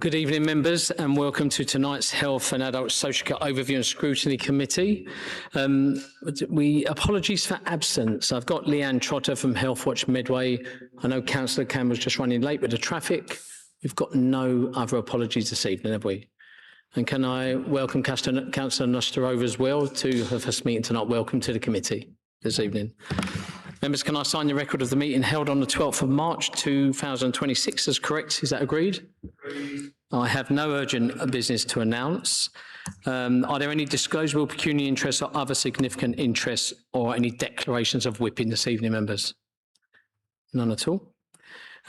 Good evening, members, and welcome to tonight's Health and Adult Social Care Overview and Scrutiny Committee. Apologies for absence. I've got Leanne Trotter from Health Watch Medway. I know Councillor Campbell's just running late with the traffic. We've got no other apologies this evening, have we? And can I welcome Councillor Nosterova as well to her first meeting tonight. Welcome to the committee this evening. Members, can I sign the record of the meeting held on the 12th of March 2026 as correct? Is that agreed? Agreed. I have no urgent business to announce. Are there any disclosable pecuniary interests or other significant interests or any declarations of whipping this evening, members? None at all.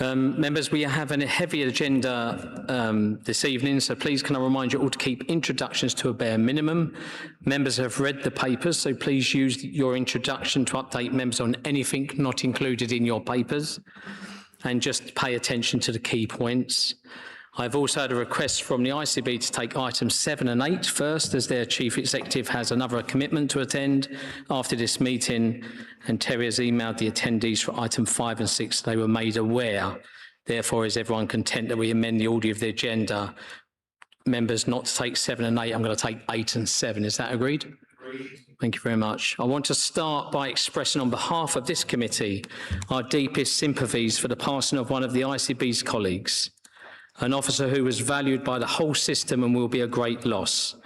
Members, we have a heavy agenda this evening, so please can I remind you all to keep introductions to a bare minimum. Members have read the papers, so please use your introduction to update members on anything not included in your papers, and just pay attention to the key points. I've also had a request from the ICB to take items 7 and 8 first, as their Chief Executive has another commitment to attend after this meeting, and Terry has emailed the attendees for item 5 and 6. They were made aware. Therefore, is everyone content that we amend the order of the agenda? Members not to take 7 and 8, I'm going to take 8 and 7. Is that agreed? Agreed. Thank you very much. I want to start by expressing on behalf of this committee our deepest sympathies for the passing of one of the ICB's colleagues, an officer who was valued by the whole system and will be a great loss.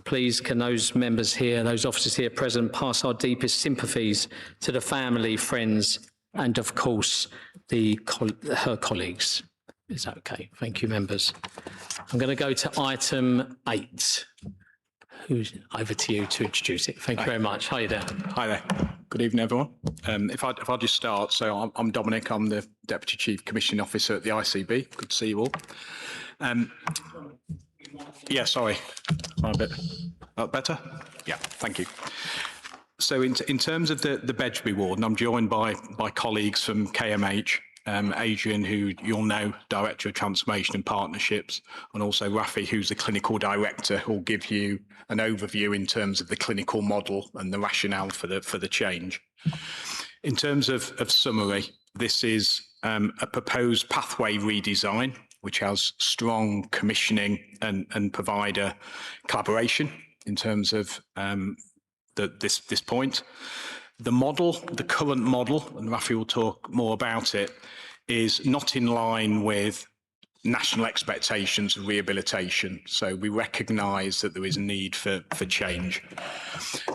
Please can those members here, those officers here present, pass our deepest sympathies to the family, friends, and of course, her colleagues. Is that okay? Thank you, members. I'm going to go to item 8. Who's over to you to introduce it? Thank you very much. Hi there. Hi there. Good evening, everyone. If I just start, so I'm Dominic. I'm the Deputy Chief Commissioning Officer at the ICB. Good to see you all. Yeah, sorry. Am I a bit better? Yeah, thank you. So in terms of the Bedgebury ward, and I'm joined by colleagues from KMH, Adrian, who you'll know, Director of Transformation and Partnerships, and also Rafi, who's the Clinical Director, who'll give you an overview in terms of the clinical model and the rationale for the change. In terms of summary, this is a proposed pathway redesign, which has strong commissioning and provider collaboration in terms of this point. The model, the current model, and Rafi will talk more about it, is not in line with national expectations of rehabilitation. So we recognise that there is a need for change.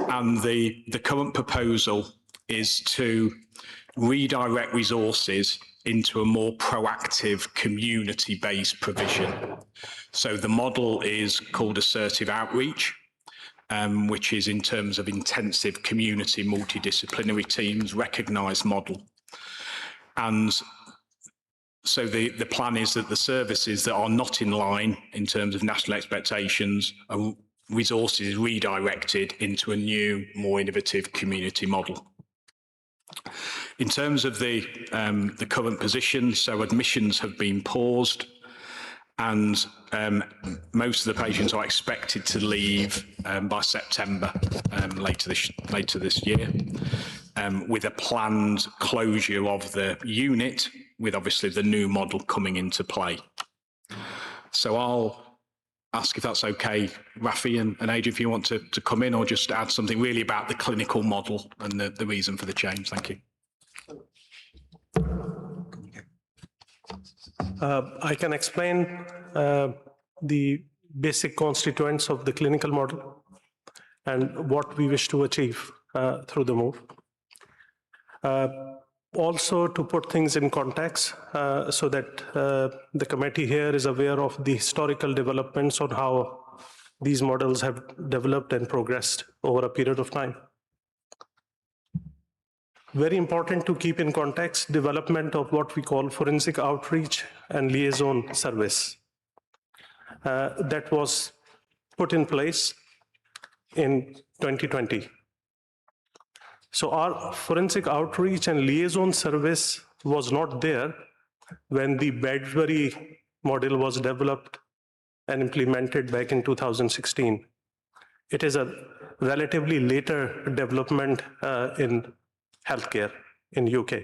And the current proposal is to redirect resources into a more proactive community-based provision. So the model is called assertive outreach, which is in terms of intensive community multidisciplinary teams, recognised model. And so the plan is that the services that are not in line in terms of national expectations are resources redirected into a new, more innovative community model. In terms of the current position, so admissions have been paused, and most of the patients are expected to leave by September later this year, with a planned closure of the unit, with obviously the new model coming into play. So I'll ask if that's okay, Rafi and Adrian, if you want to come in or just add something really about the clinical model and the reason for the change. Thank you. I can explain the basic constituents of the clinical model and what we wish to achieve through the move. Also, to put things in context so that the committee here is aware of the historical developments on how these models have developed and progressed over a period of time. Very important to keep in context development of what we call forensic outreach and liaison service that was put in place in 2020. So our forensic outreach and liaison service was not there when the Bedgebury model was developed and implemented back in 2016. It is a relatively later development in healthcare in UK.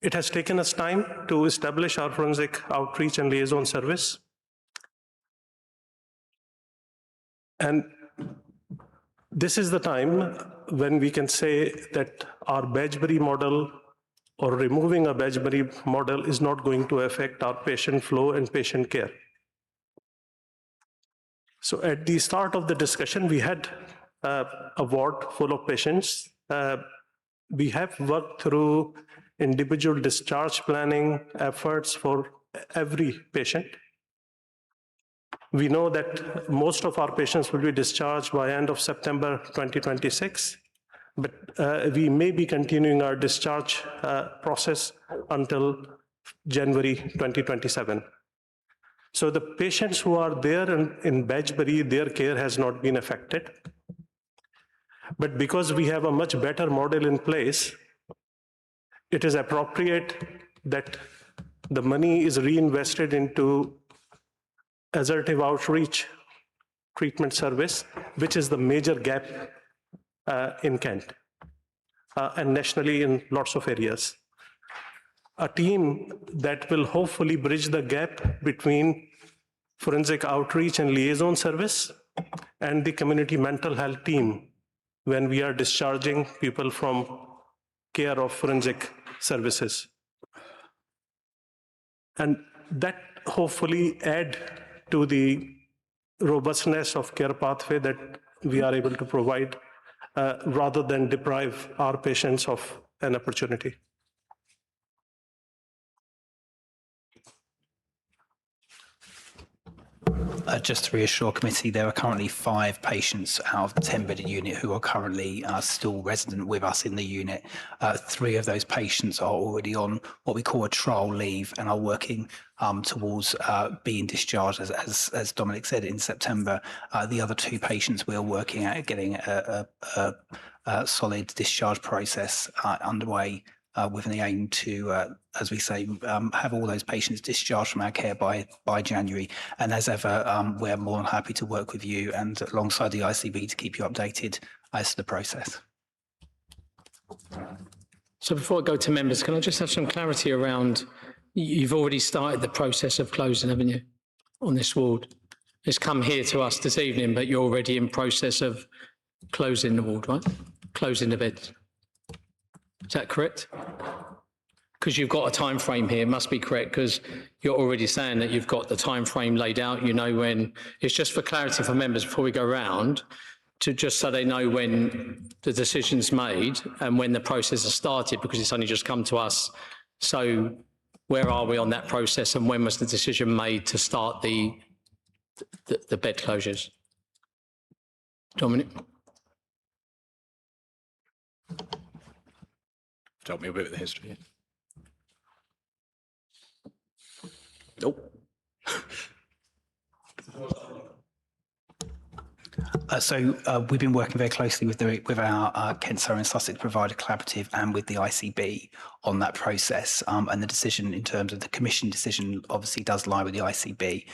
It has taken us time to establish our forensic outreach and liaison service. And this is the time when we can say that our Badgebury model or removing a Badgebury model is not going to affect our patient flow and patient care. So at the start of the discussion, we had a ward full of patients. We have worked through individual discharge planning efforts for every patient. We know that most of our patients will be discharged by end of September 2026, but we may be continuing our discharge process until January 2027. So the patients who are there in Badgebury, their care has not been affected. But because we have a much better model in place, it is appropriate that the money is reinvested into assertive outreach treatment service, which is the major gap in Kent and nationally in lots of areas. A team that will hopefully bridge the gap between forensic outreach and liaison service and the community mental health team when we are discharging people from care of forensic services. And that hopefully add to the robustness of care pathway that we are able to provide rather than deprive our patients of an opportunity. Just to reassure committee, there are currently 5 patients out of the 10-bedded unit who are currently still resident with us in the unit. 3 of those patients are already on what we call a trial leave and are working towards being discharged, as Dominic said, in September. The other 2 patients we are working at getting a solid discharge process underway with the aim to, as we say, have all those patients discharged from our care by January. And as ever, we're more than happy to work with you and alongside the ICB to keep you updated as to the process. So before I go to members, can I just have some clarity around, you've already started the process of closing, haven't you, on this ward? It's come here to us this evening, but you're already in process of closing the ward, right? Closing the beds. Is that correct? Because you've got a time frame here, must be correct, because you're already saying that you've got the time frame laid out, you know when. It's just for clarity for members before we go round, to just so they know when the decision's made and when the process has started, because it's only just come to us. So where are we on that process and when was the decision made to start the bed closures? Dominic? Tell me a bit of the history. Nope. We've been working very closely with our Kent, Surrey and Sussex Provider Collaborative and with the ICB on that process. And the decision in terms of the commission decision obviously does lie with the ICB.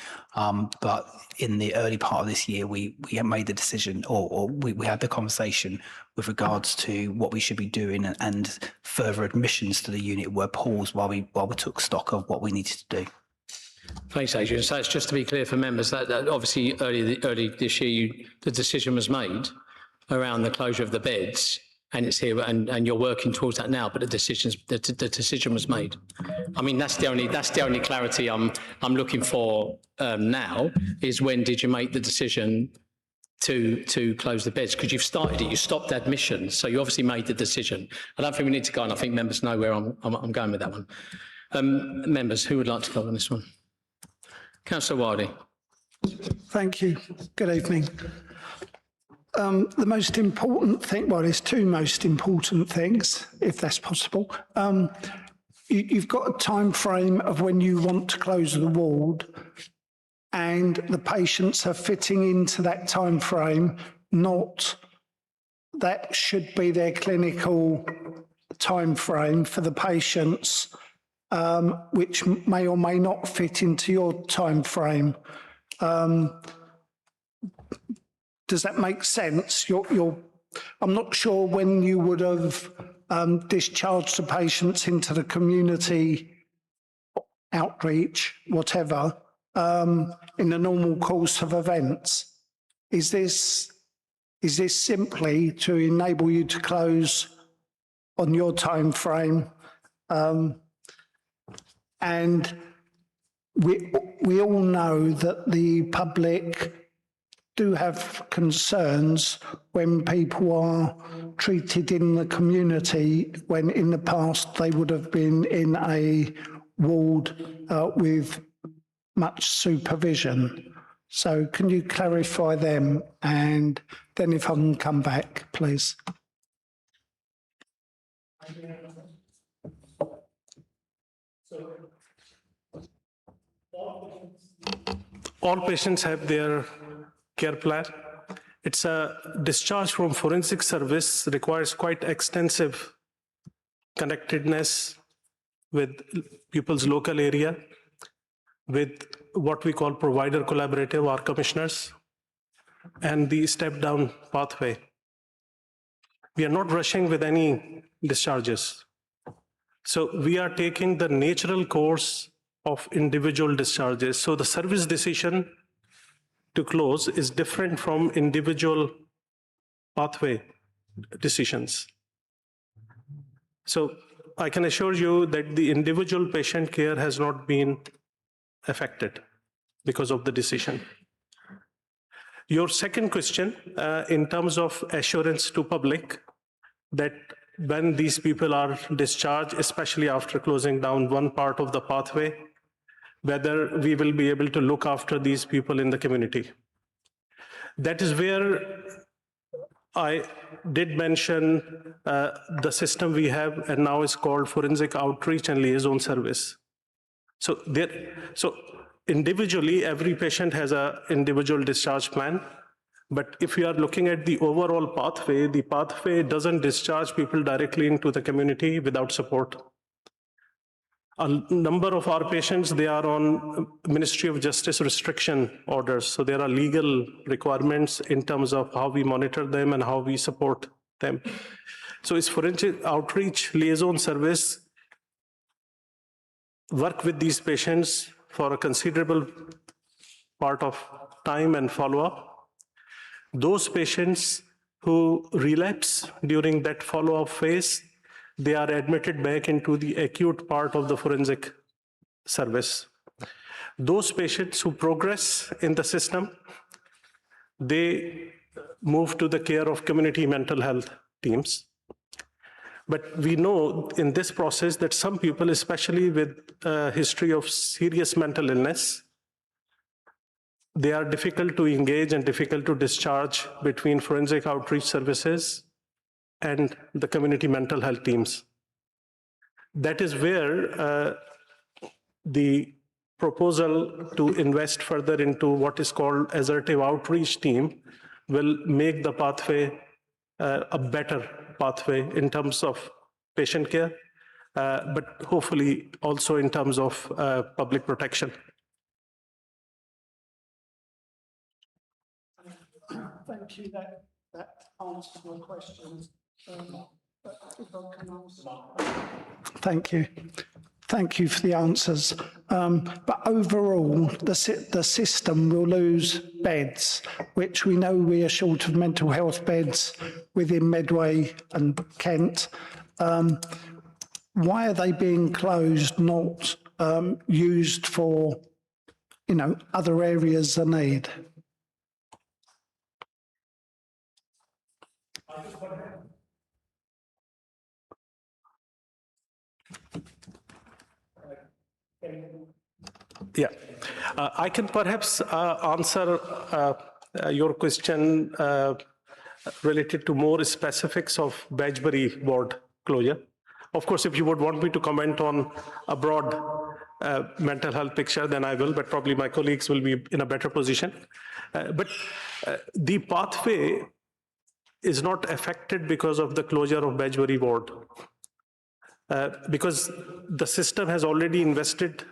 But in the early part of this year, we have made the decision, or we had the conversation with regards to what we should be doing, and further admissions to the unit were paused while we took stock of what we needed to do. Thanks, Adrian. So it's just to be clear for members that obviously early this year the decision was made around the closure of the beds, and it's here, and you're working towards that now. But the decision was made. I mean, that's the only clarity I'm looking for now, is when did you make the decision to close the beds? Because you've started it, you stopped admissions, so you obviously made the decision. I don't think we need to go on. I think members know where I'm going with that one. Members, who would like to go on this one? Councillor Wiley. Thank you. Good evening. The most important thing, well, there's 2 most important things, if that's possible. You've got a time frame of when you want to close the ward, and the patients are fitting into that time frame, not that should be their clinical time frame for the patients, which may or may not fit into your time frame. Does that make sense? I'm not sure when you would have discharged the patients into the community outreach, whatever, in the normal course of events. is this simply to enable you to close on your time frame? And we all know that the public do have concerns when people are treated in the community, when in the past they would have been in a ward with much supervision. So can you clarify them? And then if I can come back, please. All patients have their care plan. It's a discharge from forensic service requires quite extensive connectedness with people's local area, with what we call provider collaborative or commissioners, and the step-down pathway. We are not rushing with any discharges. So we are taking the natural course of individual discharges. So the service decision to close is different from individual pathway decisions. So I can assure you that the individual patient care has not been affected because of the decision. Your second question, in terms of assurance to public, that when these people are discharged, especially after closing down one part of the pathway, whether we will be able to look after these people in the community. That is where I did mention the system we have and now is called Forensic Outreach and Liaison Service. So individually, every patient has an individual discharge plan. But if you are looking at the overall pathway, the pathway doesn't discharge people directly into the community without support. A number of our patients, they are on Ministry of Justice restriction orders. So there are legal requirements in terms of how we monitor them and how we support them. So it's Forensic Outreach Liaison Service work with these patients for a considerable part of time and follow-up. Those patients who relapse during that follow-up phase, they are admitted back into the acute part of the forensic service. Those patients who progress in the system, they move to the care of community mental health teams. But we know in this process that some people, especially with a history of serious mental illness, they are difficult to engage and difficult to discharge between forensic outreach services and the community mental health teams. That is where the proposal to invest further into what is called assertive outreach team will make the pathway a better pathway in terms of patient care, but hopefully also in terms of public protection. Thank you. That answers my questions. Thank you. Thank you for the answers. But overall, the system will lose beds, which we know we are short of mental health beds within Medway and Kent. Why are they being closed, not used for, other areas of need? Yeah, I can perhaps answer your question related to more specifics of Badgebury ward closure. Of course, if you would want me to comment on a broad mental health picture, then I will, but probably my colleagues will be in a better position. But the pathway is not affected because of the closure of Badgebury ward. Because the system has already invested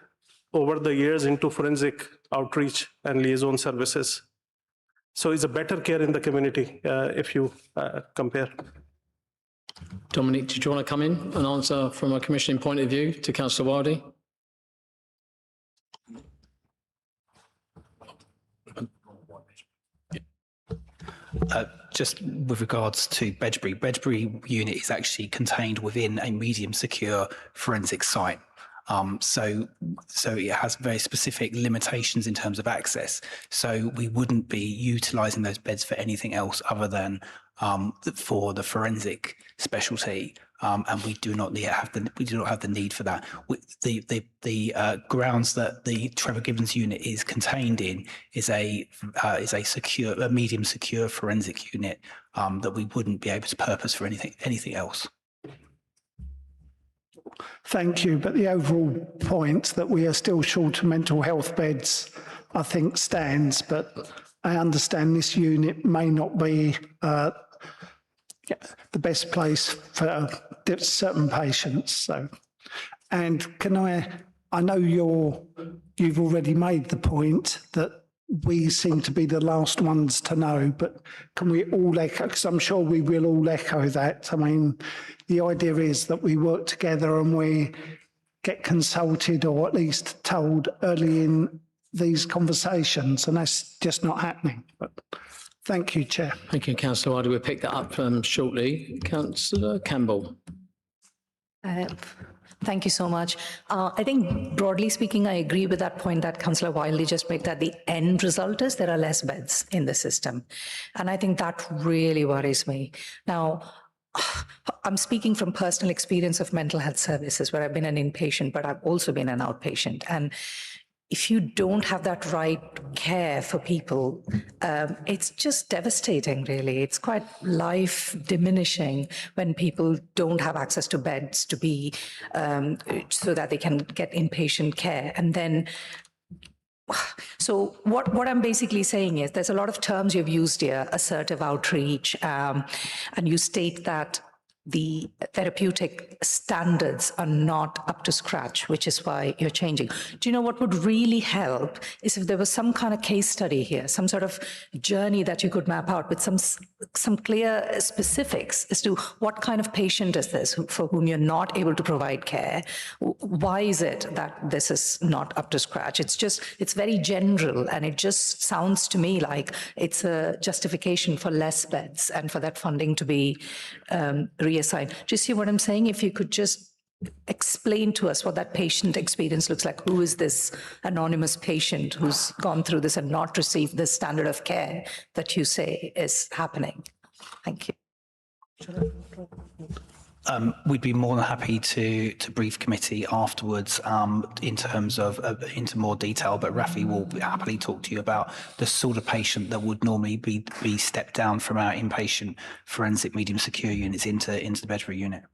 over the years into forensic outreach and liaison services. So it's a better care in the community if you compare. Dominic, did you want to come in and answer from a commissioning point of view to Councillor Wildey? Just with regards to Bedbury unit is actually contained within a medium secure forensic site. So it has very specific limitations in terms of access. So we wouldn't be utilising those beds for anything else other than for the forensic specialty. And we do not have the need for that. The grounds that the Trevor Gibbons unit is contained in is a medium secure forensic unit that we wouldn't be able to purpose for anything else. Thank you. But the overall point that we are still short of mental health beds, I think, stands. But I understand this unit may not be the best place for certain patients. So, and can I know you've already made the point that we seem to be the last ones to know, but can we all echo, because I'm sure we will all echo that. I mean, the idea is that we work together and we get consulted or at least told early in these conversations, and that's just not happening. But thank you, Chair. Thank you, Councillor Wilder. We'll pick that up shortly. Councillor Campbell. Thank you so much. I think broadly speaking, I agree with that point that Councillor Wiley just made, that the end result is there are less beds in the system. And I think that really worries me. Now, I'm speaking from personal experience of mental health services where I've been an inpatient, but I've also been an outpatient. And if you don't have that right care for people, it's just devastating, really. It's quite life diminishing when people don't have access to beds to be, so that they can get inpatient care. And then, so what I'm basically saying is there's a lot of terms you've used here, assertive outreach, and you state that the therapeutic standards are not up to scratch, which is why you're changing. Do you know what would really help is if there was some kind of case study here, some sort of journey that you could map out with some clear specifics as to what kind of patient is this for whom you're not able to provide care. Why is it that this is not up to scratch? It's very general, and it just sounds to me like it's a justification for less beds and for that funding to be reassigned. Do you see what I'm saying? If you could just explain to us what that patient experience looks like. Who is this anonymous patient who's gone through this and not received the standard of care that you say is happening? Thank you. We'd be more than happy to brief committee afterwards in terms of into more detail, but Rafi will happily talk to you about the sort of patient that would normally be stepped down from our inpatient forensic medium secure units into the Bedbury unit.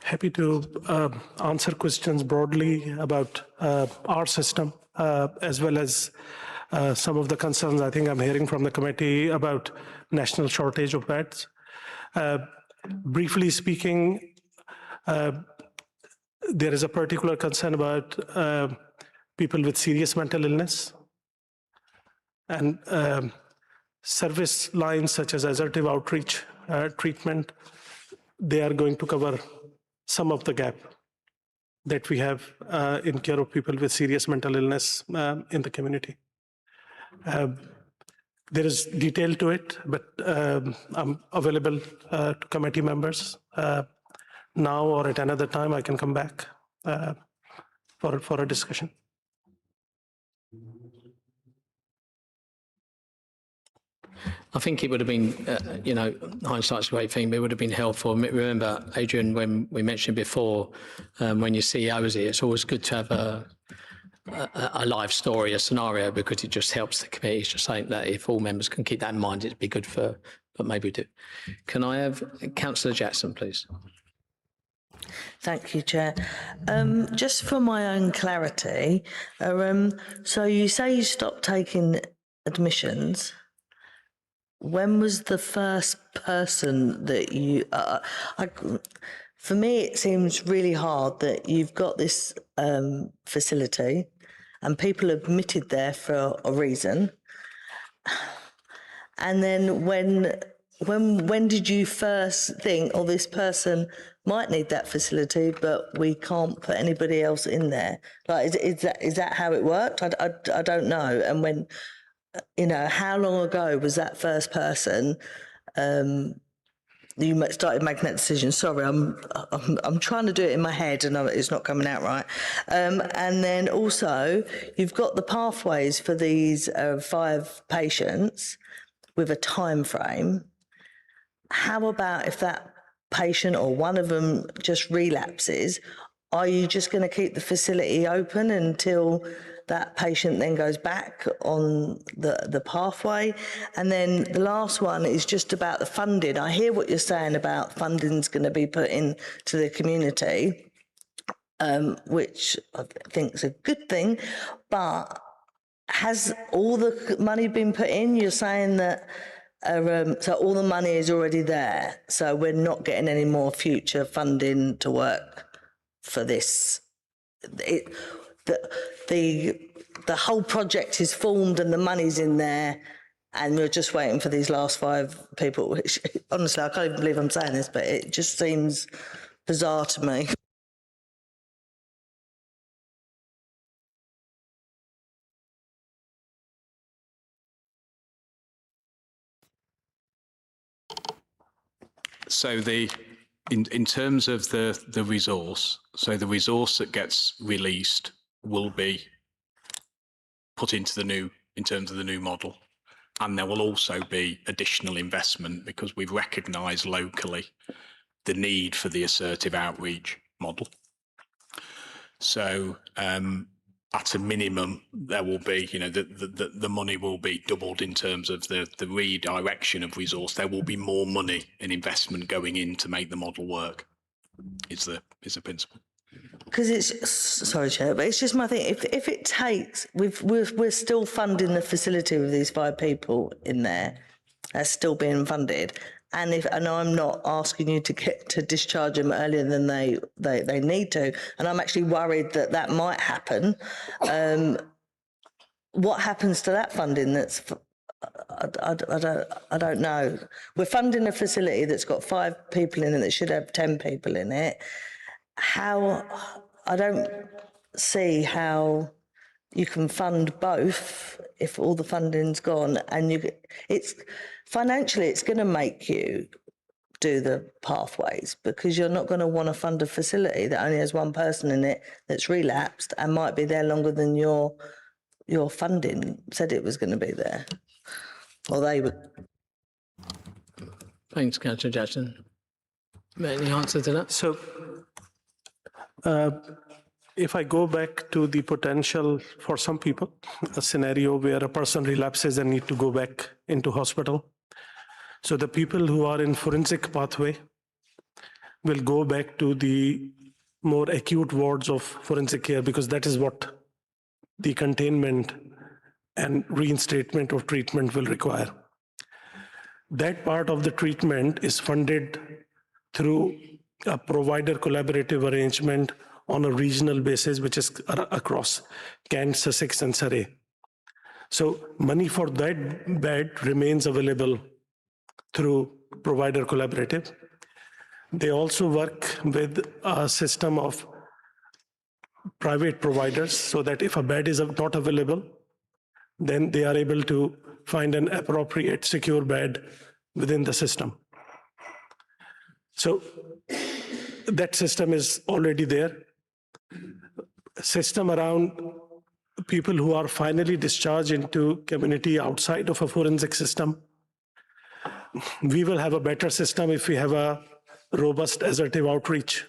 Happy to answer questions broadly about our system, as well as some of the concerns I think I'm hearing from the committee about national shortage of beds. Briefly speaking, there is a particular concern about people with serious mental illness, and service lines such as assertive outreach treatment, they are going to cover some of the gap that we have in care of people with serious mental illness in the community. There is detail to it, but I'm available to committee members now or at another time. I can come back for a discussion. I think it would have been, hindsight's a great thing, but it would have been helpful. Remember, Adrian, when we mentioned before, when your CEO is here, it's always good to have a live story, a scenario, because it just helps the committee. It's just saying that if all members can keep that in mind, it'd be good for, but maybe we do. Can I have Councillor Jackson, please? Thank you, Chair. Just for my own clarity, so you say you stopped taking admissions. When was the first person that you... for me, it seems really hard that you've got this facility and people admitted there for a reason. And then when when did you first think, oh, this person might need that facility, but we can't put anybody else in there? Like, is that how it worked? I don't know. And when, you know, how long ago was that first person you started making that decision? Sorry, I'm trying to do it in my head and it's not coming out right. And then also, you've got the pathways for these 5 patients with a time frame. How about if that patient or one of them just relapses? Are you just going to keep the facility open until that patient then goes back on the pathway? And then the last one is just about the funding. I hear what you're saying about funding's going to be put into the community, which I think is a good thing, but has all the money been put in? You're saying that so all the money is already there, so we're not getting any more future funding to work for this. The whole project is formed and the money's in there, and we're just waiting for these last 5 people, which honestly, I can't even believe I'm saying this, but it just seems bizarre to me. So in terms of the resource, so the resource that gets released will be put into in terms of the new model. And there will also be additional investment because we've recognised locally the need for the assertive outreach model. So at a minimum, there will be, you know, the money will be doubled in terms of the redirection of resource. There will be more money and investment going in to make the model work. Is the principle. Because it's, sorry, Chair, but it's just my thing. If it takes, we're still funding the facility with these 5 people in there. That's still being funded. And I'm not asking you to discharge them earlier than they need to, and I'm actually worried that might happen. What happens to that funding? I don't know. We're funding a facility that's got 5 people in it that should have 10 people in it. I don't see how you can fund both if all the funding's gone, and financially it's going to make you do the pathways, because you're not going to want to fund a facility that only has 1 person in it that's relapsed and might be there longer than your funding said it was going to be there, or they would. Thanks, Councillor Jackson. Any answer to that? So if I go back to the potential for some people, a scenario where a person relapses and need to go back into hospital. So the people who are in forensic pathway will go back to the more acute wards of forensic care, because that is what the containment and reinstatement of treatment will require. That part of the treatment is funded through a provider collaborative arrangement on a regional basis, which is across Kent, Sussex, and Surrey. So money for that bed remains available through provider collaborative. They also work with a system of private providers, so that if a bed is not available, then they are able to find an appropriate secure bed within the system. So that system is already there. System around people who are finally discharged into community outside of a forensic system. We will have a better system if we have a robust assertive outreach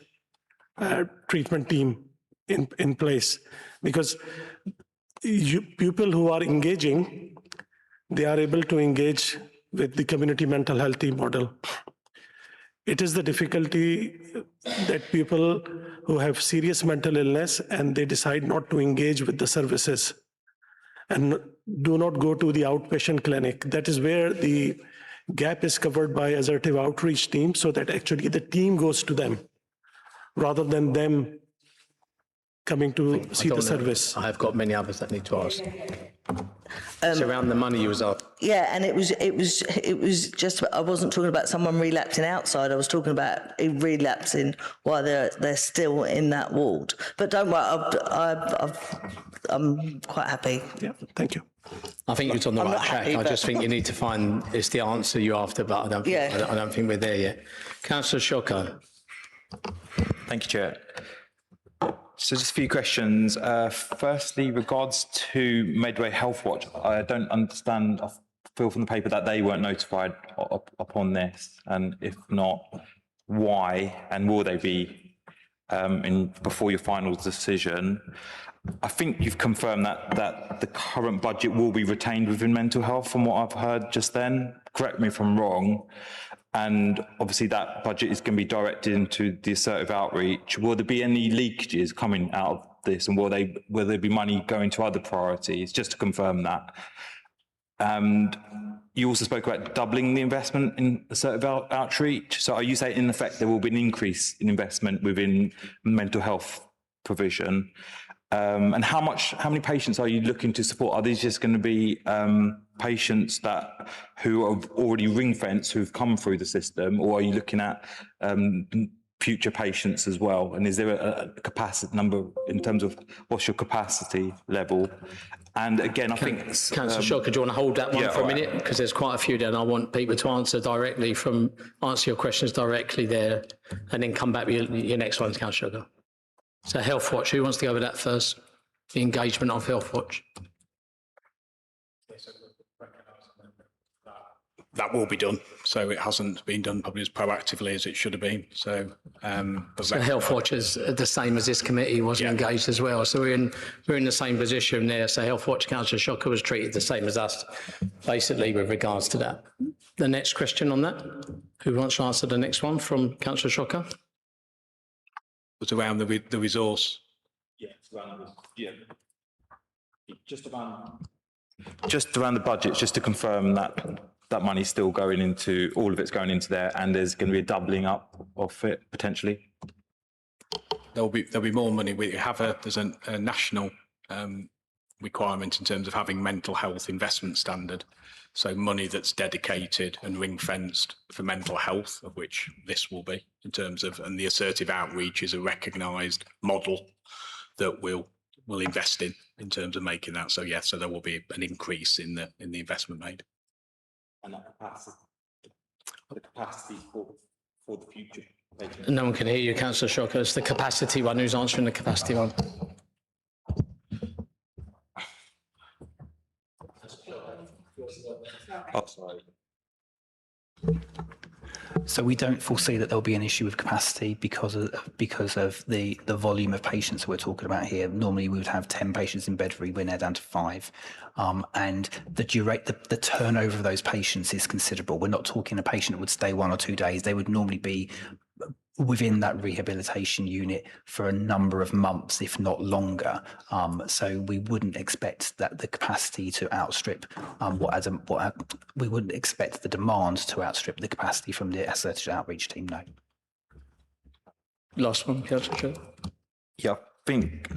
treatment team in place, because people who are engaging, they are able to engage with the community mental health team model. It is the difficulty that people who have serious mental illness and they decide not to engage with the services and do not go to the outpatient clinic. That is where the gap is covered by assertive outreach team, so that actually the team goes to them rather than them coming to see the service. I have got many others that need to ask. It's around the money you was after. Yeah, and it was just, I wasn't talking about someone relapsing outside, I was talking about relapsing while they're still in that ward. But don't worry, I'm quite happy. Yeah, thank you. I think you're on the I'm right not track. happy, I but- just think you need to find, it's the answer you're after, but I don't think we're there yet. Councillor Shoko. Thank you, Chair. So just a few questions. Firstly, regards to Medway Health Watch, I don't understand, I feel from the paper that they weren't notified upon this, and if not, why, and will they be before your final decision? I think you've confirmed that the current budget will be retained within mental health from what I've heard just then. Correct me if I'm wrong. And obviously that budget is going to be directed into the assertive outreach. Will there be any leakages coming out of this, and will there be money going to other priorities? Just to confirm that. And you also spoke about doubling the investment in assertive outreach. So are you saying in effect there will be an increase in investment within mental health provision? And how many patients are you looking to support? Are these just going to be patients who are already ring-fenced, who've come through the system, or are you looking at future patients as well? And is there a capacity number in terms of what's your capacity level? And again, I think... Councillor Shoko, do you want to hold that one for a minute? Because there's quite a few there, and I want people to answer your questions directly there, and then come back with your next one, Councillor Shoko. So Health Watch, who wants to go with that first? The engagement of Health Watch. That will be done. So it hasn't been done probably as proactively as it should have been. So, So Health Watch is the same as this committee wasn't engaged as well. So we're in the same position there. So Health Watch, Councillor Shoko was treated the same as us, basically with regards to that. The next question on that, who wants to answer the next one from Councillor Shoko? was around the resource. Just around the budget, just to confirm that money's still going into, all of it's going into there, and there's going to be a doubling up of it potentially. There'll be more money. There's a national requirement in terms of having mental health investment standard. So money that's dedicated and ring-fenced for mental health, of which this will be, in terms of, and the assertive outreach is a recognised model that we'll invest in terms of making that. So yeah, so there will be an increase in the investment made. And that capacity for the future. No one can hear you, Councillor Shoko. It's the capacity one. Who's answering the capacity one? Oh, sorry. So we don't foresee that there'll be an issue with capacity because of the volume of patients that we're talking about here. Normally we would have 10 patients in Bedford, we're now down to 5. And the turnover of those patients is considerable. We're not talking a patient that would stay 1 or 2 days. They would normally be within that rehabilitation unit for a number of months, if not longer. So we wouldn't expect that the capacity to outstrip we wouldn't expect the demand to outstrip the capacity from the assertive outreach team. No. Last one, Councillor Shoko. Yeah, I think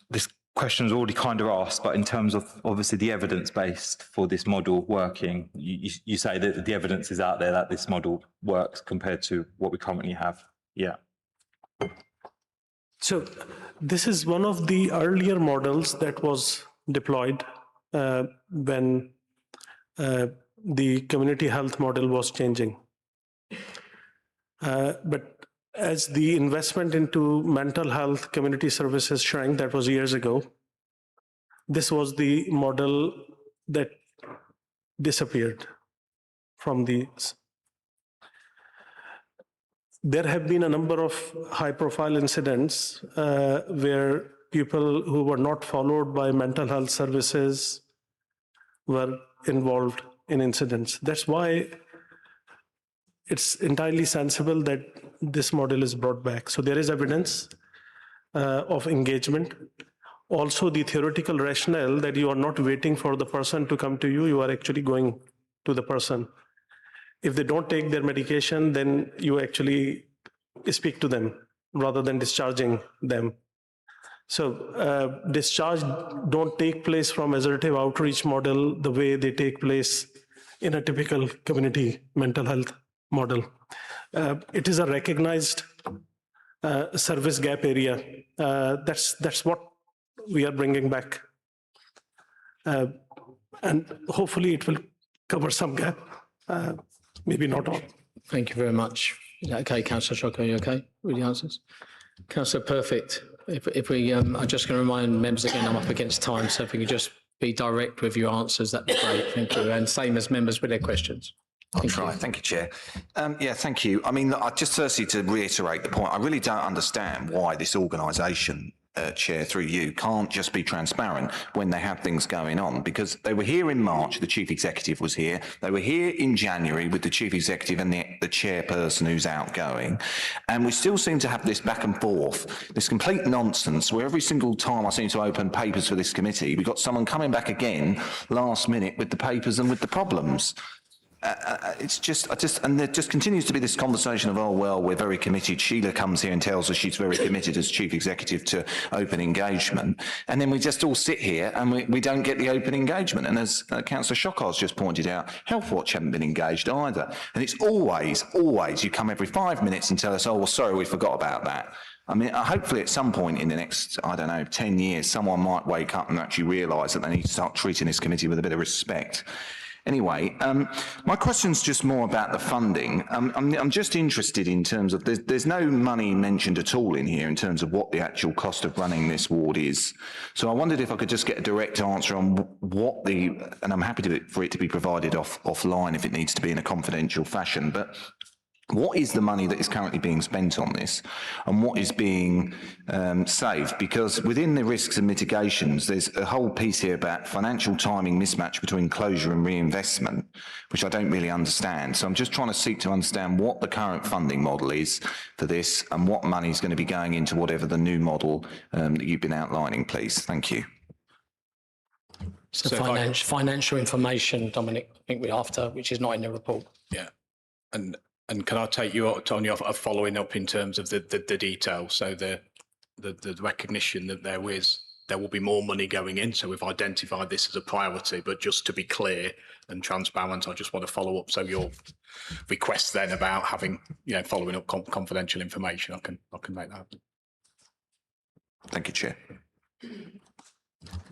this question's already kind of asked, but in terms of obviously the evidence based for this model working, you say that the evidence is out there that this model works compared to what we currently have. Yeah. So this is one of the earlier models that was deployed when the community health model was changing. But as the investment into mental health community services shrank, that was years ago, this was the model that disappeared from the... There have been a number of high-profile incidents where people who were not followed by mental health services were involved in incidents. That's why it's entirely sensible that this model is brought back. So there is evidence of engagement. Also, the theoretical rationale that you are not waiting for the person to come to you, you are actually going to the person. If they don't take their medication, then you actually speak to them rather than discharging them. So discharge don't take place from assertive outreach model the way they take place in a typical community mental health model. It is a recognized service gap area. That's what we are bringing back. And hopefully it will cover some gap, maybe not all. Thank you very much. Is that okay, Councillor Shock? Are you okay with the answers? Councillor Perfect, if we, I'm just going to remind members again, I'm up against time, so if we could just be direct with your answers, that'd be great. Thank you. And same as members with their questions. I'll try. Thank you, Chair. Yeah, thank you. I mean, just firstly to reiterate the point, I really don't understand why this organisation, Chair, through you, can't just be transparent when they have things going on, because they were here in March, the Chief Executive was here, they were here in January with the Chief Executive and the chairperson who's outgoing, and we still seem to have this back and forth, this complete nonsense where every single time I seem to open papers for this committee, we've got someone coming back again last minute with the papers and with the problems. It's just, and there just continues to be this conversation of, oh, well, we're very committed. Sheila comes here and tells us she's very committed as Chief Executive to open engagement. And then we just all sit here and we don't get the open engagement. And as Councillor Shockhar's just pointed out, Healthwatch haven't been engaged either. And it's always, you come every 5 minutes and tell us, oh, well, sorry, we forgot about that. I mean, hopefully at some point in the next, I don't know, 10 years, someone might wake up and actually realise that they need to start treating this committee with a bit of respect. Anyway, my question's just more about the funding. I'm just interested in terms of, there's no money mentioned at all in here in terms of what the actual cost of running this ward is. So I wondered if I could just get a direct answer on what and I'm happy for it to be provided offline if it needs to be in a confidential fashion, but what is the money that is currently being spent on this and what is being saved? Because within the risks and mitigations, there's a whole piece here about financial timing mismatch between closure and reinvestment, which I don't really understand. So I'm just trying to seek to understand what the current funding model is for this and what money is going to be going into whatever the new model that you've been outlining, please. Thank you. So financial information, Dominic, I think we're after, which is not in the report. Yeah. And can I take you, Tony, off following up in terms of the detail? So the recognition that there will be more money going in. So we've identified this as a priority, but just to be clear and transparent, I just want to follow up. So your request then about having, following up confidential information, I can make that happen. Thank you, Chair.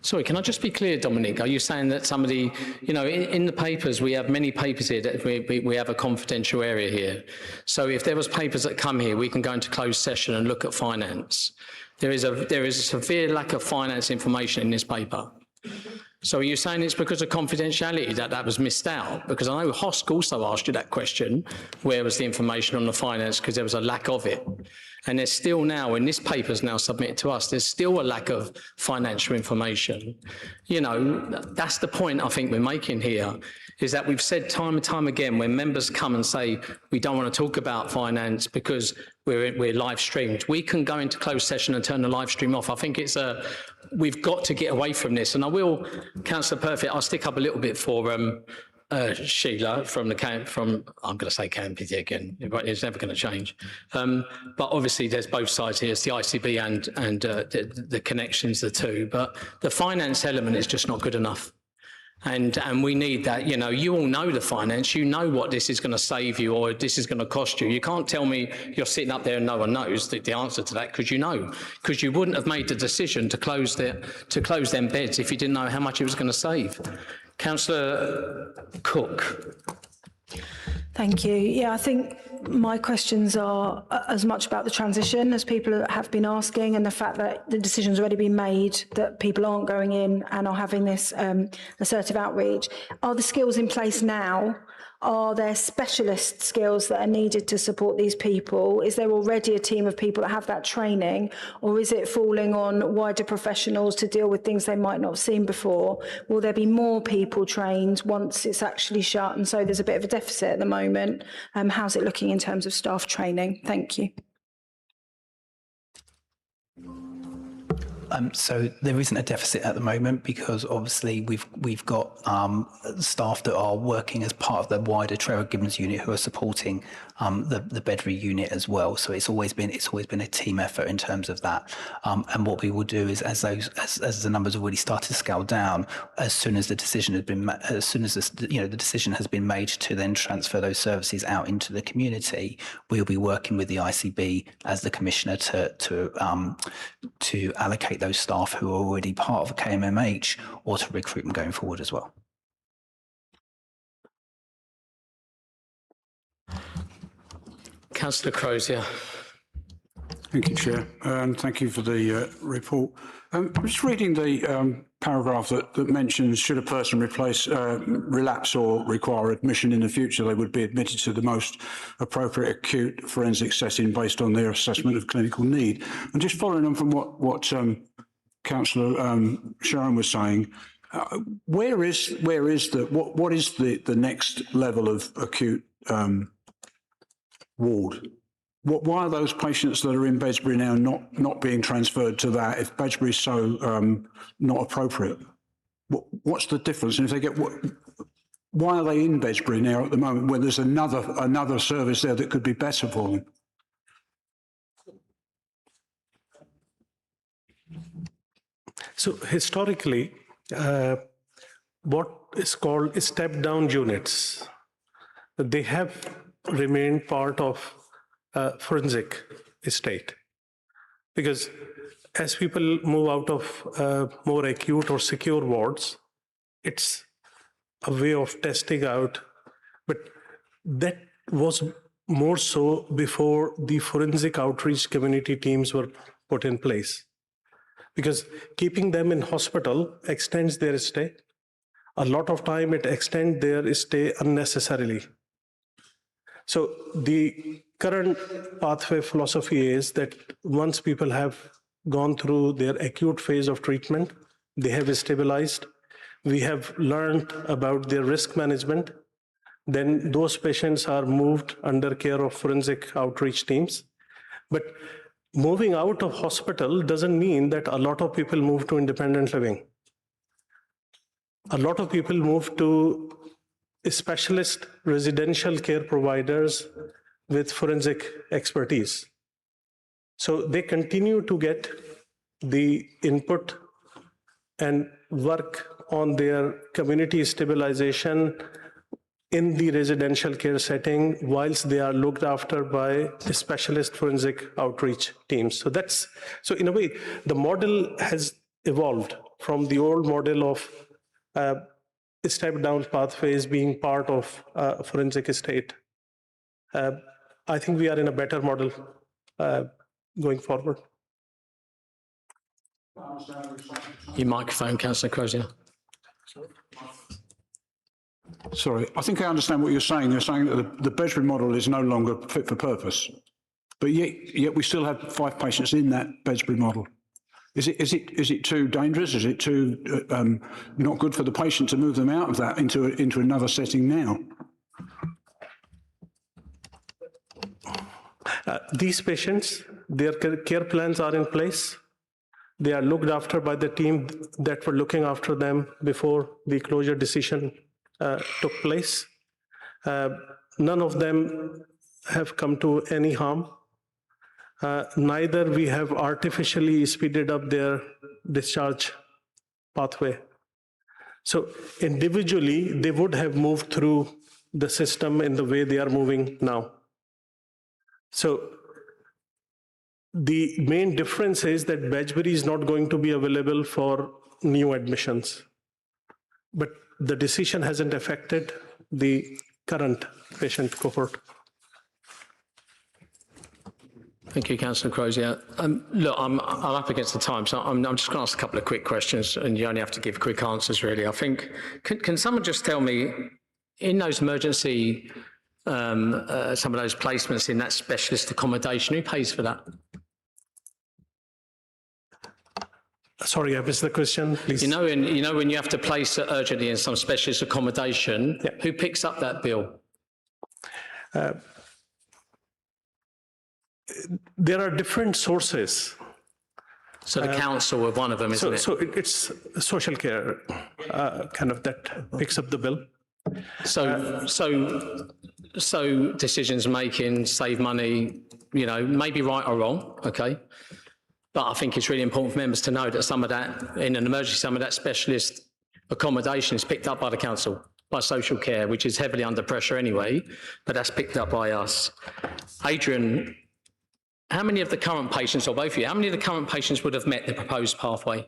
Sorry, can I just be clear, Dominic? Are you saying that somebody, in the papers, we have many papers here that we have a confidential area here. So if there was papers that come here, we can go into closed session and look at finance. There is a severe lack of finance information in this paper. So are you saying it's because of confidentiality that was missed out? Because I know HOSC also asked you that question, where was the information on the finance, because there was a lack of it. And there's still now, when this paper's now submitted to us, there's still a lack of financial information. That's the point I think we're making here, is that we've said time and time again, when members come and say, we don't want to talk about finance because we're live streamed, we can go into closed session and turn the live stream off. I think we've got to get away from this. And I will, Councillor Perfect, I'll stick up a little bit for Sheila from I'm going to say campus again, it's never going to change. But obviously there's both sides here, it's the ICB and the connections, the two, but the finance element is just not good enough. And we need that, you all know the finance, you know what this is going to save you or this is going to cost you. You can't tell me you're sitting up there and no one knows the answer to that, because because you wouldn't have made the decision to close them beds if you didn't know how much it was going to save. Councillor Cook. Thank you. Yeah, I think my questions are as much about the transition as people have been asking, and the fact that the decision's already been made, that people aren't going in and are having this assertive outreach. Are the skills in place now? Are there specialist skills that are needed to support these people? Is there already a team of people that have that training, or is it falling on wider professionals to deal with things they might not have seen before? Will there be more people trained once it's actually shut? And so there's a bit of a deficit at the moment. How's it looking in terms of staff training? Thank you. So there isn't a deficit at the moment because obviously we've got staff that are working as part of the wider Trevor Gibbons unit who are supporting the Bedbury unit as well. So it's always been a team effort in terms of that. And what we will do is as the numbers have already started to scale down, as soon as the decision has been the decision has been made to then transfer those services out into the community, we'll be working with the ICB as the commissioner to allocate those staff who are already part of a KMMH or to recruit them going forward as well. Councillor Crozier. Thank you, Chair, and thank you for the report. I'm just reading the paragraph that mentions should a person relapse or require admission in the future, they would be admitted to the most appropriate acute forensic setting based on their assessment of clinical need. And just following on from what Councillor Sharon was saying, what is the next level of acute ward? Why are those patients that are in Bedbury now not being transferred to that if Bedbury is so not appropriate? What's the difference? And if they get, why are they in Bedbury now at the moment when there's another service there that could be better for them? So historically, what is called step-down units, they have remained part of forensic estate, because as people move out of more acute or secure wards, it's a way of testing out, but that was more so before the forensic outreach community teams were put in place, because keeping them in hospital extends their stay. A lot of time it extends their stay unnecessarily. So the current pathway philosophy is that once people have gone through their acute phase of treatment, they have stabilized, we have learned about their risk management, then those patients are moved under care of forensic outreach teams. But moving out of hospital doesn't mean that a lot of people move to independent living. A lot of people move to specialist residential care providers with forensic expertise. So they continue to get the input and work on their community stabilization in the residential care setting whilst they are looked after by specialist forensic outreach teams. So in a way, the model has evolved from the old model of step-down pathways being part of forensic estate. I think we are in a better model going forward. Your microphone, Councillor Crozier. Sorry, I think I understand what you're saying. You're saying that the Bedbury model is no longer fit for purpose, but yet we still have 5 patients in that Bedbury model. Is it too dangerous? Is it too not good for the patient to move them out of that into another setting now? These patients, their care plans are in place. They are looked after by the team that were looking after them before the closure decision took place. None of them have come to any harm. Neither we have artificially speeded up their discharge pathway. So individually, they would have moved through the system in the way they are moving now. So the main difference is that Bedbury is not going to be available for new admissions, but the decision hasn't affected the current patient cohort. Thank you, Councillor Crozier. Look, I'm up against the time, so I'm just going to ask a couple of quick questions, and you only have to give quick answers, really. I think, can someone just tell me, in those emergency, some of those placements in that specialist accommodation, who pays for that? Sorry, I missed the question, please. You know when you have to place it urgently in some specialist accommodation, yeah. Who picks up that bill? There are different sources. So the council are one of them, isn't it? So it's social care kind of that picks up the bill. So decisions making, save money, you know, maybe right or wrong, okay? But I think it's really important for members to know that some of that, in an emergency, some of that specialist accommodation is picked up by the council, by social care, which is heavily under pressure anyway, but that's picked up by us. Adrian, how many of the current patients, or both of you, how many of the current patients would have met the proposed pathway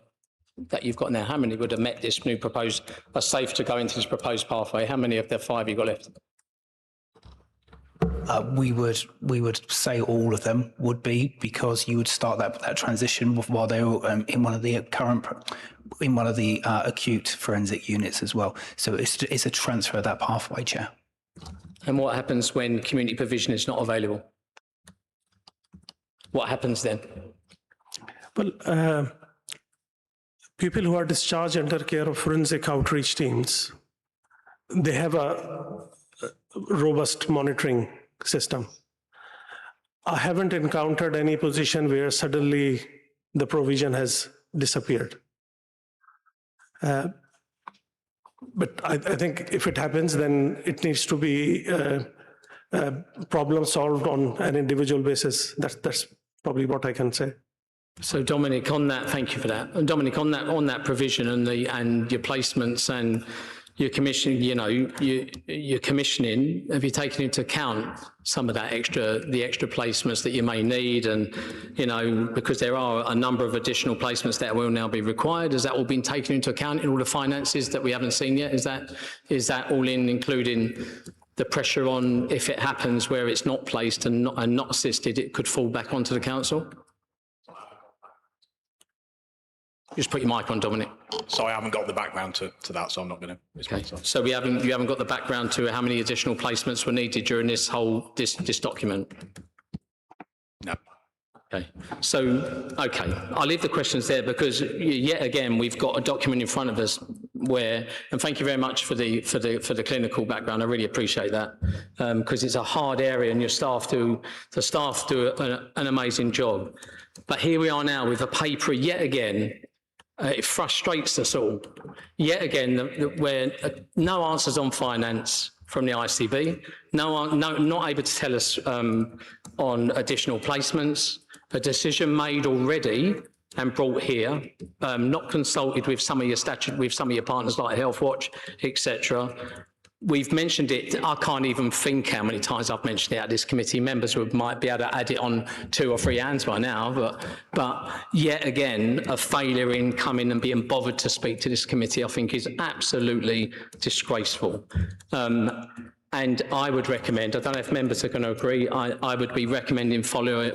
that you've got now? How many would have met this new proposed, are safe to go into this proposed pathway? How many of the 5 you've got left? We would say all of them would be, because you would start that transition while they were in one of the acute forensic units as well. So it's a transfer of that pathway, Chair. And what happens when community provision is not available? What happens then? Well, people who are discharged under care of forensic outreach teams, they have a robust monitoring system. I haven't encountered any position where suddenly the provision has disappeared. But I think if it happens, then it needs to be problem solved on an individual basis. That's probably what I can say. So Dominic, on that, thank you for that. And Dominic, on that provision and your placements and your commissioning, you know, your commissioning, have you taken into account some of that the extra placements that you may need? And, you know, because there are a number of additional placements that will now be required, has that all been taken into account in all the finances that we haven't seen yet? Is that all in, including the pressure on, if it happens where it's not placed and not assisted, it could fall back onto the council? Just put your mic on, Dominic. Sorry, I haven't got the background to that, so I'm not going to. Okay. So you haven't got the background to how many additional placements were needed during this document? No. Okay. So, okay, I'll leave the questions there because yet again we've got a document in front of us where, and thank you very much for the clinical background. I really appreciate that because it's a hard area and the staff do an amazing job. But here we are now with a paper yet again. It frustrates us all. Yet again, where no answers on finance from the ICB, not able to tell us on additional placements, a decision made already and brought here, not consulted with some of your partners like Health Watch, etc. We've mentioned it. I can't even think how many times I've mentioned it at this committee. Members might be able to add it on 2 or 3 hands by now, but yet again, a failure in coming and being bothered to speak to this committee, I think is absolutely disgraceful. And I would recommend, I don't know if members are going to agree, I would be recommending following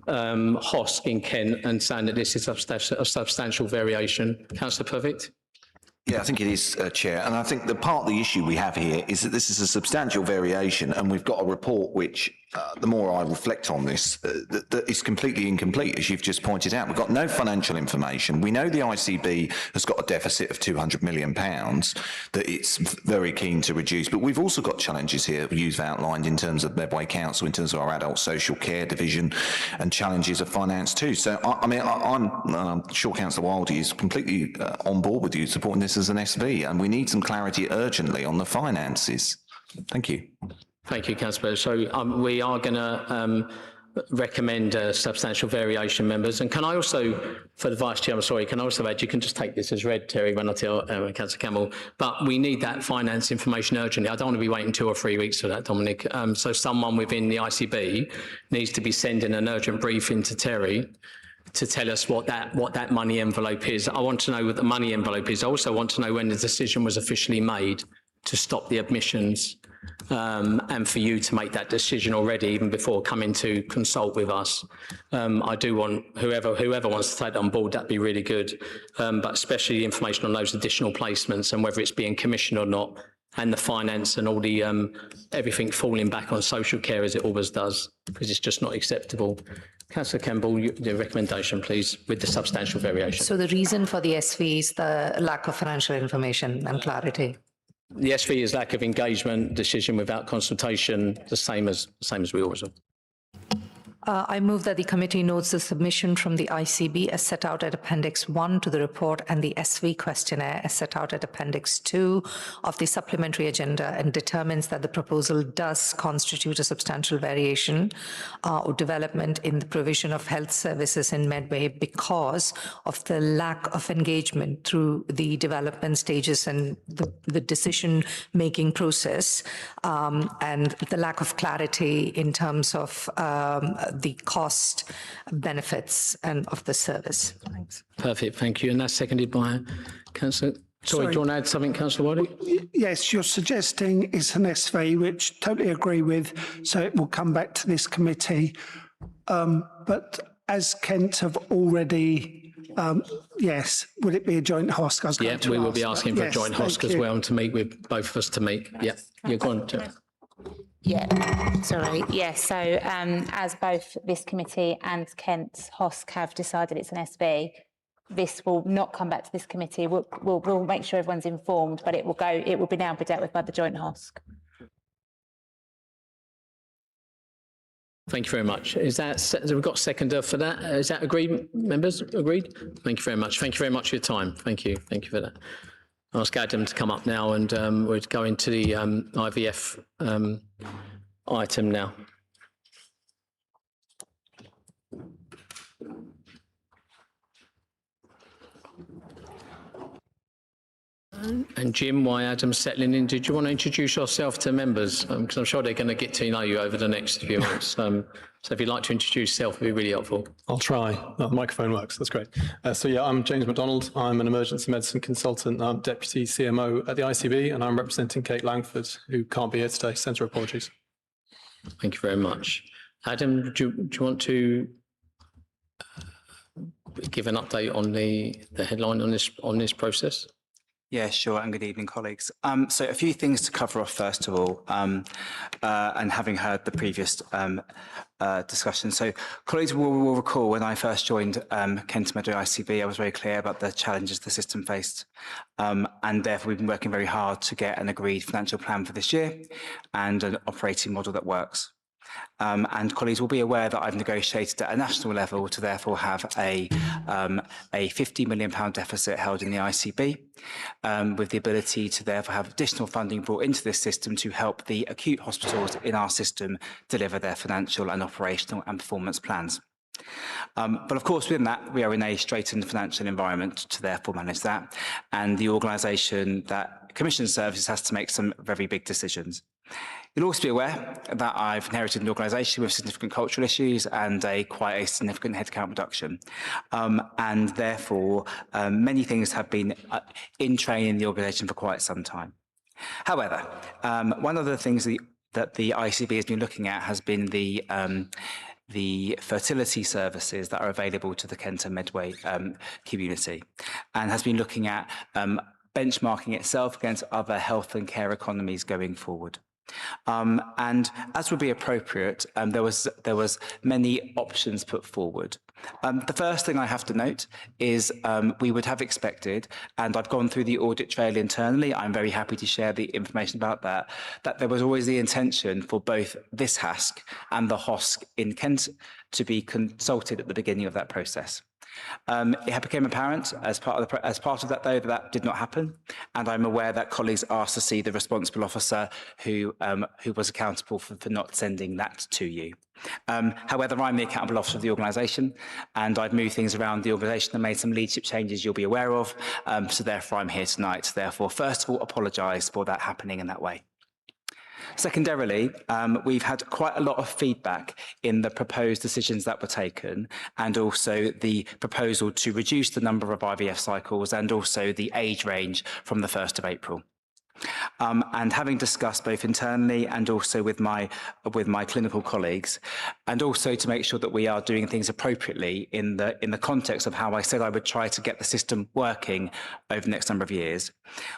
Hosk in Kent and saying that this is a substantial variation. Councillor Purvitt? Yeah, I think it is, Chair. And I think the part of the issue we have here is that this is a substantial variation, and we've got a report which, the more I reflect on this, that is completely incomplete, as you've just pointed out. We've got no financial information. We know the ICB has got a deficit of £200 million that it's very keen to reduce, but we've also got challenges here you've outlined in terms of Medway Council, in terms of our adult social care division, and challenges of finance too. So, I'm sure Councillor Wildey is completely on board with you supporting this as an SV, and we need some clarity urgently on the finances. Thank you. Thank you, Councillor. So we are going to recommend substantial variation, members. And can I also, for the Vice Chair, I'm sorry, can I also add, you can just take this as read, Terry, when I tell Councillor Campbell, but we need that finance information urgently. I don't want to be waiting 2 or 3 weeks for that, Dominic. So someone within the ICB needs to be sending an urgent briefing to Terry to tell us what that money envelope is. I want to know what the money envelope is. I also want to know when the decision was officially made to stop the admissions, and for you to make that decision already, even before coming to consult with us. I do want whoever wants to take that on board, that'd be really good. But especially the information on those additional placements and whether it's being commissioned or not, and the finance and all the everything falling back on social care as it always does, because it's just not acceptable. Councillor Campbell, the recommendation, please, with the substantial variation. So the reason for the SV is the lack of financial information and clarity. The SV is lack of engagement, decision without consultation, the same as we always have. I move that the committee notes the submission from the ICB as set out at Appendix 1 to the report and the SV questionnaire as set out at Appendix 2 of the supplementary agenda and determines that the proposal does constitute a substantial variation or development in the provision of health services in Medway because of the lack of engagement through the development stages and the decision-making process and the lack of clarity in terms of the cost, benefits, and of the service. Thanks. Perfect, thank you. And that's seconded by Councillor. Sorry, do you want to add something, Councillor Wiley? Yes, you're suggesting it's an SV, which totally agree with, so it will come back to this committee. But as Kent have already, yes, would it be a joint HOSC? Yeah, we will be asking for a joint HOSC as well to meet with both of us to meet. Yeah, you're going to. Yeah, sorry. Yeah, so as both this committee and Kent's HOSC have decided it's an SB, this will not come back to this committee. We'll make sure everyone's informed, but it will be now be dealt with by the joint HOSC. Thank you very much. Is that, we've got a seconder for that? Is that agreed, members? Agreed? Thank you very much. Thank you very much for your time. Thank you. Thank you for that. I'll ask Adam to come up now and we'll go into the IVF item now. And Jim, while Adam's settling in, did you want to introduce yourself to members? Because I'm sure they're going to get to know you over the next few months. So if you'd like to introduce yourself, it'd be really helpful. I'll try. The microphone works. That's great. So yeah, I'm James MacDonald. I'm an emergency medicine consultant. I'm Deputy CMO at the ICB, and I'm representing Kate Langford, who can't be here today. Sends her apologies. Thank you very much. Adam, do you want to give an update on the headline on this process? Yeah, sure, and good evening, colleagues. So a few things to cover off first of all, and having heard the previous discussion. So colleagues will recall when I first joined Kent Medway ICB, I was very clear about the challenges the system faced. And therefore we've been working very hard to get an agreed financial plan for this year and an operating model that works. And colleagues will be aware that I've negotiated at a national level to therefore have a £50 million deficit held in the ICB, with the ability to therefore have additional funding brought into this system to help the acute hospitals in our system deliver their financial and operational and performance plans. But of course, within that, we are in a straitened financial environment to therefore manage that. And the organisation that commissions services has to make some very big decisions. You'll also be aware that I've inherited an organisation with significant cultural issues and quite a significant headcount reduction. And therefore, many things have been in train in the organisation for quite some time. However, one of the things that the ICB has been looking at has been the fertility services that are available to the Kent and Medway community, and has been looking at benchmarking itself against other health and care economies going forward. And as would be appropriate, there was many options put forward. The first thing I have to note is we would have expected, and I've gone through the audit trail internally, I'm very happy to share the information about that there was always the intention for both this HASC and the HOSC in Kent to be consulted at the beginning of that process. It became apparent as part of that, though, that did not happen, and I'm aware that colleagues asked to see the responsible officer who was accountable for not sending that to you. However, I'm the accountable officer of the organisation, and I've moved things around the organisation and made some leadership changes you'll be aware of, so therefore I'm here tonight. Therefore, first of all, apologise for that happening in that way. Secondarily, we've had quite a lot of feedback in the proposed decisions that were taken, and also the proposal to reduce the number of IVF cycles and also the age range from the 1st of April. And having discussed both internally and also with my clinical colleagues, and also to make sure that we are doing things appropriately in the context of how I said I would try to get the system working over the next number of years,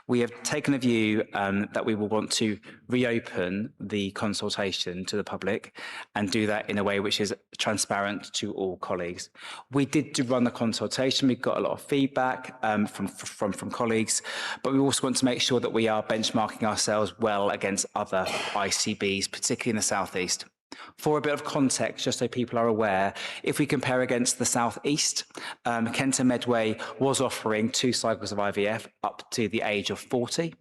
we have taken a view that we will want to reopen the consultation to the public and do that in a way which is transparent to all colleagues. We did run the consultation. We got a lot of feedback from colleagues, but we also want to make sure that we are benchmarking ourselves well against other ICBs, particularly in the South East. For a bit of context, just so people are aware, if we compare against the South East, Kent and Medway was offering 2 cycles of IVF up to the age of 40.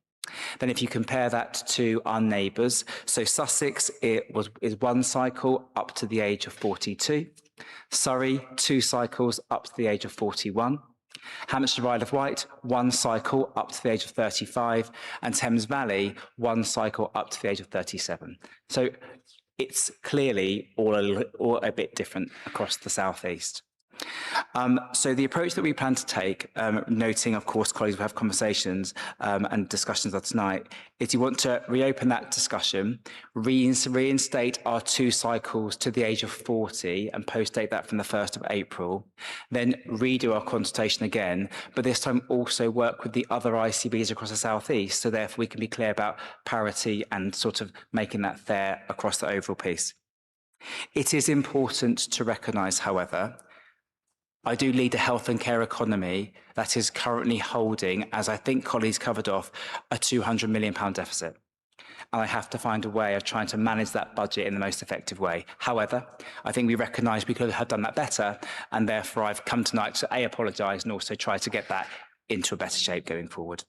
Then if you compare that to our neighbours, so Sussex is 1 cycle up to the age of 42. Surrey, 2 cycles up to the age of 41. Hampshire Isle of Wight, 1 cycle up to the age of 35. And Thames Valley, 1 cycle up to the age of 37. So it's clearly all a bit different across the South East. So the approach that we plan to take, noting, of course, colleagues will have conversations and discussions tonight, is you want to reopen that discussion, reinstate our 2 cycles to the age of 40 and post-date that from the 1st of April, then redo our consultation again, but this time also work with the other ICBs across the South East, so therefore we can be clear about parity and sort of making that fair across the overall piece. It is important to recognise, however, I do lead a health and care economy that is currently holding, as I think colleagues covered off, a £200 million deficit. And I have to find a way of trying to manage that budget in the most effective way. However, I think we recognise we could have done that better, and therefore I've come tonight to apologise and also try to get that into a better shape going forward.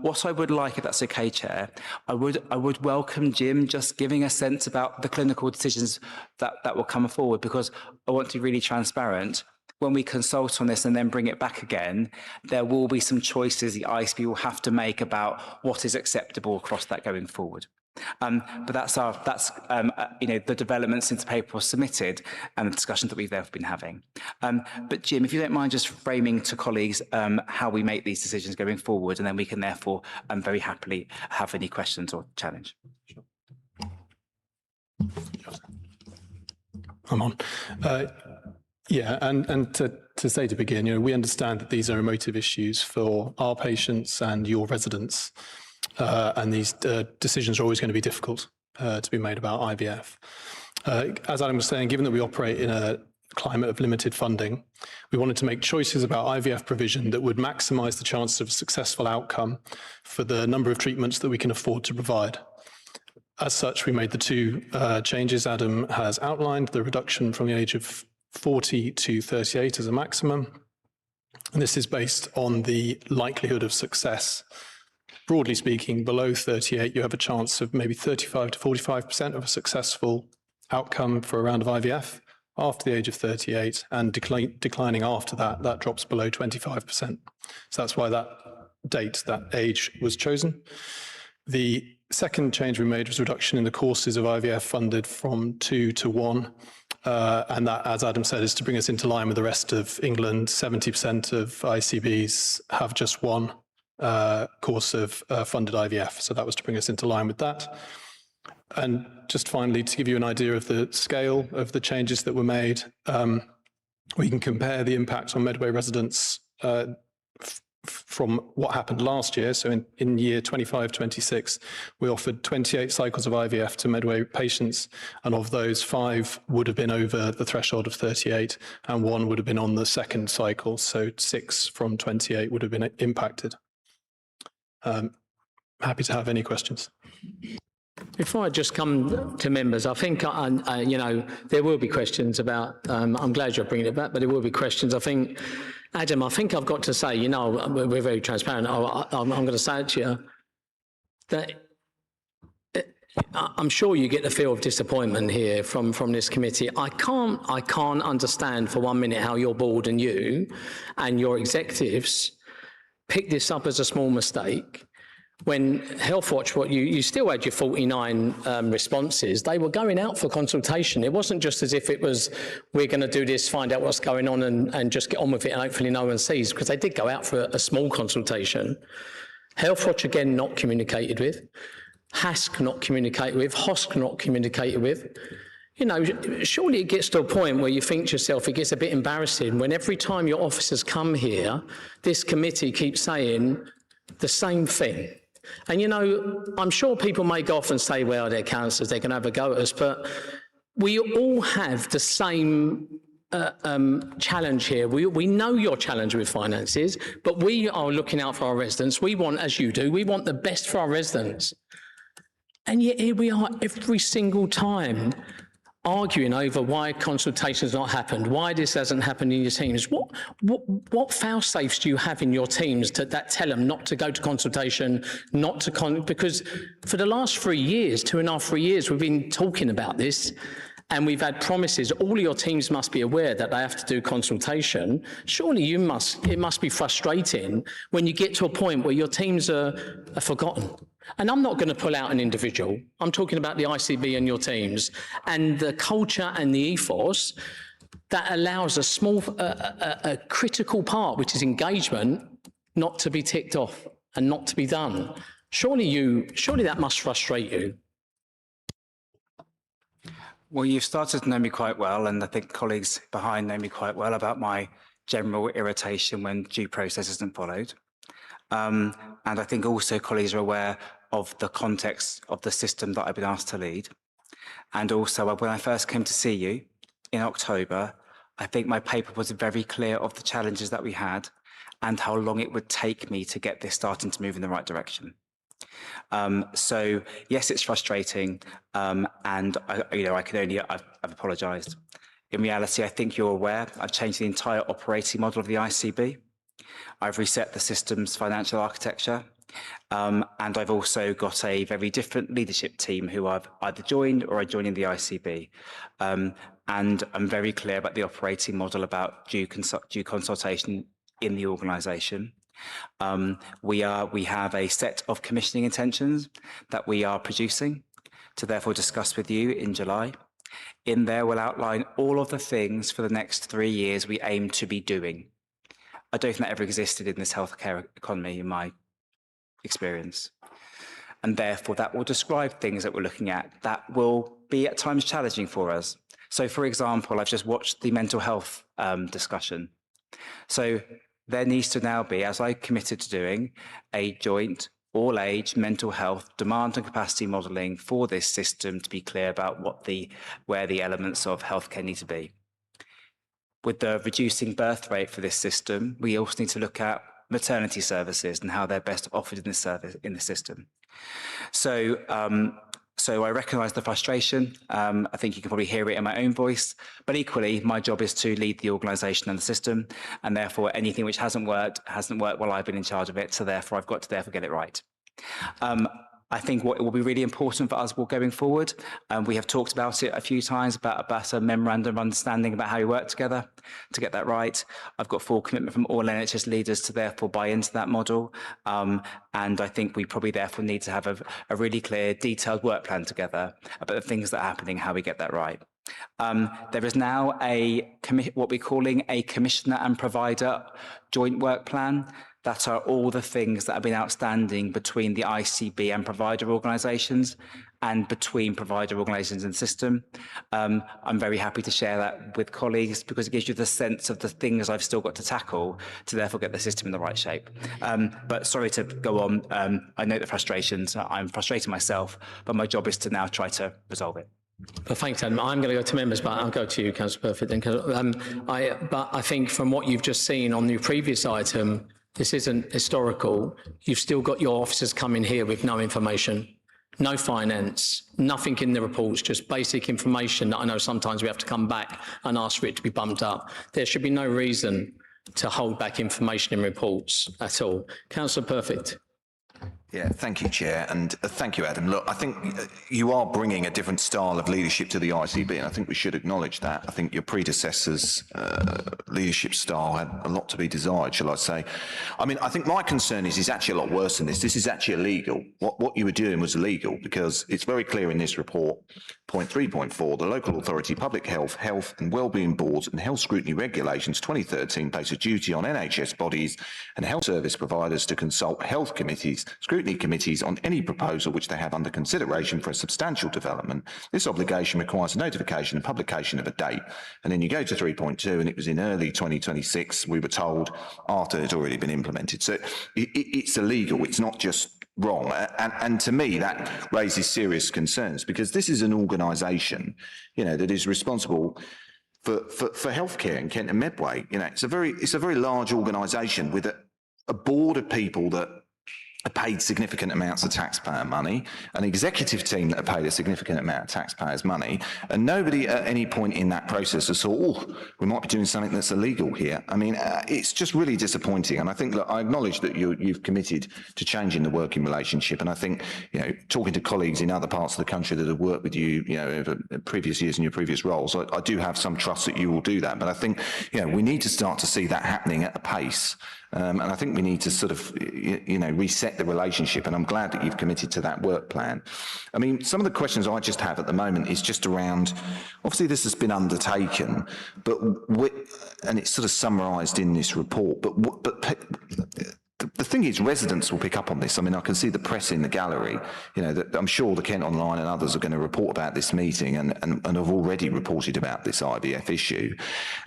What I would like, if that's okay, Chair, I would welcome Jim just giving a sense about the clinical decisions that will come forward, because I want to be really transparent. When we consult on this and then bring it back again, there will be some choices the ICB will have to make about what is acceptable across that going forward. But that's the development since the paper was submitted and the discussions that we've therefore been having. But Jim, if you don't mind just framing to colleagues how we make these decisions going forward, and then we can therefore very happily have any questions or challenge. I'm on. Yeah, and to say to begin, we understand that these are emotive issues for our patients and your residents. And these decisions are always going to be difficult to be made about IVF. As Adam was saying, given that we operate in a climate of limited funding, we wanted to make choices about IVF provision that would maximise the chances of a successful outcome for the number of treatments that we can afford to provide. As such, we made the 2 changes Adam has outlined, the reduction from the age of 40 to 38 as a maximum. And this is based on the likelihood of success. Broadly speaking, below 38, you have a chance of maybe 35 to 45% of a successful outcome for a round of IVF. After the age of 38 and declining after that, that drops below 25%. So that's why that date, that age was chosen. The second change we made was reduction in the courses of IVF funded from 2 to 1. And that, as Adam said, is to bring us into line with the rest of England. 70% of ICBs have just 1 course of funded IVF. So that was to bring us into line with that. And just finally, to give you an idea of the scale of the changes that were made, we can compare the impact on Medway residents from what happened last year. So in year 25-26, we offered 28 cycles of IVF to Medway patients, and of those 5 would have been over the threshold of 38 and 1 would have been on the second cycle. So 6 from 28 would have been impacted. Happy to have any questions. Before I just come to members, I think, there will be questions about, I'm glad you're bringing it back, but there will be questions. I think, Adam, I think I've got to say, we're very transparent. I'm going to say it to you, that I'm sure you get the feel of disappointment here from this committee. I can't understand for 1 minute how your board and you and your executives pick this up as a small mistake. When Healthwatch, you still had your 49 responses, they were going out for consultation. It wasn't just as if it was, we're going to do this, find out what's going on and just get on with it and hopefully no one sees, because they did go out for a small consultation. Healthwatch, again, not communicated with. HASC not communicated with. HOSC not communicated with. Surely it gets to a point where you think to yourself, it gets a bit embarrassing when every time your officers come here, this committee keeps saying the same thing. And, I'm sure people may go off and say, well, they're councillors, they can have a go at us, but we all have the same challenge here. We know your challenge with finances, but we are looking out for our residents. We want, as you do, we want the best for our residents. And yet here we are every single time arguing over why consultation has not happened, why this hasn't happened in your teams. What fail-safes do you have in your teams that tell them not to go to consultation, not to because for the last 3 years, 2.5, 3 years, we've been talking about this and we've had promises. All your teams must be aware that they have to do consultation. Surely it must be frustrating when you get to a point where your teams are forgotten. And I'm not going to pull out an individual. I'm talking about the ICB and your teams and the culture and the ethos that allows a critical part, which is engagement, not to be ticked off and not to be done. Surely that must frustrate you. Well, you've started to know me quite well, and I think colleagues behind know me quite well about my general irritation when due process isn't followed. And I think also colleagues are aware of the context of the system that I've been asked to lead. And also, when I first came to see you in October, I think my paper was very clear of the challenges that we had and how long it would take me to get this starting to move in the right direction. So yes, it's frustrating, and I've apologised. In reality, I think you're aware I've changed the entire operating model of the ICB. I've reset the system's financial architecture, and I've also got a very different leadership team who I've either joined or are joining the ICB. And I'm very clear about the operating model about due consultation in the organisation. We have a set of commissioning intentions that we are producing to therefore discuss with you in July. In there, we'll outline all of the things for the next 3 years we aim to be doing. I don't think that ever existed in this healthcare economy in my experience. And therefore, that will describe things that we're looking at that will be at times challenging for us. So, for example, I've just watched the mental health discussion. So there needs to now be, as I committed to doing, a joint all-age mental health demand and capacity modelling for this system to be clear about where the elements of healthcare need to be. With the reducing birth rate for this system, we also need to look at maternity services and how they're best offered in the system. So I recognise the frustration. I think you can probably hear it in my own voice, but equally, my job is to lead the organisation and the system, and therefore anything which hasn't worked while I've been in charge of it, so therefore I've got to get it right. I think what will be really important for us going forward, we have talked about it a few times, about a memorandum of understanding about how we work together to get that right. I've got full commitment from all NHS leaders to therefore buy into that model. And I think we probably therefore need to have a really clear, detailed work plan together about the things that are happening, how we get that right. There is now what we're calling a commissioner and provider joint work plan. That are all the things that have been outstanding between the ICB and provider organisations and between provider organisations and system. I'm very happy to share that with colleagues because it gives you the sense of the things I've still got to tackle to therefore get the system in the right shape. But sorry to go on. I know the frustrations. I'm frustrated myself, but my job is to now try to resolve it. Well, thanks, Adam. I'm going to go to members, but I'll go to you, Councillor Perfect. But I think from what you've just seen on the previous item, this isn't historical. You've still got your officers coming here with no information, no finance, nothing in the reports, just basic information that I know sometimes we have to come back and ask for it to be bumped up. There should be no reason to hold back information in reports at all. Councillor Perfect. Yeah, thank you, Chair, and thank you, Adam. Look, I think you are bringing a different style of leadership to the ICB, and I think we should acknowledge that. I think your predecessor's leadership style had a lot to be desired, shall I say. I mean, I think my concern is actually a lot worse than this. This is actually illegal. What you were doing was illegal because it's very clear in this report, point 3.4, the Local Authority Public Health and Wellbeing Boards and Health Scrutiny Regulations 2013 place a duty on NHS bodies and health service providers to consult health committees, scrutiny committees on any proposal which they have under consideration for a substantial development. This obligation requires a notification and publication of a date. And then you go to 3.2 and it was in early 2026, we were told, after it had already been implemented. So it's illegal, it's not just wrong. And to me, that raises serious concerns because this is an organisation, that is responsible for healthcare in Kent and Medway. It's a very large organisation with a board of people that are paid significant amounts of taxpayer money, an executive team that are paid a significant amount of taxpayers' money, and nobody at any point in that process has thought, oh, we might be doing something that's illegal here. I mean, it's just really disappointing. And I think, look, I acknowledge that you've committed to changing the working relationship. And I think, you know, talking to colleagues in other parts of the country that have worked with you, you know, over previous years in your previous roles, I do have some trust that you will do that. But I think, you know, we need to start to see that happening at a pace. And I think we need to sort of, you know, reset the relationship. And I'm glad that you've committed to that work plan. I mean, some of the questions I just have at the moment is just around, obviously this has been undertaken, but and it's sort of summarised in this report, but the thing is, residents will pick up on this. I mean, I can see the press in the gallery. You know, that I'm sure the Kent Online and others are going to report about this meeting and have already reported about this IVF issue.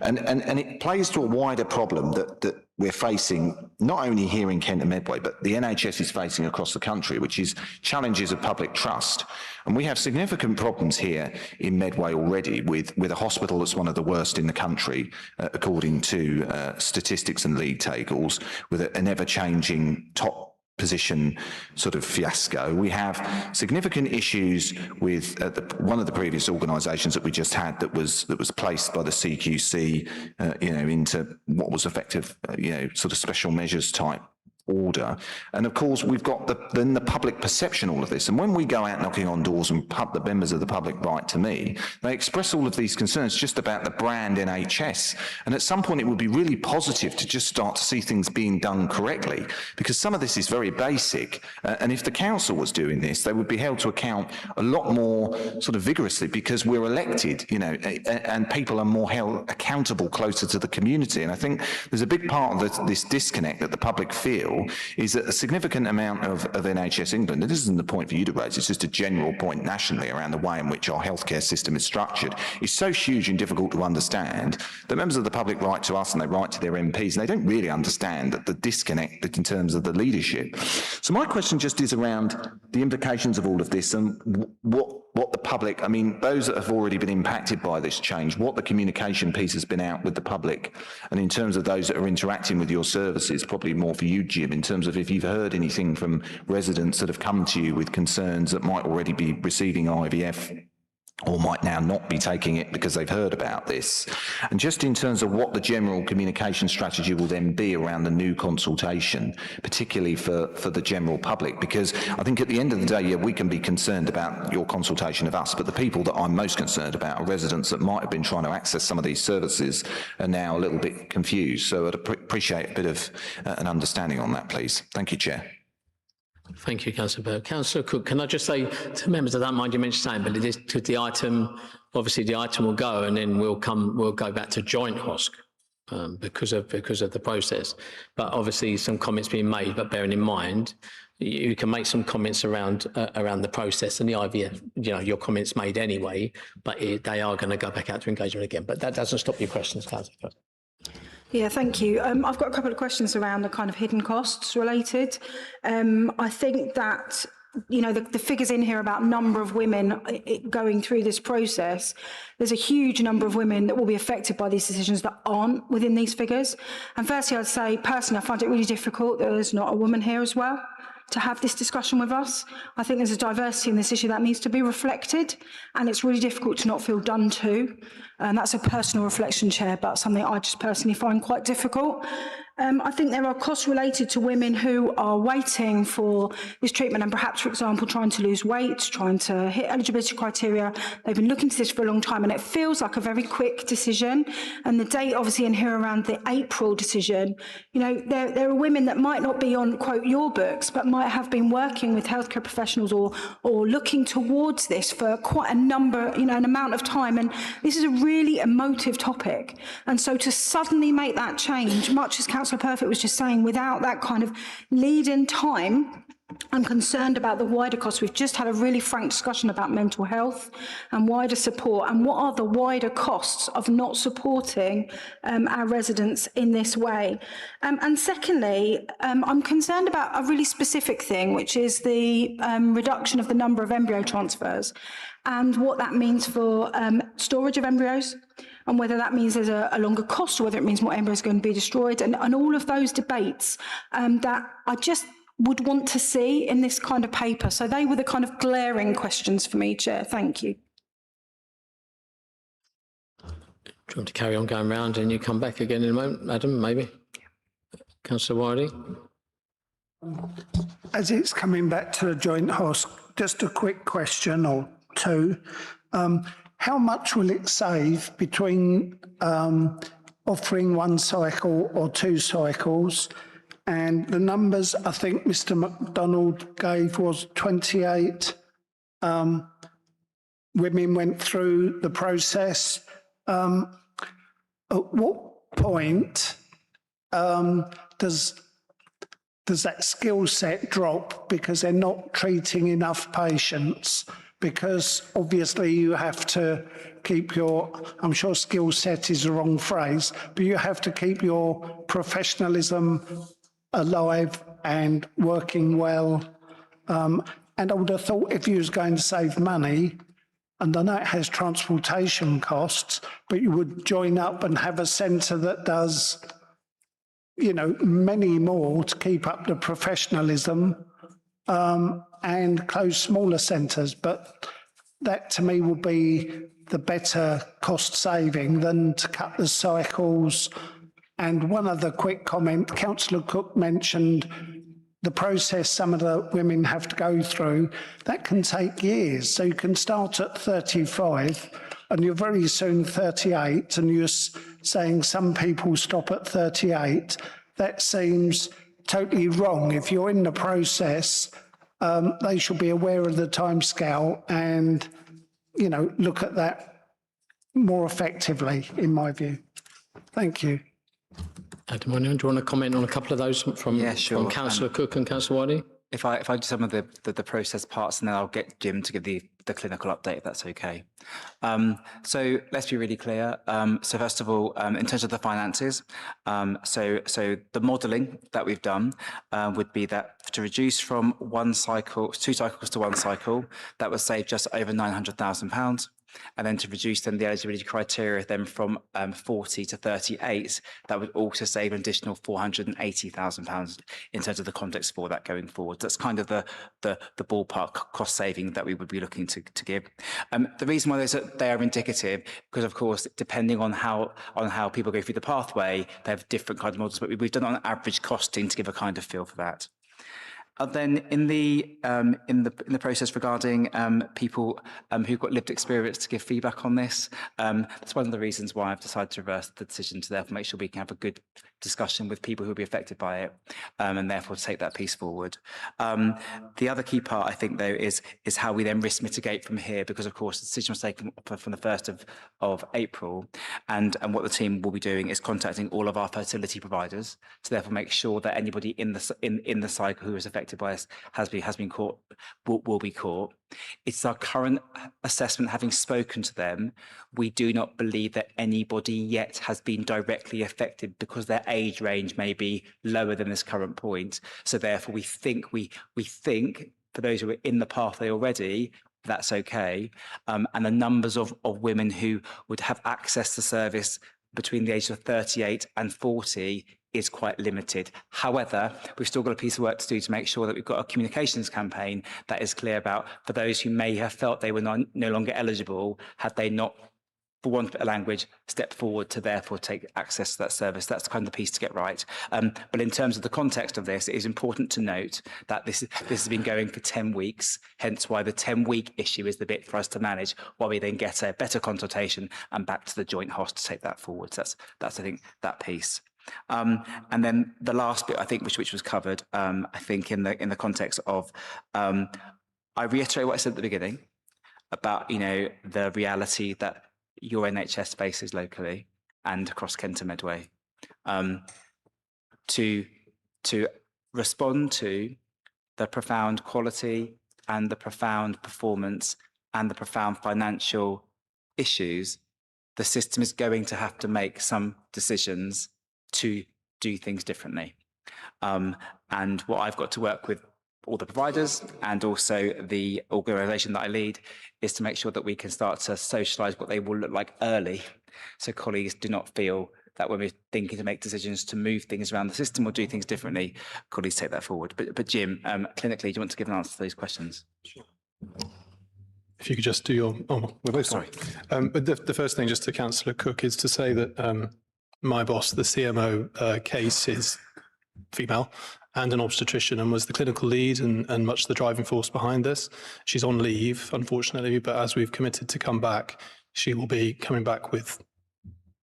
And it plays to a wider problem that we're facing, not only here in Kent and Medway, but the NHS is facing across the country, which is challenges of public trust. And we have significant problems here in Medway already with a hospital that's one of the worst in the country, according to statistics and league tables, with an ever-changing top position sort of fiasco. We have significant issues with one of the previous organisations that we just had that was placed by the CQC, you know, into what was effective, you know, sort of special measures type order. And of course, we've got then the public perception all of this. And when we go out knocking on doors and the members of the public write to me, they express all of these concerns just about the brand NHS. And at some point, it would be really positive to just start to see things being done correctly, because some of this is very basic. And if the council was doing this, they would be held to account a lot more sort of vigorously, because we're elected, you know, and people are more held accountable closer to the community. And I think there's a big part of this disconnect that the public feel is that a significant amount of NHS England, and this isn't the point for you to raise, it's just a general point nationally around the way in which our healthcare system is structured, is so huge and difficult to understand that members of the public write to us and they write to their MPs and they don't really understand that the disconnect in terms of the leadership. So my question just is around the implications of all of this and what the public, I mean, those that have already been impacted by this change, what the communication piece has been out with the public, and in terms of those that are interacting with your services, probably more for you, Jim, in terms of if you've heard anything from residents that have come to you with concerns that might already be receiving IVF or might now not be taking it because they've heard about this. And just in terms of what the general communication strategy will then be around the new consultation, particularly for the general public, because I think at the end of the day, yeah, we can be concerned about your consultation of us, but the people that I'm most concerned about are residents that might have been trying to access some of these services are now a little bit confused. So I'd appreciate a bit of an understanding on that, please. Thank you, Chair. Thank you, Councillor Burke. Councillor Cook, can I just say to members, I don't mind you mentioning saying, but it is to the item, obviously the item will go and then we'll go back to joint HOSC because of the process. But obviously some comments being made, but bearing in mind, you can make some comments around the process and the IVF, you know, your comments made anyway, but they are going to go back out to engagement again. But that doesn't stop your questions, Councillor Cook. Yeah, thank you. I've got a couple of questions around the kind of hidden costs related. I think that, you know, the figures in here about number of women going through this process, there's a huge number of women that will be affected by these decisions that aren't within these figures. And firstly, I'd say, personally, I find it really difficult that there's not a woman here as well to have this discussion with us. I think there's a diversity in this issue that needs to be reflected, and it's really difficult to not feel done to. And that's a personal reflection, Chair, but something I just personally find quite difficult. I think there are costs related to women who are waiting for this treatment and perhaps, for example, trying to lose weight, trying to hit eligibility criteria. They've been looking to this for a long time and it feels like a very quick decision. And the date obviously in here around the April decision, you know, there are women that might not be on, quote, your books, but might have been working with healthcare professionals or looking towards this for quite a number, you know, an amount of time. And this is a really emotive topic. And so to suddenly make that change, much as Councillor Perfect was just saying, without that kind of lead-in time, I'm concerned about the wider costs. We've just had a really frank discussion about mental health and wider support, and what are the wider costs of not supporting our residents in this way. And secondly, I'm concerned about a really specific thing, which is the reduction of the number of embryo transfers and what that means for storage of embryos, and whether that means there's a longer cost or whether it means more embryos are going to be destroyed, and all of those debates that would want to see in this kind of paper? So they were the kind of glaring questions for me, Chair. Thank you. Do you want to carry on going round and you come back again in a moment, Adam, maybe? Councillor Wiley? As it's coming back to the joint HOSC, just a quick question or two. How much will it save between offering one cycle or 2 cycles? And the numbers I think Mr. MacDonald gave was 28 women went through the process. At what point does that skill set drop because they're not treating enough patients? Because obviously you have to keep your, I'm sure skill set is the wrong phrase, but you have to keep your professionalism alive and working well. And I would have thought if you was going to save money, and I know it has transportation costs, but you would join up and have a centre that does, you know, many more to keep up the professionalism and close smaller centres. But that to me would be the better cost saving than to cut the cycles. And one other quick comment, Councillor Cook mentioned the process some of the women have to go through. That can take years. So you can start at 35 and you're very soon 38 and you're saying some people stop at 38. That seems totally wrong. If you're in the process, they should be aware of the timescale and, you know, look at that more effectively, in my view. Thank you. Adam, do you want to comment on a couple of those from Councillor Cook and Councillor Wiley? If I do some of the process parts, and then I'll get Jim to give the clinical update, if that's okay. So let's be really clear. So first of all, in terms of the finances, so the modelling that we've done would be that to reduce from 2 cycles to 1 cycle, that would save just over £900,000. And then to reduce then the eligibility criteria then from 40 to 38, that would also save an additional £480,000 in terms of the context for that going forward. That's kind of the ballpark cost saving that we would be looking to give. The reason why they are indicative, because of course, depending on how people go through the pathway, they have different kind of models, but we've done on average costing to give a kind of feel for that. Then in the process regarding people who've got lived experience to give feedback on this, that's one of the reasons why I've decided to reverse the decision to therefore make sure we can have a good discussion with people who will be affected by it, and therefore take that piece forward. The other key part, I think, though, is how we then risk mitigate from here, because of course the decision was taken from the 1st of April, and what the team will be doing is contacting all of our fertility providers to therefore make sure that anybody in the cycle who is affected by us has been caught, will be caught. It's our current assessment, having spoken to them, we do not believe that anybody yet has been directly affected because their age range may be lower than this current point. So therefore, we think for those who are in the pathway already, that's okay. And the numbers of women who would have access to service between the ages of 38 and 40 is quite limited. However, we've still got a piece of work to do to make sure that we've got a communications campaign that is clear about, for those who may have felt they were no longer eligible, had they not, for want of a language, stepped forward to therefore take access to that service. That's kind of the piece to get right. But in terms of the context of this, it is important to note that this has been going for 10 weeks, hence why the 10-week issue is the bit for us to manage, while we then get a better consultation and back to the joint host to take that forward. So that's I think, that piece. And then the last bit, I think, which was covered, I think in the context of, I reiterate what I said at the beginning about, you know, the reality that your NHS faces locally and across Kent and Medway, to respond to the profound quality and the profound performance and the profound financial issues, the system is going to have to make some decisions to do things differently. And what I've got to work with all the providers and also the organisation that I lead is to make sure that we can start to socialise what they will look like early, so colleagues do not feel that when we're thinking to make decisions to move things around the system or do things differently, colleagues take that forward. But Jim, clinically, do you want to give an answer to those questions? Sure. If you could just do your, we're both sorry. But the first thing, just to Councillor Cook, is to say that my boss, the CMO case, is female and an obstetrician and was the clinical lead and much the driving force behind this. She's on leave, unfortunately, but as we've committed to come back, she will be coming back with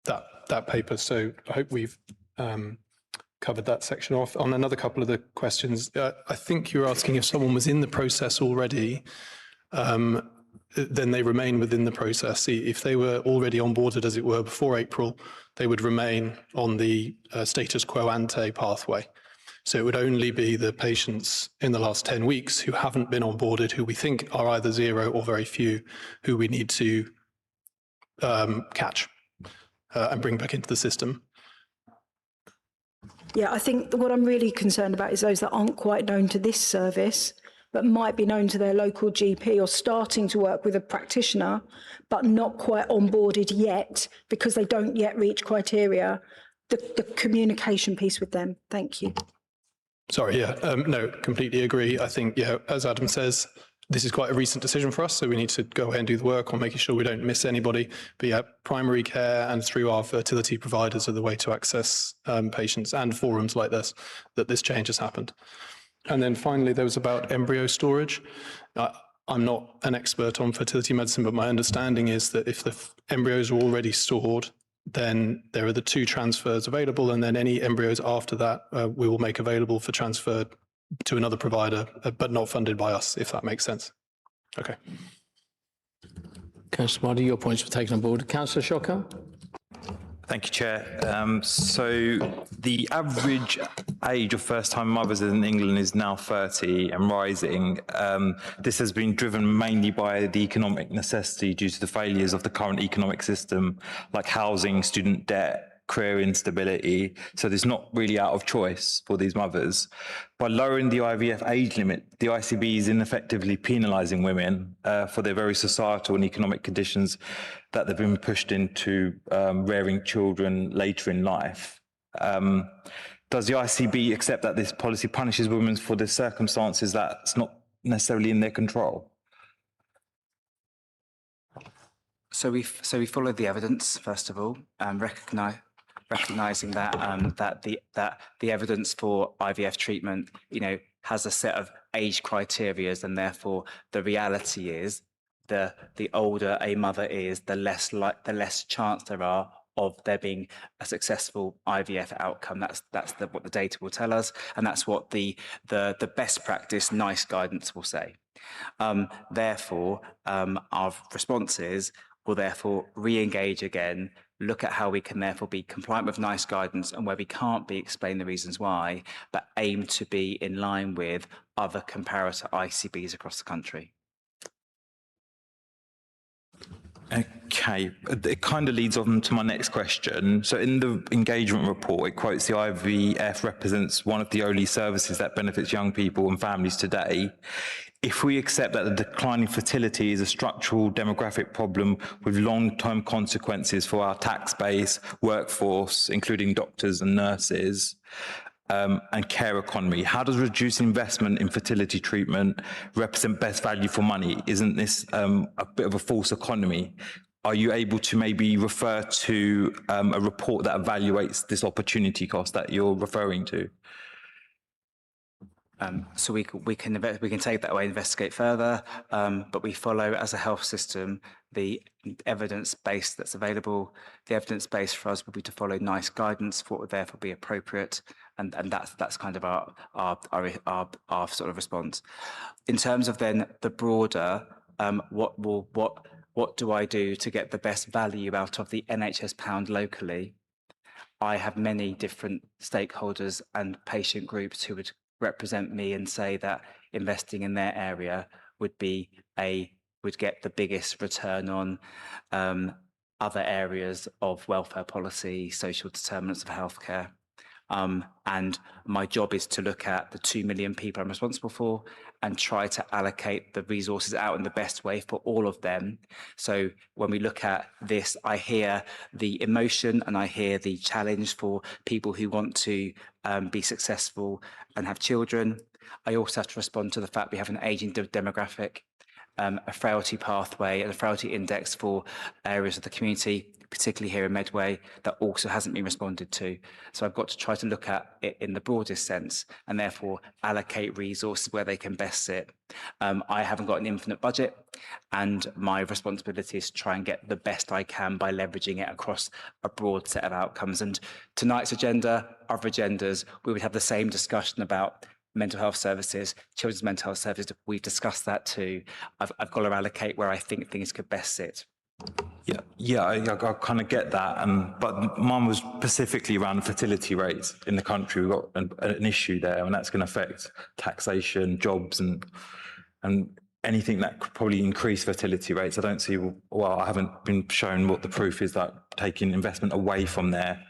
that paper. So I hope we've covered that section off. On another couple of the questions, I think you're asking if someone was in the process already, then they remain within the process. If they were already onboarded, as it were, before April, they would remain on the status quo ante pathway. So it would only be the patients in the last 10 weeks who haven't been onboarded, who we think are either zero or very few, who we need to catch and bring back into the system. Yeah, I think what I'm really concerned about is those that aren't quite known to this service, but might be known to their local GP or starting to work with a practitioner, but not quite onboarded yet because they don't yet reach criteria. The communication piece with them. Thank you. Sorry, yeah, no, completely agree. I think, yeah, as Adam says, this is quite a recent decision for us, so we need to go ahead and do the work on making sure we don't miss anybody. But yeah, primary care and through our fertility providers are the way to access patients and forums like this, that this change has happened. And then finally, there was about embryo storage. I'm not an expert on fertility medicine, but my understanding is that if the embryos are already stored, then there are the 2 transfers available, and then any embryos after that we will make available for transfer to another provider, but not funded by us, if that makes sense. Okay. Councillor Mardy, your points were taken on board. Councillor Shocker? Thank you, Chair. So the average age of first-time mothers in England is now 30 and rising. This has been driven mainly by the economic necessity due to the failures of the current economic system, like housing, student debt, career instability. So there's not really out of choice for these mothers. By lowering the IVF age limit, the ICB is ineffectively penalising women for their very societal and economic conditions that they've been pushed into rearing children later in life. Does the ICB accept that this policy punishes women for the circumstances that's not necessarily in their control? So we followed the evidence, first of all, recognising that that the evidence for IVF treatment, has a set of age criterias, and therefore the reality is the older a mother is, the less chance there are of there being a successful IVF outcome. That's what the data will tell us, and that's what the best practice NICE guidance will say. Therefore, our responses will therefore re-engage again, look at how we can therefore be compliant with NICE guidance, and where we can't be, explain the reasons why, but aim to be in line with other comparator ICBs across the country. Okay, it kind of leads on to my next question. So in the engagement report, it quotes the IVF represents one of the only services that benefits young people and families today. If we accept that the decline in fertility is a structural demographic problem with long-term consequences for our tax base, workforce, including doctors and nurses, and care economy, how does reducing investment in fertility treatment represent best value for money? Isn't this a bit of a false economy? Are you able to maybe refer to a report that evaluates this opportunity cost that you're referring to? So we can take that away, investigate further, but we follow as a health system the evidence base that's available. The evidence base for us would be to follow NICE guidance for what would therefore be appropriate, and that's kind of our sort of response. In terms of then the broader, what do I do to get the best value out of the NHS pound locally? I have many different stakeholders and patient groups who would represent me and say that investing in their area would get the biggest return on other areas of welfare policy, social determinants of healthcare. And my job is to look at the 2 million people I'm responsible for and try to allocate the resources out in the best way for all of them. So when we look at this, I hear the emotion and I hear the challenge for people who want to be successful and have children. I also have to respond to the fact we have an ageing demographic, a frailty pathway and a frailty index for areas of the community, particularly here in Medway, that also hasn't been responded to. So I've got to try to look at it in the broadest sense and therefore allocate resources where they can best sit. I haven't got an infinite budget, and my responsibility is to try and get the best I can by leveraging it across a broad set of outcomes. And tonight's agenda, other agendas, we would have the same discussion about mental health services, children's mental health services. We've discussed that too. I've got to allocate where I think things could best sit. Yeah, I kind of get that, but mine was specifically around fertility rates in the country. We've got an issue there, and that's going to affect taxation, jobs, and anything that could probably increase fertility rates. I don't see, well, I haven't been shown what the proof is that taking investment away from there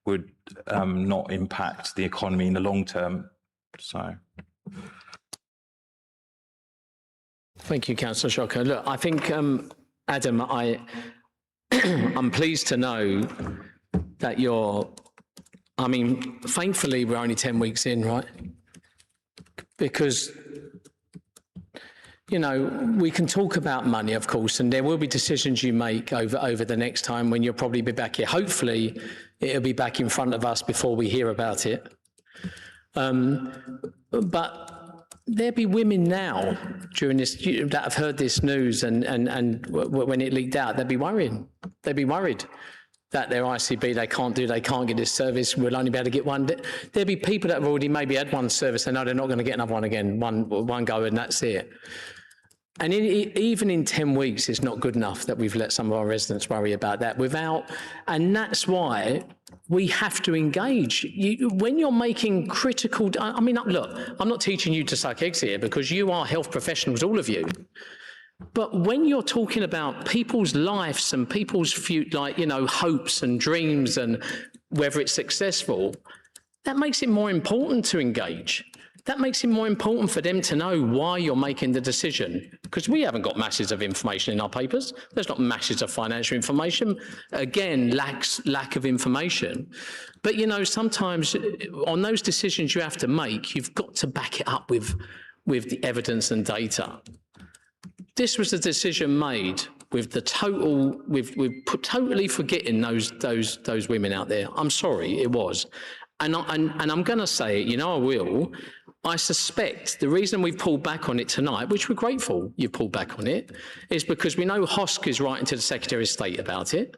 would not impact the economy in the long term. So. Thank you, Councillor Shocker. Look, I think, Adam, I'm pleased to know that thankfully we're only 10 weeks in, right? Because, you know, we can talk about money, of course, and there will be decisions you make over the next time when you'll probably be back here. Hopefully, it'll be back in front of us before we hear about it. But there'll be women now during this that have heard this news and when it leaked out, they'll be worrying. They'll be worried that their ICB, they can't get this service, we'll only be able to get one. There'll be people that have already maybe had one service, they know they're not going to get another one again, one go and that's it. And even in 10 weeks, it's not good enough that we've let some of our residents worry about that and that's why we have to engage. When you're making critical, I mean, look, I'm not teaching you to suck eggs here because you are health professionals, all of you. But when you're talking about people's lives and people's hopes and dreams and whether it's successful, that makes it more important to engage. That makes it more important for them to know why you're making the decision, because we haven't got masses of information in our papers. There's not masses of financial information. Again, lack of information. But, you know, sometimes on those decisions you have to make, you've got to back it up with the evidence and data. This was a decision made with the totally forgetting those women out there. I'm sorry, it was. And I'm going to say it, you know I will. I suspect the reason we've pulled back on it tonight, which we're grateful you pulled back on it, is because we know HOSC is writing to the Secretary of State about it.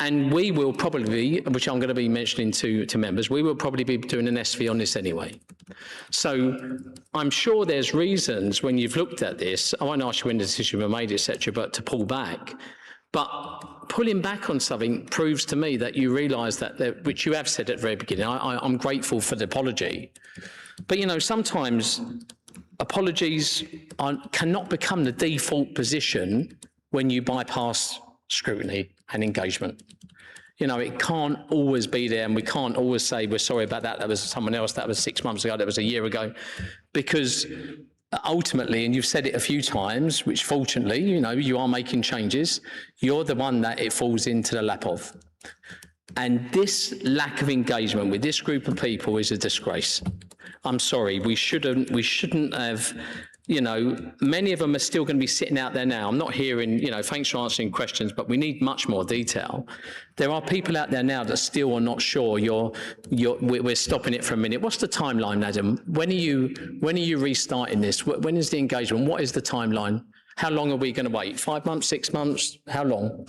And we will probably, which I'm going to be mentioning to members, we will probably be doing an SV on this anyway. So I'm sure there's reasons when you've looked at this, I won't ask you when the decision was made, etc., but to pull back. But pulling back on something proves to me that you realise that, which you have said at the very beginning, I'm grateful for the apology. But, you know, sometimes apologies cannot become the default position when you bypass scrutiny and engagement. You know, it can't always be there, and we can't always say, we're sorry about that, that was someone else, that was 6 months ago, that was a year ago, because ultimately, and you've said it a few times, which fortunately, you know, you are making changes, you're the one that it falls into the lap of. And this lack of engagement with this group of people is a disgrace. I'm sorry, we shouldn't have, you know, many of them are still going to be sitting out there now. I'm not hearing, you know, thanks for answering questions, but we need much more detail. There are people out there now that still are not sure we're stopping it for a minute. What's the timeline, Adam? When are you restarting this? When is the engagement? What is the timeline? How long are we going to wait? 5 months, 6 months? How long?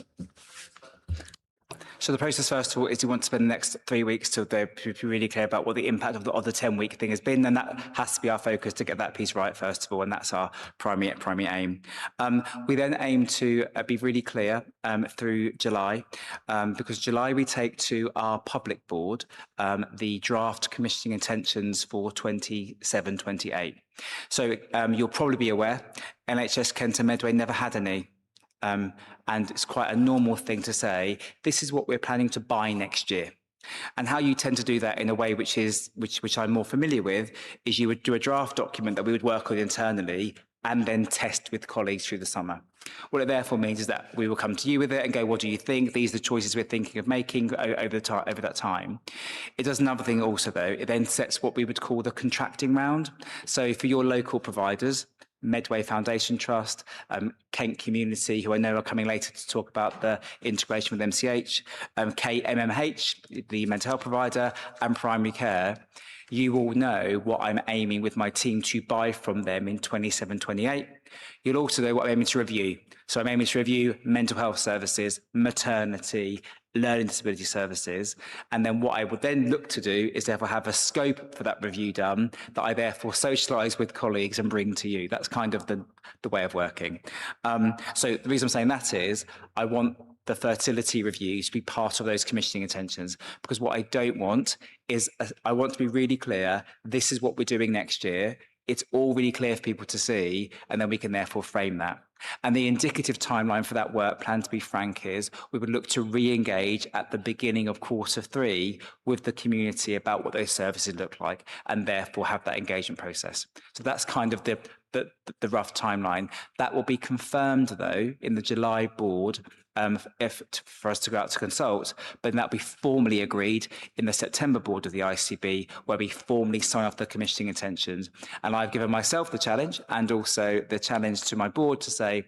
So the process, first of all, is you want to spend the next 3 weeks till they're really clear about what the impact of the 10-week thing has been, and that has to be our focus to get that piece right, first of all, and that's our primary aim. We then aim to be really clear through July, because July we take to our public board the draft commissioning intentions for 27-28. So you'll probably be aware, NHS Kent and Medway never had any. And it's quite a normal thing to say, this is what we're planning to buy next year. And how you tend to do that in a way which I'm more familiar with is you would do a draft document that we would work on internally and then test with colleagues through the summer. What it therefore means is that we will come to you with it and go, what do you think? These are the choices we're thinking of making over that time. It does another thing also, though. It then sets what we would call the contracting round. So for your local providers, Medway Foundation Trust, Kent Community, who I know are coming later to talk about the integration with MCH, KMMH, the mental health provider, and primary care, you will know what I'm aiming with my team to buy from them in 27-28. You'll also know what I'm aiming to review. So I'm aiming to review mental health services, maternity, learning disability services. And then what I would then look to do is therefore have a scope for that review done that I therefore socialise with colleagues and bring to you. That's kind of the way of working. So the reason I'm saying that is I want the fertility reviews to be part of those commissioning intentions, because what I don't want is I want to be really clear, this is what we're doing next year. It's all really clear for people to see, and then we can therefore frame that. And the indicative timeline for that work plan, to be frank, is we would look to re-engage at the beginning of Q3 with the community about what those services look like, and therefore have that engagement process. So that's kind of the rough timeline. That will be confirmed, though, in the July board for us to go out to consult, but that'll be formally agreed in the September board of the ICB, where we formally sign off the commissioning intentions. And I've given myself the challenge and also the challenge to my board to say,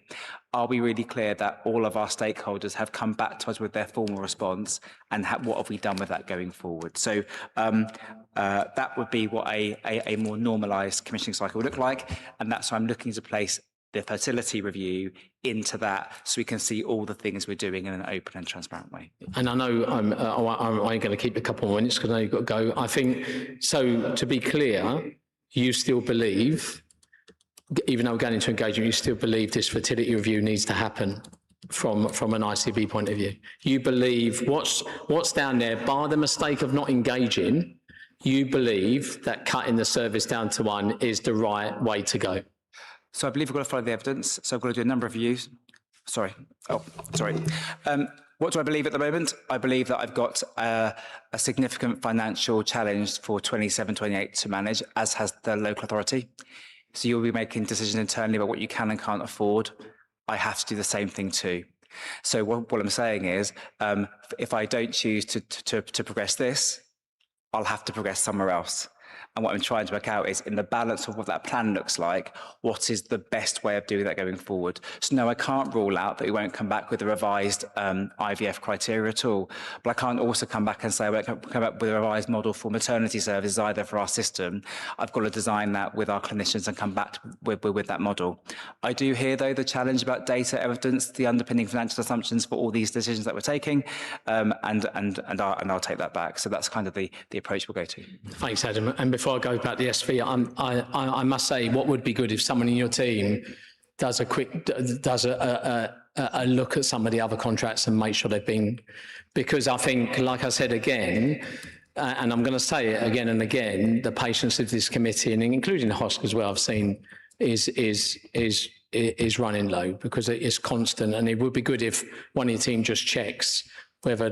are we really clear that all of our stakeholders have come back to us with their formal response, and what have we done with that going forward? So that would be what a more normalised commissioning cycle would look like, and that's why I'm looking to place the fertility review into that, so we can see all the things we're doing in an open and transparent way. And I know I'm going to keep a couple more minutes because I know you've got to go. I think, so to be clear, you still believe, even though we're going into engagement, you still believe this fertility review needs to happen from an ICB point of view. You believe what's down there, bar the mistake of not engaging, you believe that cutting the service down to one is the right way to go. So I believe we've got to follow the evidence. So I've got to do a number of reviews. Sorry. What do I believe at the moment? I believe that I've got a significant financial challenge for 27-28 to manage, as has the local authority. So you'll be making decisions internally about what you can and can't afford. I have to do the same thing too. So what I'm saying is, if I don't choose to progress this, I'll have to progress somewhere else. And what I'm trying to work out is, in the balance of what that plan looks like, what is the best way of doing that going forward? So no, I can't rule out that we won't come back with a revised IVF criteria at all. But I can't also come back and say I won't come back with a revised model for maternity services either for our system. I've got to design that with our clinicians and come back with that model. I do hear, though, the challenge about data evidence, the underpinning financial assumptions for all these decisions that we're taking, and I'll take that back. So that's kind of the approach we'll go to. Thanks, Adam. And before I go back to the SV, I must say, what would be good if someone in your team does a look at some of the other contracts and make sure they've been, because I think, like I said again, and I'm going to say it again and again, the patience of this committee, and including the HOSC as well, I've seen is running low because it is constant, and it would be good if one of your team just checks whether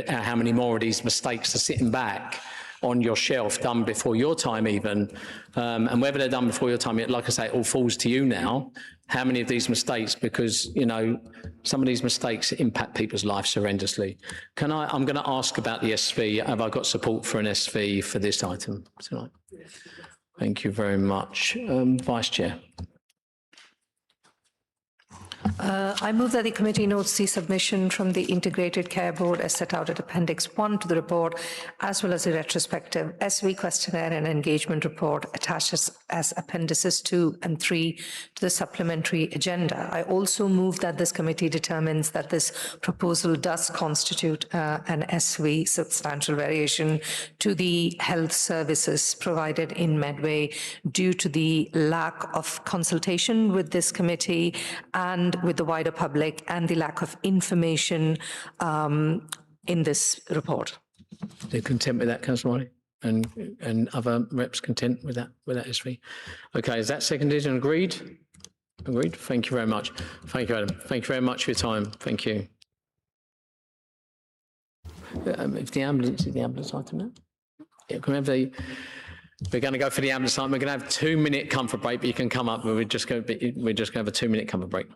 how many more of these mistakes are sitting back on your shelf, done before your time even, and whether they're done before your time, like I say, it all falls to you now. How many of these mistakes, because, you know, some of these mistakes impact people's lives horrendously. I'm going to ask about the SV. Have I got support for an SV for this item tonight? Thank you very much. Vice Chair. I move that the committee notes the submission from the Integrated Care Board as set out at Appendix 1 to the report, as well as the retrospective SV questionnaire and engagement report attached as Appendices 2 and 3 to the supplementary agenda. I also move that this committee determines that this proposal does constitute an SV substantial variation to the health services provided in Medway due to the lack of consultation with this committee and with the wider public, and the lack of information in this report. They're content with that, Councillor Riley, and other reps content with that SV. Okay, is that seconded and agreed? Agreed. Thank you very much. Thank you, Adam. Thank you very much for your time. Thank you. if the ambulance is the ambulance item now. Yeah, can we have the, we're going to go for the ambulance item. We're going to have a 2-minute comfort break, but you can come up. We're just going to have a 2-minute comfort break.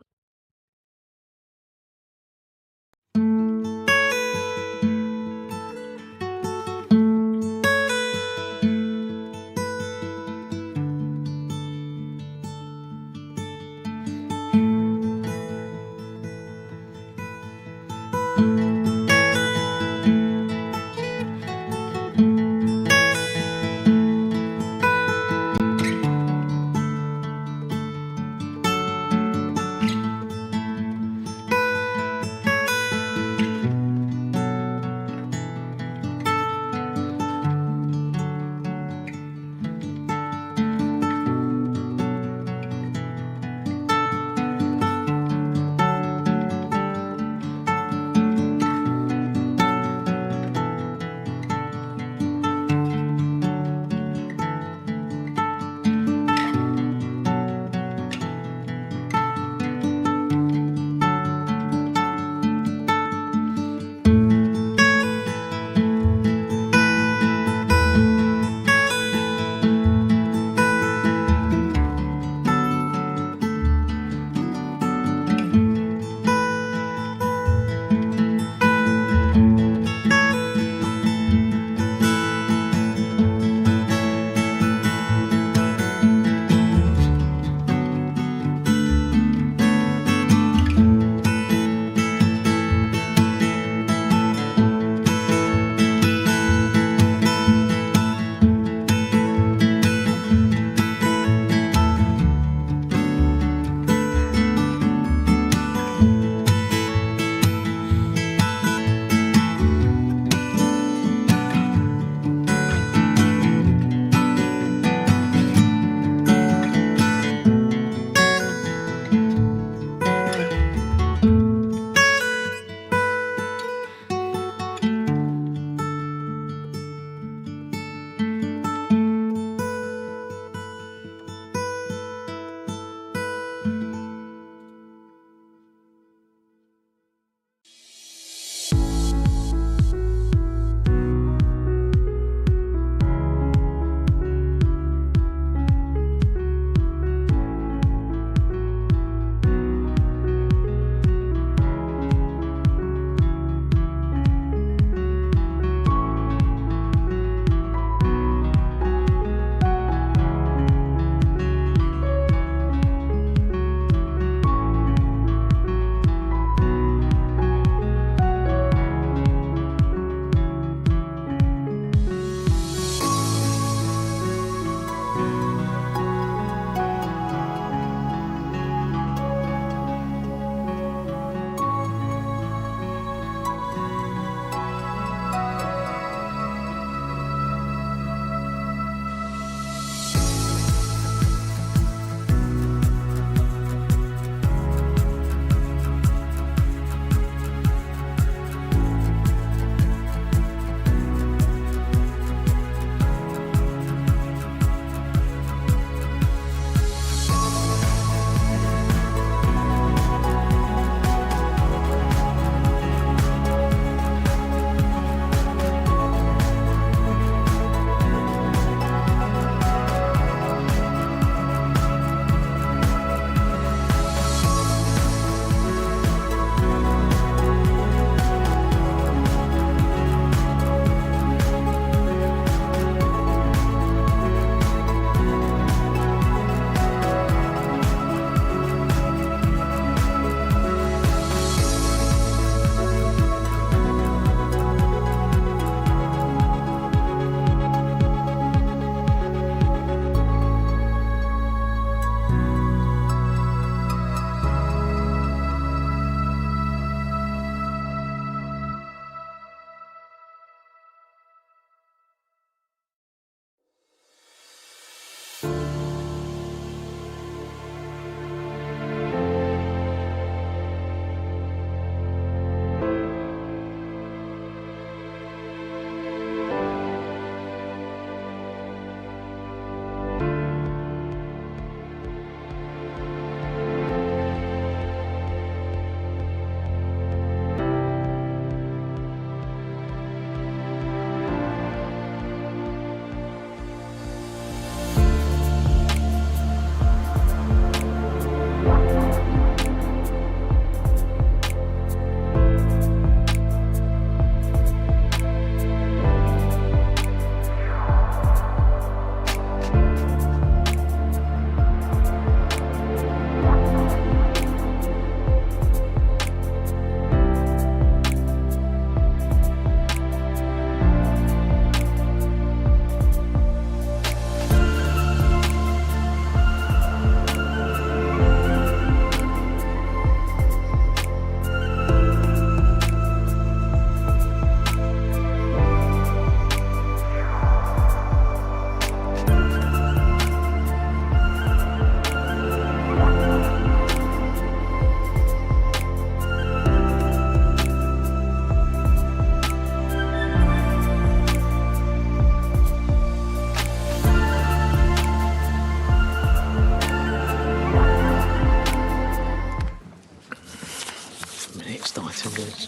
next item is.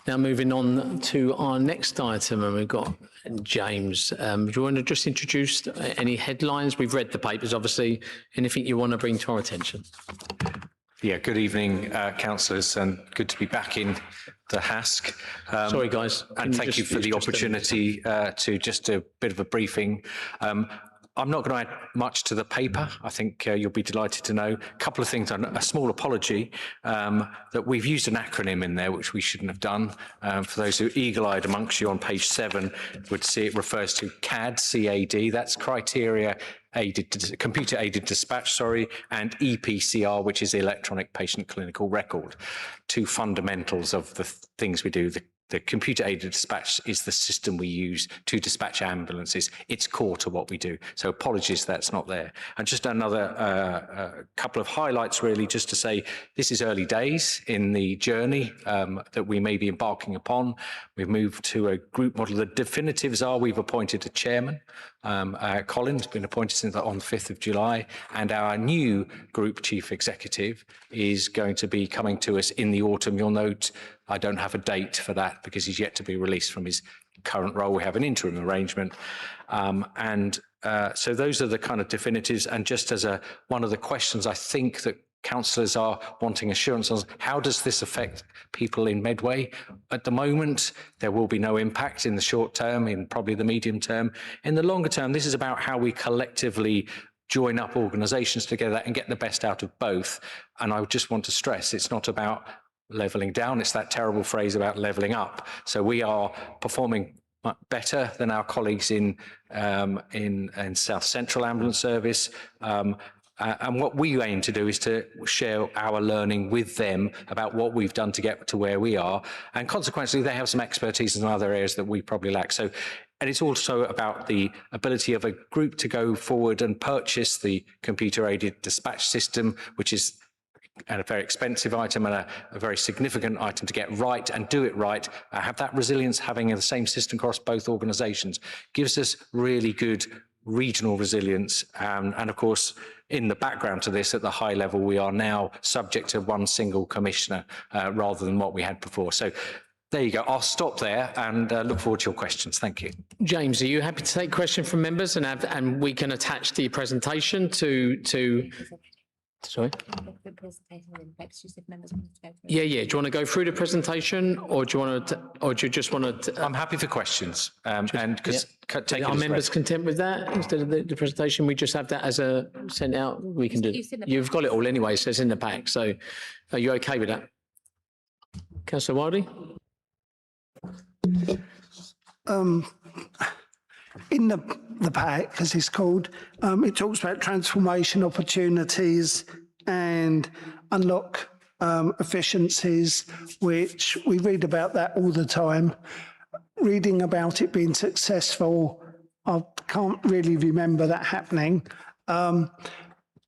Now moving on to our next item, and we've got James. Do you want to just introduce any headlines? We've read the papers, obviously. Anything you want to bring to our attention? Yeah, good evening, councillors, and good to be back in the HASC. Sorry, guys. And thank you for the opportunity to just do a bit of a briefing. I'm not going to add much to the paper. I think you'll be delighted to know a couple of things. A small apology that we've used an acronym in there, which we shouldn't have done. For those who eagle-eyed amongst you on page 7 would see it refers to CAD, C-A-D. That's criteria aided, computer aided dispatch, sorry, and EPCR, which is the electronic patient clinical record. Two fundamentals of the things we do. The computer-aided dispatch is the system we use to dispatch ambulances. It's core to what we do. So apologies that's not there. And just another couple of highlights, really, just to say this is early days in the journey that we may be embarking upon. We've moved to a group model. The definitives are we've appointed a chairman. Colin's been appointed since on the 5th of July, and our new group chief executive is going to be coming to us in the autumn. You'll note I don't have a date for that because he's yet to be released from his current role. We have an interim arrangement. So those are the kind of definitives. And just as one of the questions I think that councillors are wanting assurance on, how does this affect people in Medway? At the moment, there will be no impact in the short term, in probably the medium term. In the longer term, this is about how we collectively join up organisations together and get the best out of both. And I just want to stress, it's not about levelling down, it's that terrible phrase about levelling up. So we are performing better than our colleagues in South Central Ambulance Service. And what we aim to do is to share our learning with them about what we've done to get to where we are. And consequently, they have some expertise in other areas that we probably lack. So, and it's also about the ability of a group to go forward and purchase the computer-aided dispatch system, which is a very expensive item and a very significant item to get right and do it right. Have that resilience, having the same system across both organisations gives us really good regional resilience. And of course, in the background to this, at the high level, we are now subject to one single commissioner rather than what we had before. So there you go. I'll stop there and look forward to your questions. Thank you. James, are you happy to take questions from members and we can attach the presentation to sorry? Yeah. Do you want to go through the presentation, or do you want to, or do you just want to? I'm happy for questions, and because are members content with that instead of the presentation? We just have that as a sent out. We can do. You've got it all anyway, so it's in the pack. So, are you okay with that, Councillor Wildy? In the pack, as it's called, it talks about transformation opportunities and unlock efficiencies, which we read about that all the time. Reading about it being successful, I can't really remember that happening. Now,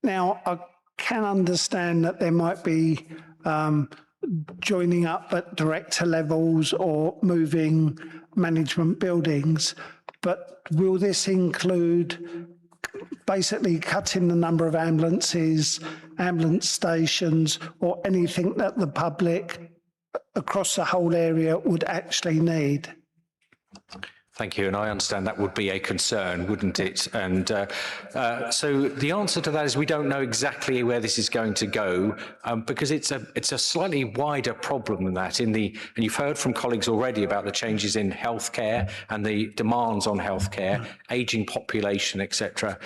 I can understand that there might be joining up at director levels or moving management buildings, but will this include basically cutting the number of ambulances, ambulance stations, or anything that the public across the whole area would actually need? Thank you, and I understand that would be a concern, wouldn't it? And so the answer to that is we don't know exactly where this is going to go, because it's a slightly wider problem than that. And you've heard from colleagues already about the changes in healthcare and the demands on healthcare, ageing population, etc.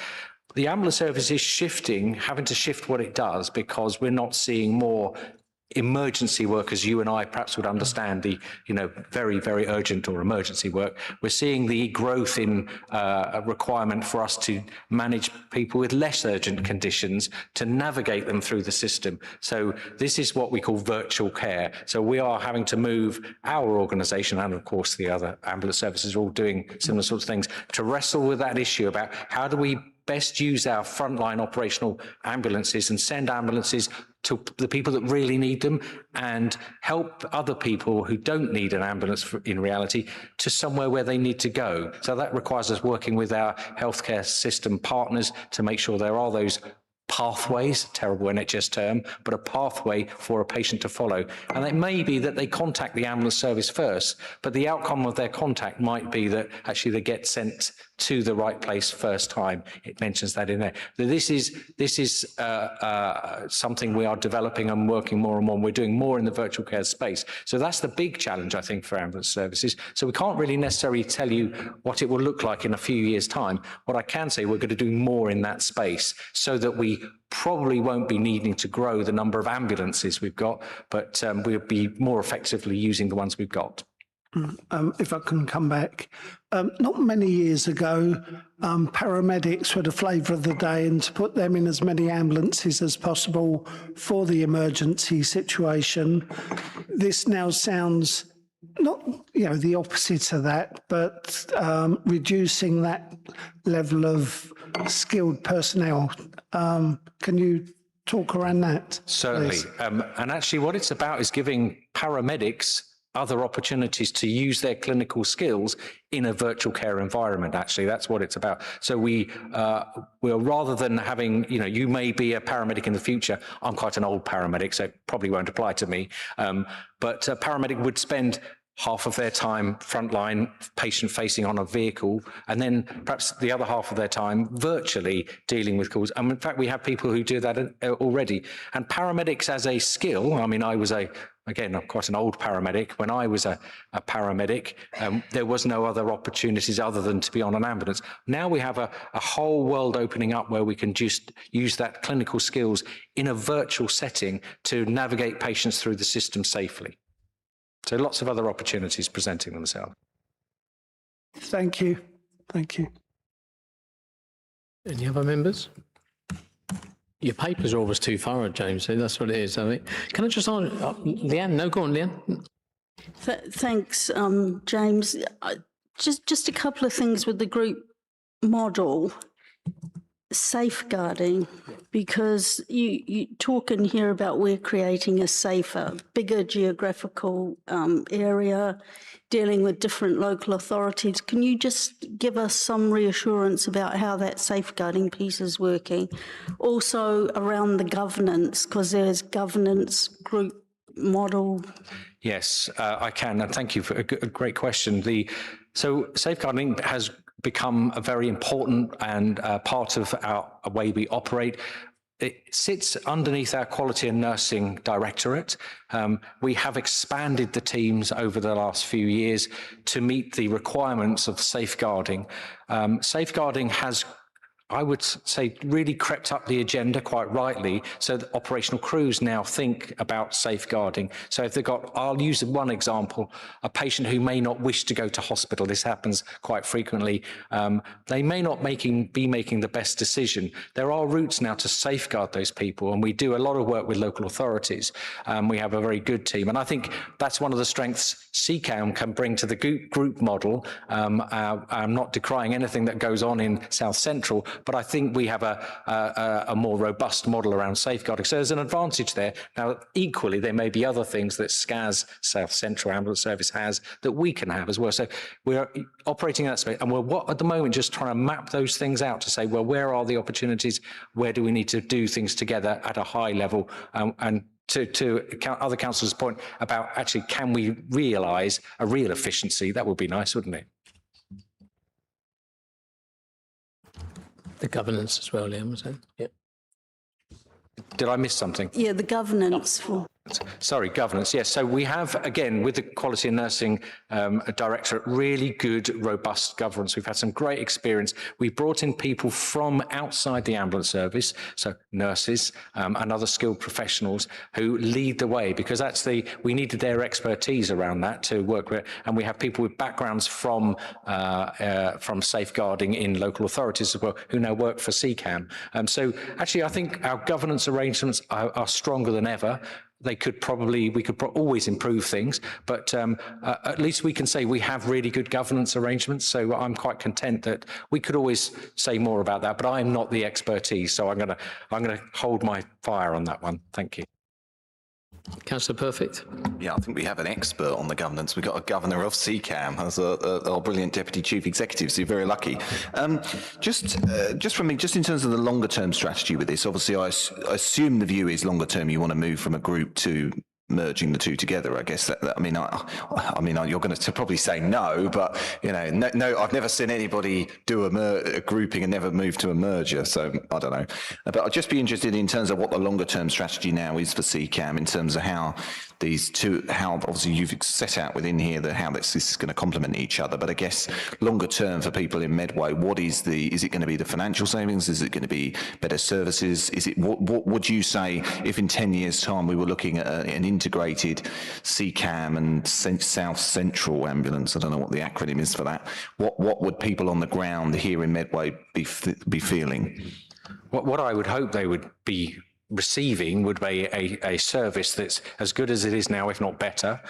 The ambulance service is shifting, having to shift what it does, because we're not seeing more emergency work, as you and I perhaps would understand, the very, very urgent or emergency work. We're seeing the growth in a requirement for us to manage people with less urgent conditions, to navigate them through the system. So this is what we call virtual care. So we are having to move our organisation, and of course the other ambulance services are all doing similar sorts of things, to wrestle with that issue about how do we best use our frontline operational ambulances and send ambulances to the people that really need them, and help other people who don't need an ambulance in reality to somewhere where they need to go. So that requires us working with our healthcare system partners to make sure there are those pathways, terrible NHS term, but a pathway for a patient to follow. And it may be that they contact the ambulance service first, but the outcome of their contact might be that actually they get sent to the right place first time. It mentions that in there. This is something we are developing and working more and more. We're doing more in the virtual care space. So that's the big challenge, I think, for ambulance services. So we can't really necessarily tell you what it will look like in a few years' time. What I can say, we're going to do more in that space so that we probably won't be needing to grow the number of ambulances we've got, but we'll be more effectively using the ones we've got. If I can come back, not many years ago, paramedics were the flavour of the day, and to put them in as many ambulances as possible for the emergency situation. This now sounds not, the opposite of that, but reducing that level of skilled personnel. Can you talk around that? Certainly. And actually what it's about is giving paramedics other opportunities to use their clinical skills in a virtual care environment. Actually, that's what it's about. So we'll rather than having, you may be a paramedic in the future. I'm quite an old paramedic, so it probably won't apply to me. But a paramedic would spend half of their time frontline patient facing on a vehicle, and then perhaps the other half of their time virtually dealing with calls. And in fact, we have people who do that already. And paramedics as a skill, I mean, again, I'm quite an old paramedic. When I was a paramedic, there was no other opportunities other than to be on an ambulance. Now we have a whole world opening up where we can just use that clinical skills in a virtual setting to navigate patients through the system safely. So lots of other opportunities presenting themselves. Thank you. Thank you. Any other members? Your papers are always too thorough, James. So that's what it is. I mean, can I just ask, Leanne? No, go on, Leanne. Thanks, James. Just a couple of things with the group model. Safeguarding, because you talk in here about we're creating a safer, bigger geographical area, dealing with different local authorities. Can you just give us some reassurance about how that safeguarding piece is working? Also around the governance, because there's governance group model. Yes, I can. And thank you for a great question. So safeguarding has become a very important and part of our way we operate. It sits underneath our Quality and Nursing Directorate. We have expanded the teams over the last few years to meet the requirements of safeguarding. Safeguarding has, I would say, really crept up the agenda quite rightly, so that operational crews now think about safeguarding. So if they've got, I'll use one example, a patient who may not wish to go to hospital, this happens quite frequently, they may not be making the best decision. There are routes now to safeguard those people, and we do a lot of work with local authorities. We have a very good team, and I think that's one of the strengths CCAM can bring to the group model. I'm not decrying anything that goes on in South Central, but I think we have a more robust model around safeguarding. So there's an advantage there. Now, equally, there may be other things that SCAS, South Central Ambulance Service, has that we can have as well. So we're operating in that space, and we're at the moment just trying to map those things out to say, well, where are the opportunities? Where do we need to do things together at a high level? And to other councillors' point about actually, can we realise a real efficiency? That would be nice, wouldn't it? The governance as well, Liam, was that? Yeah. Did I miss something? Yeah, the governance for. Sorry, governance. Yes. So we have, again, with the Quality and Nursing Directorate, really good, robust governance. We've had some great experience. We brought in people from outside the ambulance service, so nurses and other skilled professionals who lead the way, because we needed their expertise around that to work with. And we have people with backgrounds from safeguarding in local authorities as well, who now work for CCAM. So actually, I think our governance arrangements are stronger than ever. We could always improve things, but at least we can say we have really good governance arrangements. So I'm quite content that we could always say more about that, but I'm not the expertise, so I'm going to hold my fire on that one. Thank you. Councillor Perfect. Yeah, I think we have an expert on the governance. We've got a governor of CCAM as our brilliant deputy chief executive, so you're very lucky. Just from me, just in terms of the longer term strategy with this, obviously I assume the view is longer term you want to move from a group to merging the two together. I guess I mean, you're going to probably say no, but you know, no, I've never seen anybody do a grouping and never move to a merger. So I don't know, but I'd just be interested in terms of what the longer term strategy now is for CCAM in terms of how these two, how obviously you've set out within here that how this is going to complement each other. But I guess longer term for people in Medway, is it going to be the financial savings? Is it going to be better services? Is it what would you say if in 10 years' time we were looking at an integrated CCAM and South Central ambulance? I don't know what the acronym is for that. What would people on the ground here in Medway be feeling? What I would hope they would be receiving would be a service that's as good as it is now, if not better,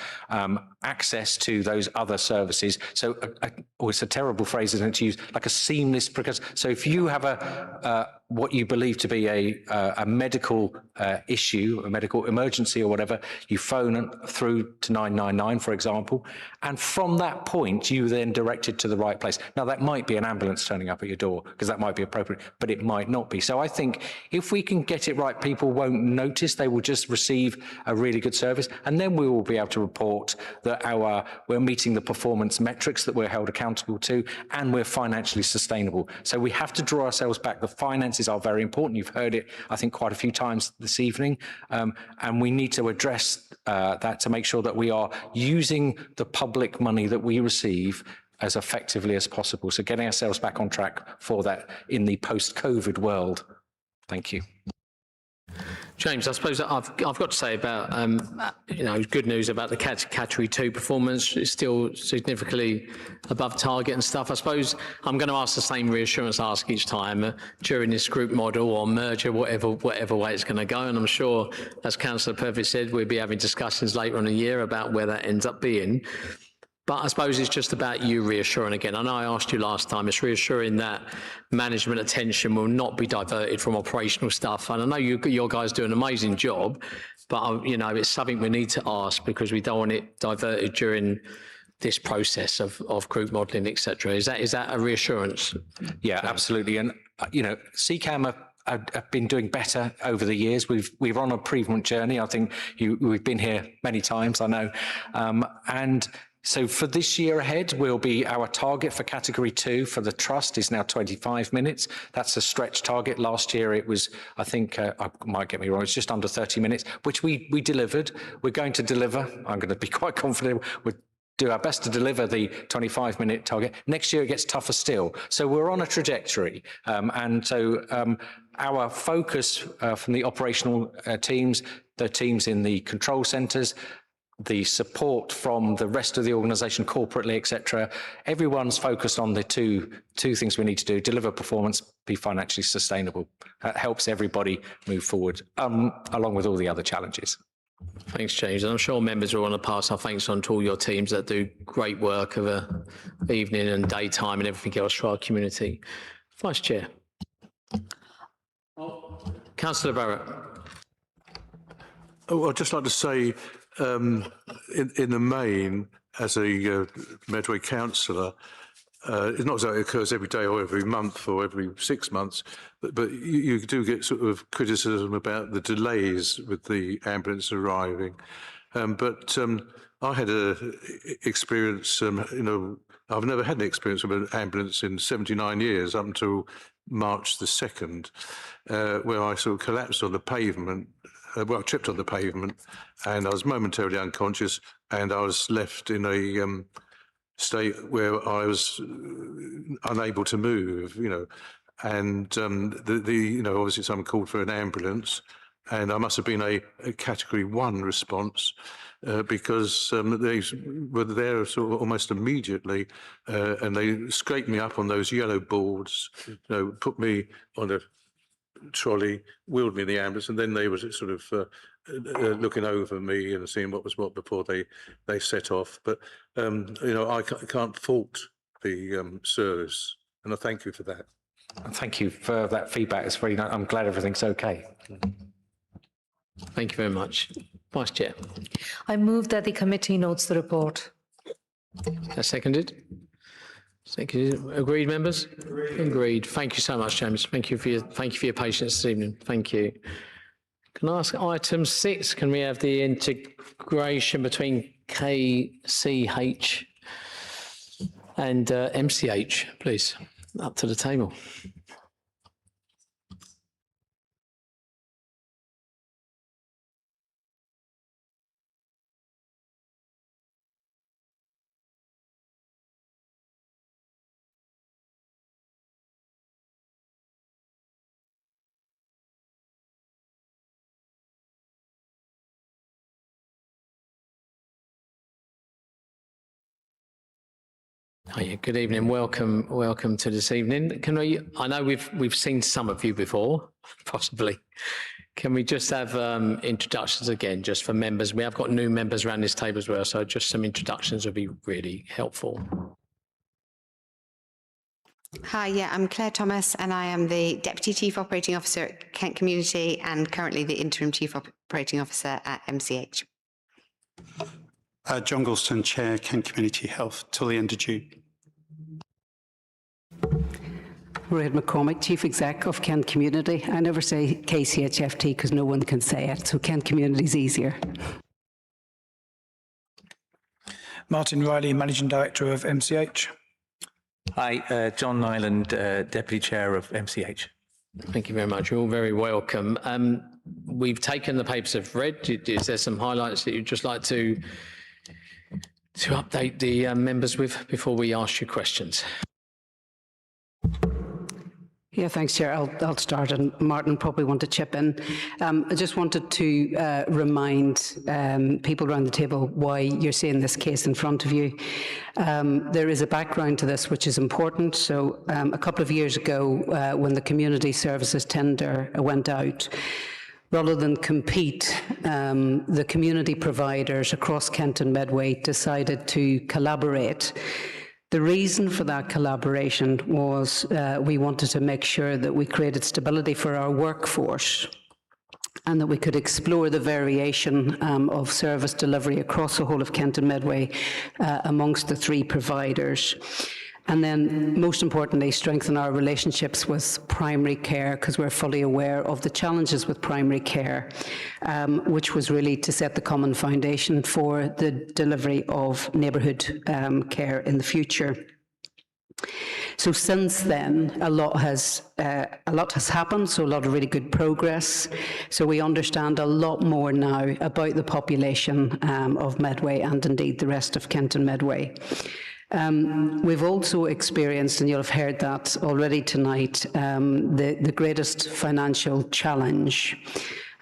access to those other services. So it's a terrible phrase, isn't it, to use, like a seamless, because so if you have what you believe to be a medical issue, a medical emergency or whatever, you phone through to 999, for example, and from that point, you then directed to the right place. Now, that might be an ambulance turning up at your door, because that might be appropriate, but it might not be. So I think if we can get it right, people won't notice, they will just receive a really good service, and then we will be able to report that we're meeting the performance metrics that we're held accountable to, and we're financially sustainable. So we have to draw ourselves back. The finances are very important. You've heard it, I think, quite a few times this evening, and we need to address that to make sure that we are using the public money that we receive as effectively as possible. So getting ourselves back on track for that in the post-COVID world. Thank you. James, I suppose I've got to say about, good news about the Category 2 performance. It's still significantly above target and stuff. I suppose I'm going to ask the same reassurance I ask each time during this group model or merger, whatever way it's going to go. And I'm sure, as Councillor Purvis said, we'll be having discussions later in the year about where that ends up being. But I suppose it's just about you reassuring again. I know I asked you last time, it's reassuring that management attention will not be diverted from operational stuff. And I know your guys do an amazing job, but it's something we need to ask because we don't want it diverted during this process of group modelling, etc. Is that a reassurance? Yeah, absolutely. And, CCAM have been doing better over the years. We're on an improvement journey. I think we've been here many times, I know. And so for this year ahead, our target for Category 2 for the Trust is now 25 minutes. That's a stretch target. Last year it was, I think, I might get me wrong, it's just under 30 minutes, which we delivered. We're going to deliver. I'm going to be quite confident we'll do our best to deliver the 25-minute target. Next year it gets tougher still. So we're on a trajectory. And so our focus from the operational teams, the teams in the control centres, the support from the rest of the organisation corporately, etc. Everyone's focused on the two things we need to do: deliver performance, be financially sustainable. That helps everybody move forward, along with all the other challenges. Thanks, James. And I'm sure members will want to pass our thanks on to all your teams that do great work of the evening and daytime and everything else for our community. Vice Chair. Councillor Barrett. Oh, I'd just like to say, in the main, as a Medway councillor, it's not as though it occurs every day or every month or every 6 months, but you do get sort of criticism about the delays with the ambulance arriving. But I had an experience, I've never had an experience of an ambulance in 79 years, up until March the 2nd, where I sort of collapsed on the pavement. I tripped on the pavement and I was momentarily unconscious, and I was left in a state where I was unable to move, and obviously someone called for an ambulance, and I must have been a Category 1 response because they were there sort of almost immediately, and they scraped me up on those yellow boards, put me on a trolley, wheeled me in the ambulance, and then they were sort of looking over me and seeing what was what before they set off. But I can't fault the service, and I thank you for that. Thank you for that feedback. It's really nice. I'm glad everything's okay. Thank you very much. Vice Chair. I move that the committee notes the report. Seconded? Seconded. Agreed, members? Agreed. Thank you so much, James. Thank you for your patience this evening. Thank you. Can I ask item 6, can we have the integration between KCH and MCH, please, up to the table? Oh, yeah. Good evening. Welcome to this evening. I know we've seen some of you before, possibly. Can we just have introductions again, just for members? We have got new members around this table as well, so just some introductions would be really helpful. Hi, yeah, I'm Claire Thomas and I am the Deputy Chief Operating Officer at Kent Community and currently the Interim Chief Operating Officer at MCH. John Galston, Chair, Kent Community Health, till the end of June. Rohit McCormick, Chief Exec of Kent Community. I never say KCHFT because no one can say it, so Kent Community is easier. Martin Riley, Managing Director of MCH. Hi, John Nyland, Deputy Chair of MCH. Thank you very much. You're all very welcome. We've taken the papers as read. Is there some highlights that you'd just like to update the members with before we ask you questions? Yeah, thanks, Chair. I'll start, and Martin probably want to chip in. I just wanted to remind people around the table why you're seeing this case in front of you. There is a background to this which is important. So a couple of years ago, when the community services tender went out, rather than compete, the community providers across Kent and Medway decided to collaborate. The reason for that collaboration was we wanted to make sure that we created stability for our workforce and that we could explore the variation of service delivery across the whole of Kent and Medway amongst the three providers. And then, most importantly, strengthen our relationships with primary care, because we're fully aware of the challenges with primary care, which was really to set the common foundation for the delivery of neighbourhood care in the future. So since then, a lot has happened, so a lot of really good progress. So we understand a lot more now about the population of Medway and indeed the rest of Kent and Medway. We've also experienced, and you'll have heard that already tonight, the greatest financial challenge,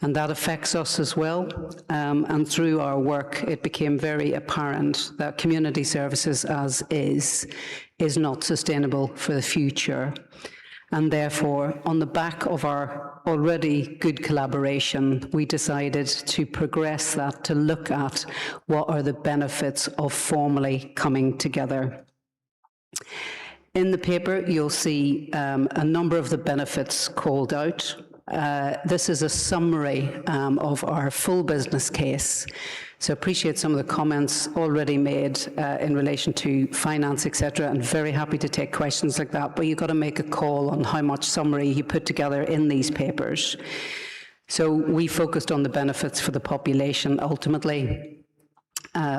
and that affects us as well. And through our work, it became very apparent that community services as is not sustainable for the future. And therefore, on the back of our already good collaboration, we decided to progress that, to look at what are the benefits of formally coming together. In the paper, you'll see a number of the benefits called out. This is a summary of our full business case. So appreciate some of the comments already made in relation to finance, etc., and very happy to take questions like that, but you've got to make a call on how much summary you put together in these papers. So we focused on the benefits for the population ultimately,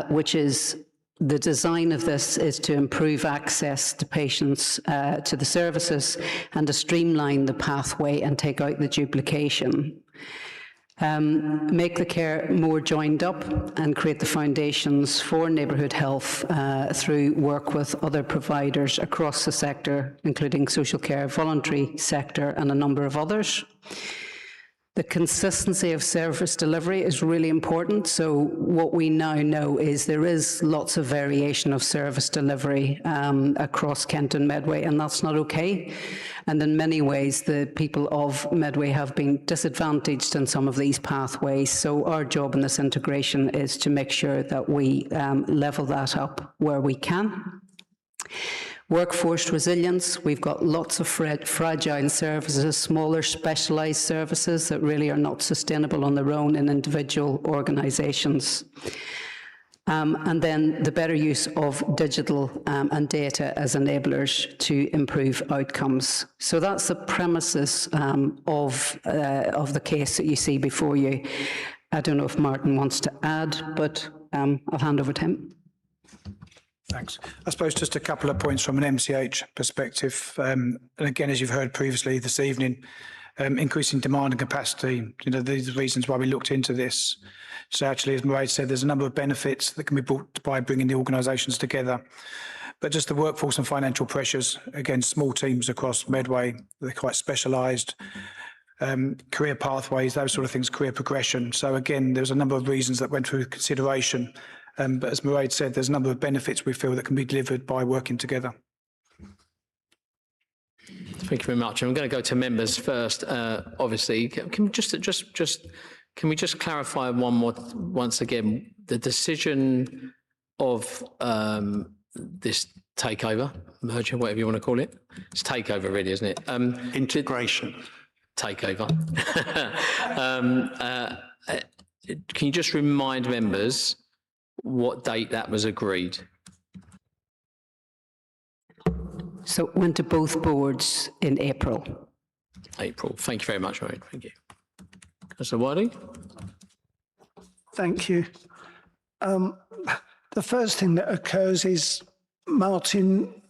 which is the design of this is to improve access to patients to the services and to streamline the pathway and take out the duplication. Make the care more joined up and create the foundations for neighbourhood health through work with other providers across the sector, including social care, voluntary sector, and a number of others. The consistency of service delivery is really important. So what we now know is there is lots of variation of service delivery across Kent and Medway, and that's not okay. And in many ways, the people of Medway have been disadvantaged in some of these pathways. So our job in this integration is to make sure that we level that up where we can. Workforce resilience, we've got lots of fragile services, smaller specialised services that really are not sustainable on their own in individual organisations. And then the better use of digital and data as enablers to improve outcomes. So that's the premises of the case that you see before you. I don't know if Martin wants to add, but I'll hand over to him. Thanks. I suppose just a couple of points from an MCH perspective. And again, as you've heard previously this evening, increasing demand and capacity, these are the reasons why we looked into this. So actually, as Mairead said, there's a number of benefits that can be brought by bringing the organisations together. But just the workforce and financial pressures, again, small teams across Medway, they're quite specialised, career pathways, those sort of things, career progression. So again, there's a number of reasons that went through consideration. But as Mairead said, there's a number of benefits we feel that can be delivered by working together. Thank you very much. I'm going to go to members first. Obviously, can we can we just clarify once again the decision of this takeover, merger, whatever you want to call it? It's takeover, really, isn't it? Integration. Takeover. Can you just remind members what date that was agreed? So it went to both boards in April. April. Thank you very much, Maureen. Thank you. Councillor Wiley. Thank you. The first thing that occurs is, Martin,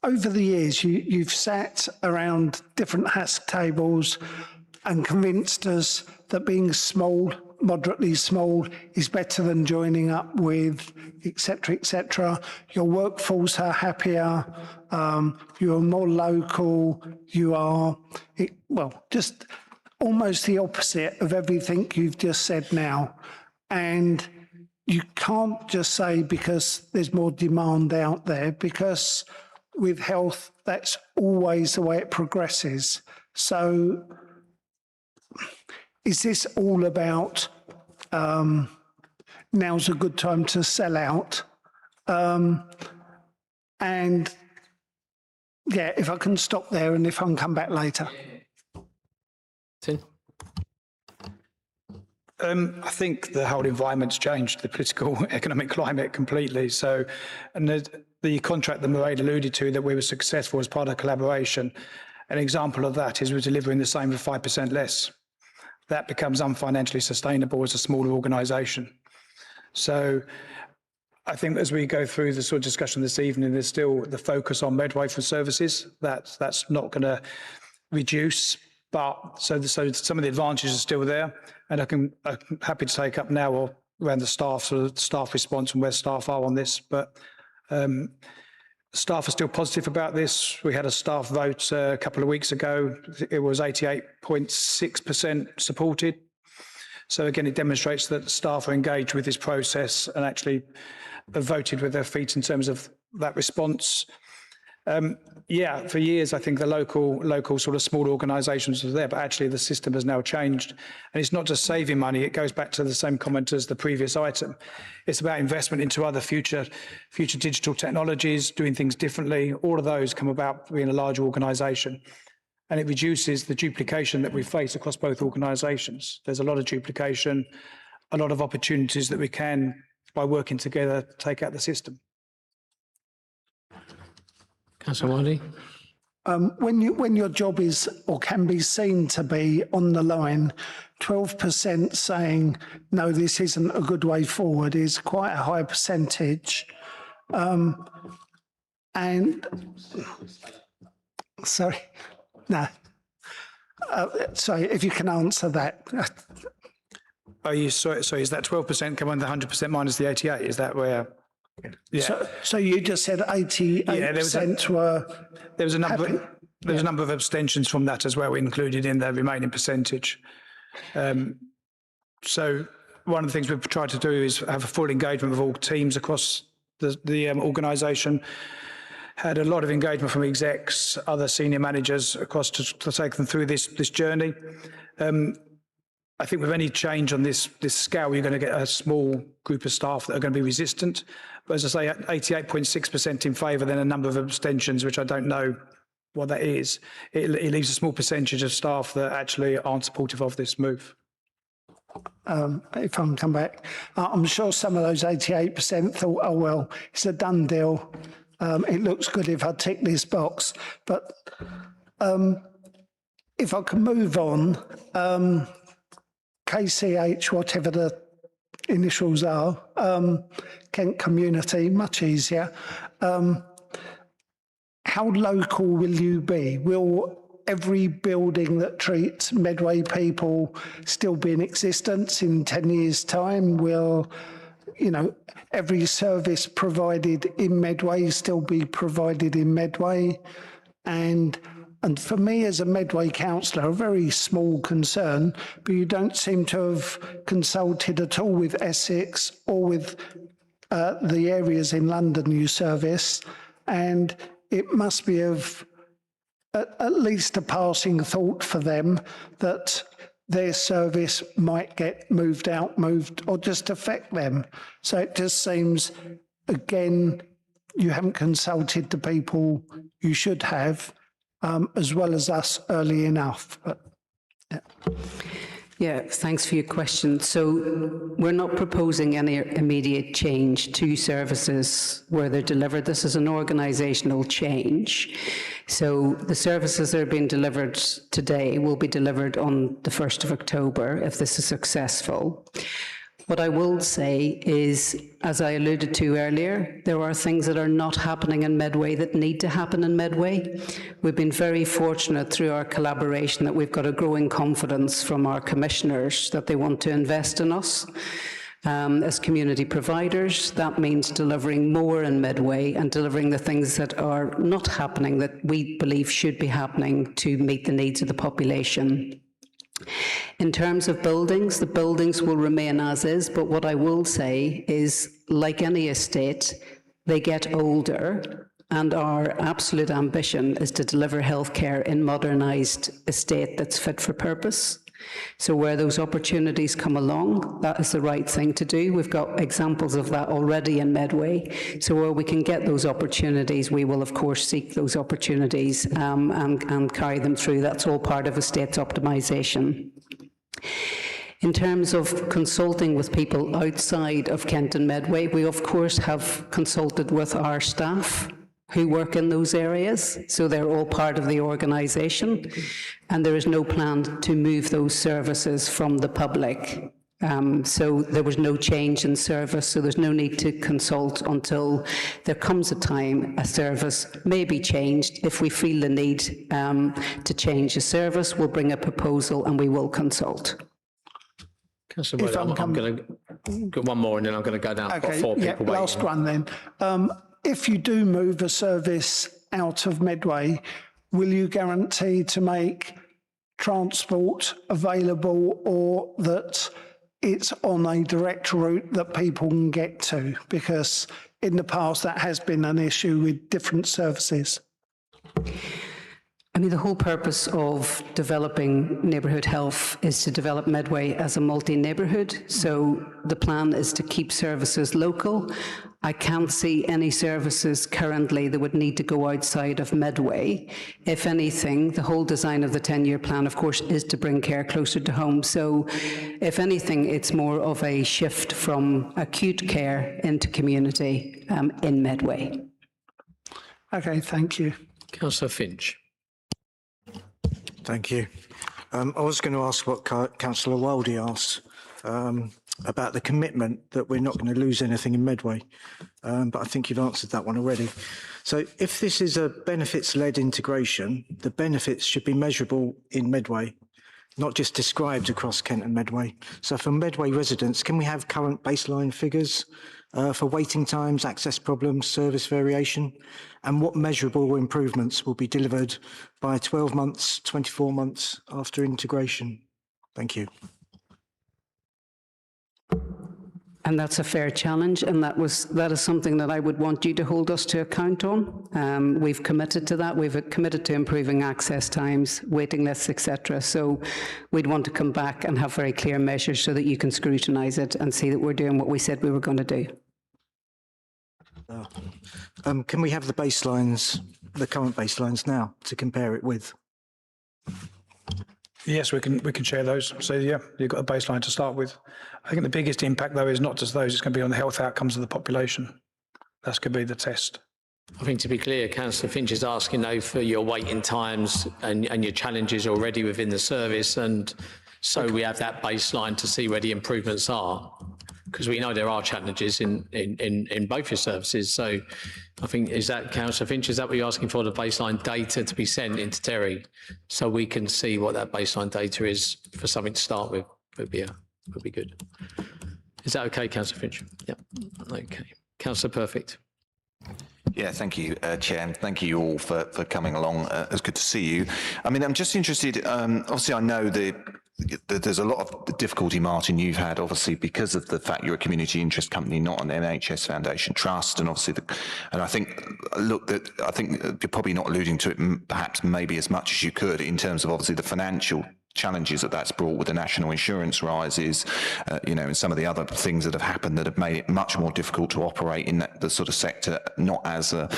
over the years, you've sat around different HASC tables and convinced us that being small, moderately small, is better than joining up with, etc., etc. Your workforce are happier, you're more local, you are, well, just almost the opposite of everything you've just said now. And you can't just say because there's more demand out there, because with health, that's always the way it progresses. So is this all about now's a good time to sell out? And yeah, if I can stop there and if I can come back later. Tim? I think the whole environment's changed, the political economic climate completely. So, and the contract that Mairead alluded to, that we were successful as part of collaboration, an example of that is we're delivering the same for 5% less. That becomes unfinancially sustainable as a smaller organisation. So I think as we go through the sort of discussion this evening, there's still the focus on Medway for services. That's not going to reduce, but so some of the advantages are still there. And I'm happy to take up now or around the staff, sort of staff response and where staff are on this. But staff are still positive about this. We had a staff vote a couple of weeks ago. It was 88.6% supported. So again, it demonstrates that staff are engaged with this process and actually have voted with their feet in terms of that response. Yeah, for years, I think the local sort of small organisations were there, but actually the system has now changed. And it's not just saving money, it goes back to the same comment as the previous item. It's about investment into other future digital technologies, doing things differently. All of those come about being a large organisation. And it reduces the duplication that we face across both organisations. There's a lot of duplication, a lot of opportunities that we can, by working together, take out the system. Councillor Wiley. When your job is or can be seen to be on the line, 12% saying, no, this isn't a good way forward is quite a high percentage. And sorry, no. Sorry, if you can answer that. Are you sorry? So is that 12% come on the 100% minus the 88? Is that where? Yeah. So you just said 88% were. There was a number. There was a number of abstentions from that as well, included in the remaining percentage. So one of the things we've tried to do is have a full engagement with all teams across the organisation. Had a lot of engagement from execs, other senior managers across to take them through this journey. I think with any change on this scale, you're going to get a small group of staff that are going to be resistant. But as I say, 88.6% in favour, then a number of abstentions, which I don't know what that is. It leaves a small percentage of staff that actually aren't supportive of this move. If I can come back, I'm sure some of those 88% thought, oh, well, it's a done deal. It looks good if I tick this box. But if I can move on, KCH, whatever the initials are, Kent Community, much easier. How local will you be? Will every building that treats Medway people still be in existence in 10 years' time? Will, you know, every service provided in Medway still be provided in Medway? And for me as a Medway councillor, a very small concern, but you don't seem to have consulted at all with Essex or with the areas in London you service, and it must be of at least a passing thought for them that their service might get moved, or just affect them. So it just seems, again, you haven't consulted the people you should have, as well as us early enough. But, yeah. Yeah, thanks for your question. So we're not proposing any immediate change to services where they're delivered. This is an organisational change. So the services that are being delivered today will be delivered on the 1st of October if this is successful. What I will say is, as I alluded to earlier, there are things that are not happening in Medway that need to happen in Medway. We've been very fortunate through our collaboration that we've got a growing confidence from our commissioners that they want to invest in us. As community providers, that means delivering more in Medway and delivering the things that are not happening that we believe should be happening to meet the needs of the population. In terms of buildings, the buildings will remain as is, but what I will say is, like any estate, they get older, and our absolute ambition is to deliver healthcare in modernised estate that's fit for purpose. So where those opportunities come along, that is the right thing to do. We've got examples of that already in Medway. So where we can get those opportunities, we will of course seek those opportunities and carry them through. That's all part of estates optimisation. In terms of consulting with people outside of Kent and Medway, we of course have consulted with our staff who work in those areas, so they're all part of the organisation, and there is no plan to move those services from the public. So there was no change in service, so there's no need to consult until there comes a time a service may be changed. If we feel the need to change a service, we'll bring a proposal and we will consult. Councillor Wood, I'm going to go one more and then I'm going to go down. Okay, Four yeah, people waiting. last one then. If you do move a service out of Medway, will you guarantee to make transport available, or that it's on a direct route that people can get to? Because in the past that has been an issue with different services. I mean, the whole purpose of developing neighbourhood health is to develop Medway as a multi-neighbourhood. So the plan is to keep services local. I can't see any services currently that would need to go outside of Medway. If anything, the whole design of the 10-year plan, of course, is to bring care closer to home. So if anything, it's more of a shift from acute care into community in Medway. Okay, thank you. Councillor Finch. Thank you. I was going to ask what Councillor Wildey asked about the commitment that we're not going to lose anything in Medway, but I think you've answered that one already. So if this is a benefits-led integration, the benefits should be measurable in Medway, not just described across Kent and Medway. So for Medway residents, can we have current baseline figures for waiting times, access problems, service variation, and what measurable improvements will be delivered by 12 months, 24 months after integration? Thank you. And that's a fair challenge, and that is something that I would want you to hold us to account on. We've committed to that. We've committed to improving access times, waiting lists, etc. So we'd want to come back and have very clear measures so that you can scrutinise it and see that we're doing what we said we were going to do. Can we have the baselines, the current baselines now, to compare it with? Yes, we can share those. So yeah, you've got a baseline to start with. I think the biggest impact though is not just those, it's going to be on the health outcomes of the population. That's going to be the test. I think to be clear, Councillor Finch is asking though for your waiting times and your challenges already within the service, and so we have that baseline to see where the improvements are, because we know there are challenges in both your services. So I think, is that, Councillor Finch, is that what you're asking for, the baseline data to be sent into Terry so we can see what that baseline data is for something to start with? Would be good. Is that okay, Councillor Finch? Yep. Okay. Councillor Perfect. Yeah, thank you, Chair, and thank you all for coming along. It's good to see you. I mean, I'm just interested, obviously I know there's a lot of difficulty, Martin, you've had, obviously, because of the fact you're a community interest company, not an NHS Foundation Trust, and obviously, and I think, look, I think you're probably not alluding to it perhaps maybe as much as you could in terms of obviously the financial challenges that's brought with the national insurance rises, and some of the other things that have happened that have made it much more difficult to operate in the sort of sector, not as an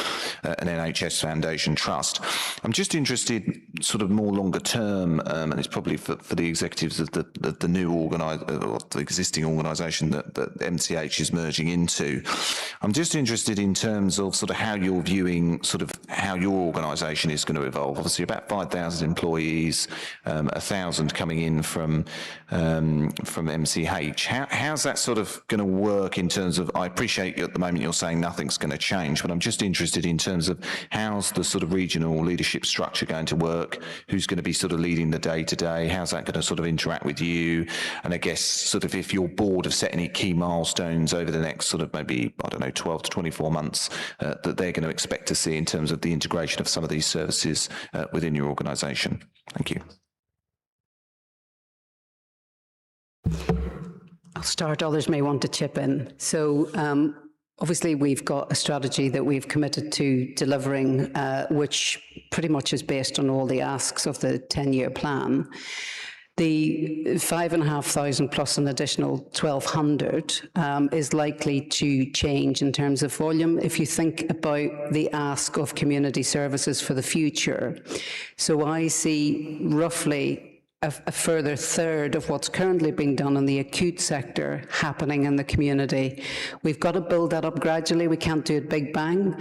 NHS Foundation Trust. I'm just interested, sort of more longer term, and it's probably for the executives of the new the existing organisation that MCH is merging into. I'm just interested in terms of sort of how you're viewing sort of how your organisation is going to evolve. Obviously, about 5,000 employees, 1,000 coming in from MCH. How's that sort of going to work in terms of, I appreciate at the moment you're saying nothing's going to change, but I'm just interested in terms of how's the sort of regional leadership structure going to work? Who's going to be sort of leading the day-to-day? How's that going to sort of interact with you? And I guess sort of if your board have set any key milestones over the next sort of maybe, I don't know, 12 to 24 months that they're going to expect to see in terms of the integration of some of these services within your organisation. Thank you. I'll start, others may want to chip in. So obviously we've got a strategy that we've committed to delivering, which pretty much is based on all the asks of the 10-year plan. The 5,500 plus an additional 1,200 is likely to change in terms of volume if you think about the ask of community services for the future. So I see roughly a further third of what's currently being done in the acute sector happening in the community. We've got to build that up gradually. We can't do it big bang.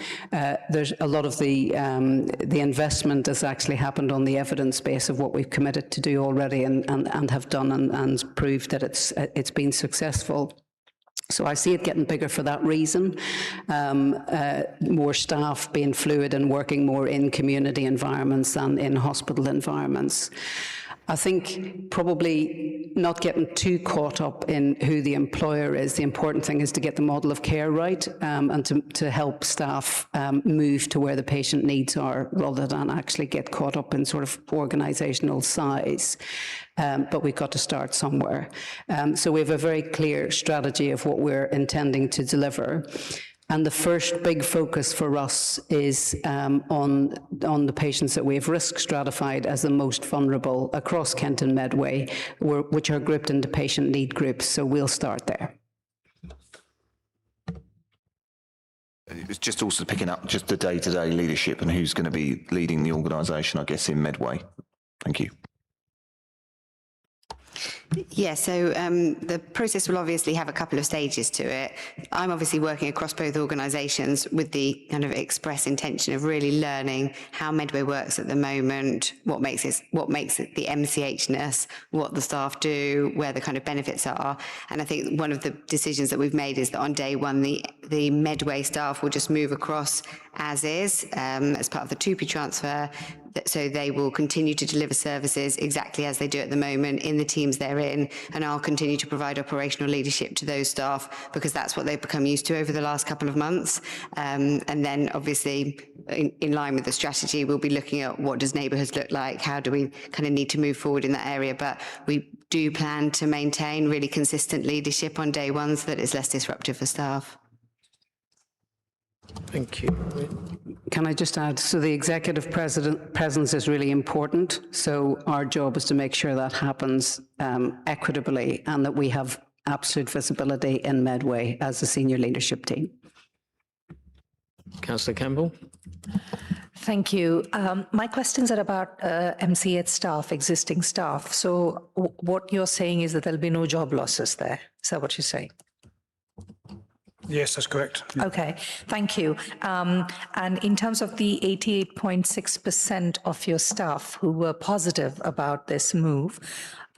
There's a lot of the investment has actually happened on the evidence base of what we've committed to do already and have done and proved that it's been successful. So I see it getting bigger for that reason. More staff being fluid and working more in community environments than in hospital environments. I think probably not getting too caught up in who the employer is. The important thing is to get the model of care right and to help staff move to where the patient needs are rather than actually get caught up in sort of organisational size. But we've got to start somewhere. So we have a very clear strategy of what we're intending to deliver. And the first big focus for us is on the patients that we have risk stratified as the most vulnerable across Kent and Medway, which are grouped into patient need groups. So we'll start there. It's just also picking up just the day-to-day leadership and who's going to be leading the organisation, I guess, in Medway. Thank you. Yeah, so the process will obviously have a couple of stages to it. I'm obviously working across both organisations with the kind of express intention of really learning how Medway works at the moment, what makes it the MCH-ness, what the staff do, where the kind of benefits are. And I think one of the decisions that we've made is that on day one, the Medway staff will just move across as is, as part of the TUPE transfer. So they will continue to deliver services exactly as they do at the moment in the teams they're in, and I'll continue to provide operational leadership to those staff because that's what they've become used to over the last couple of months. And then obviously in line with the strategy, we'll be looking at what does neighbourhoods look like, how do we kind of need to move forward in that area, but we do plan to maintain really consistent leadership on day one so that it's less disruptive for staff. Thank you. Can I just add, so the executive presence is really important. So our job is to make sure that happens equitably and that we have absolute visibility in Medway as a senior leadership team. Councillor Campbell. Thank you. My questions are about MCH staff, existing staff. So what you're saying is that there'll be no job losses there. Is that what you're saying? Yes, that's correct. Okay, thank you. And in terms of the 88.6% of your staff who were positive about this move,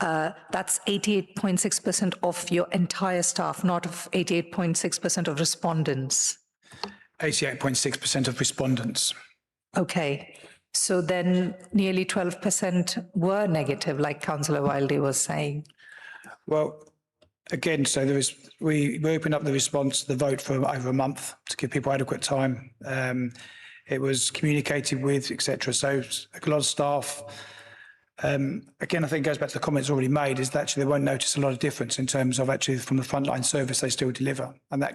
that's 88.6% of your entire staff, not of 88.6% of respondents. 88.6% of respondents. Okay, so then nearly 12% were negative, like Councillor Wildey was saying. Well, again, so we opened up the response, the vote for over a month to give people adequate time. It was communicated with, etc. So a lot of staff, again, I think it goes back to the comments already made, is that actually they won't notice a lot of difference in terms of actually from the frontline service they still deliver. And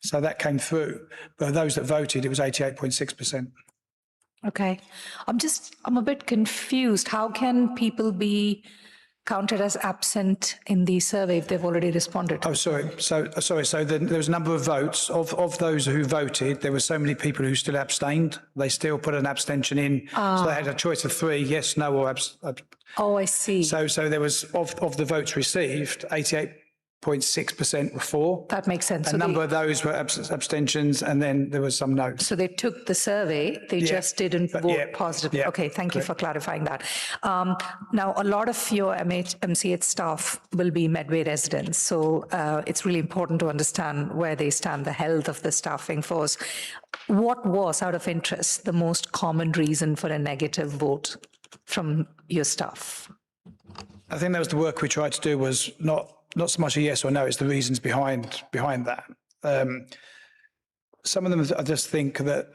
so that came through. But those that voted, it was 88.6%. Okay, I'm a bit confused. How can people be counted as absent in the survey if they've already responded? Oh, sorry. So there was a number of votes. Of those who voted, there were so many people who still abstained. They still put an abstention in. So they had a choice of 3, yes, no, or Oh, I see. So there was, of the votes received, 88.6% were for. That makes sense. A number of those were abstentions, and then there was some no's. So they took the survey, they just didn't vote positively. Yeah, okay, thank you for clarifying that. Now, a lot of your MCH staff will be Medway residents, so it's really important to understand where they stand, the health of the staffing force. What was, out of interest, the most common reason for a negative vote from your staff? I think that was the work we tried to do, was not so much a yes or no, it's the reasons behind that. Some of them, I just think that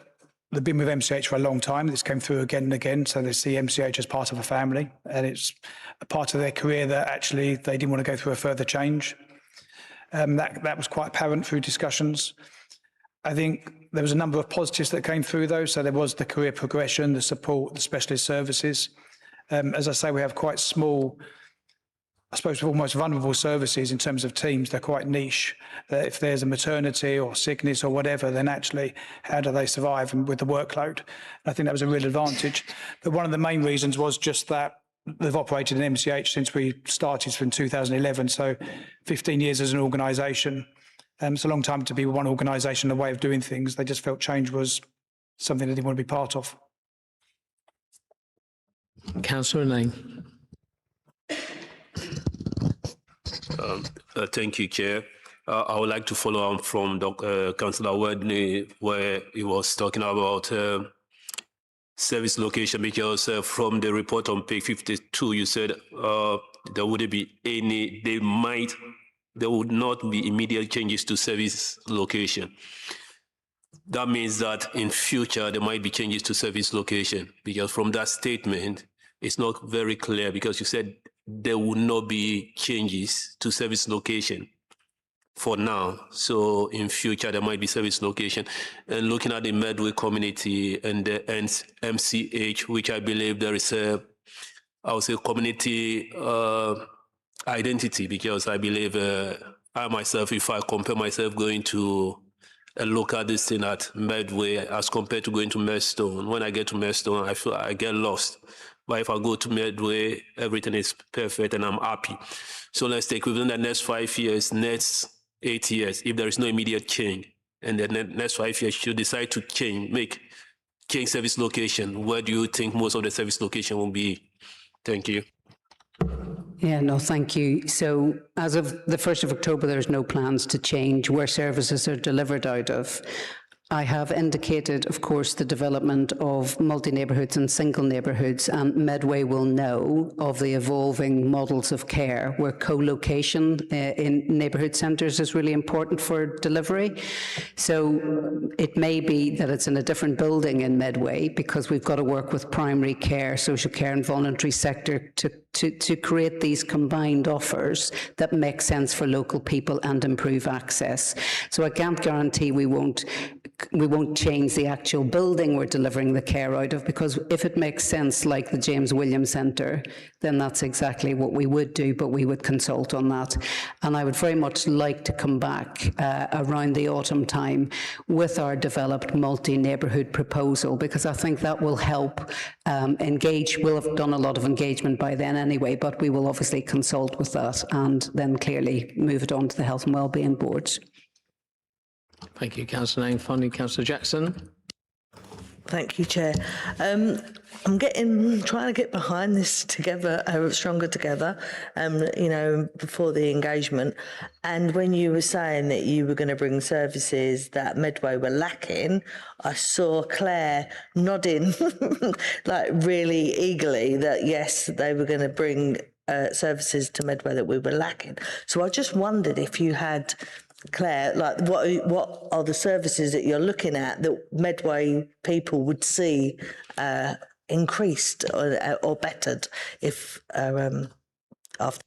they've been with MCH for a long time. This came through again and again, so they see MCH as part of a family, and it's a part of their career that actually they didn't want to go through a further change. That was quite apparent through discussions. I think there was a number of positives that came through though, so there was the career progression, the support, the specialist services. As I say, we have quite small, I suppose, almost vulnerable services in terms of teams. They're quite niche. If there's a maternity or sickness or whatever, then actually how do they survive with the workload? And I think that was a real advantage. But one of the main reasons was just that they've operated in MCH since we started from 2011, so 15 years as an organisation. It's a long time to be one organisation, a way of doing things. They just felt change was something they didn't want to be part of. Councillor Lane. Thank you, Chair. I would like to follow on from Councillor Wildey, where he was talking about service location, because from the report on page 52, you said there wouldn't be any, there would not be immediate changes to service location. That means that in future, there might be changes to service location, because from that statement, it's not very clear, because you said there will not be changes to service location for now. So in future, there might be service location. And looking at the Medway community and the MCH, which I believe there is a, I would say, community identity, because I believe I myself, if I compare myself going to a local this thing at Medway as compared to going to Maidstone, when I get to Maidstone, I feel I get lost. But if I go to Medway, everything is perfect and I'm happy. So let's take within the next 5 years, next 8 years, if there is no immediate change, and then the next 5 years you decide to change service location, where do you think most of the service location will be? Thank you. Yeah, no, thank you. So as of the 1st of October, there's no plans to change where services are delivered out of. I have indicated, of course, the development of multi-neighbourhoods and single neighbourhoods, and Medway will know of the evolving models of care where co-location in neighbourhood centres is really important for delivery. So it may be that it's in a different building in Medway because we've got to work with primary care, social care and voluntary sector to create these combined offers that make sense for local people and improve access. So I can't guarantee we won't change the actual building we're delivering the care out of, because if it makes sense, like the James Williams Centre, then that's exactly what we would do, but we would consult on that. And I would very much like to come back around the autumn time with our developed multi-neighbourhood proposal, because I think that will help engage. We'll have done a lot of engagement by then anyway, but we will obviously consult with that and then clearly move it on to the Health and Wellbeing Boards. Thank you, Councillor Nain. Finally, Councillor Jackson. Thank you, Chair. I'm trying to get behind this together, stronger together, before the engagement. And when you were saying that you were going to bring services that Medway were lacking, I saw Claire nodding like really eagerly that yes, they were going to bring services to Medway that we were lacking. So I just wondered if you had, Claire, like what are the services that you're looking at that Medway people would see increased or bettered if after?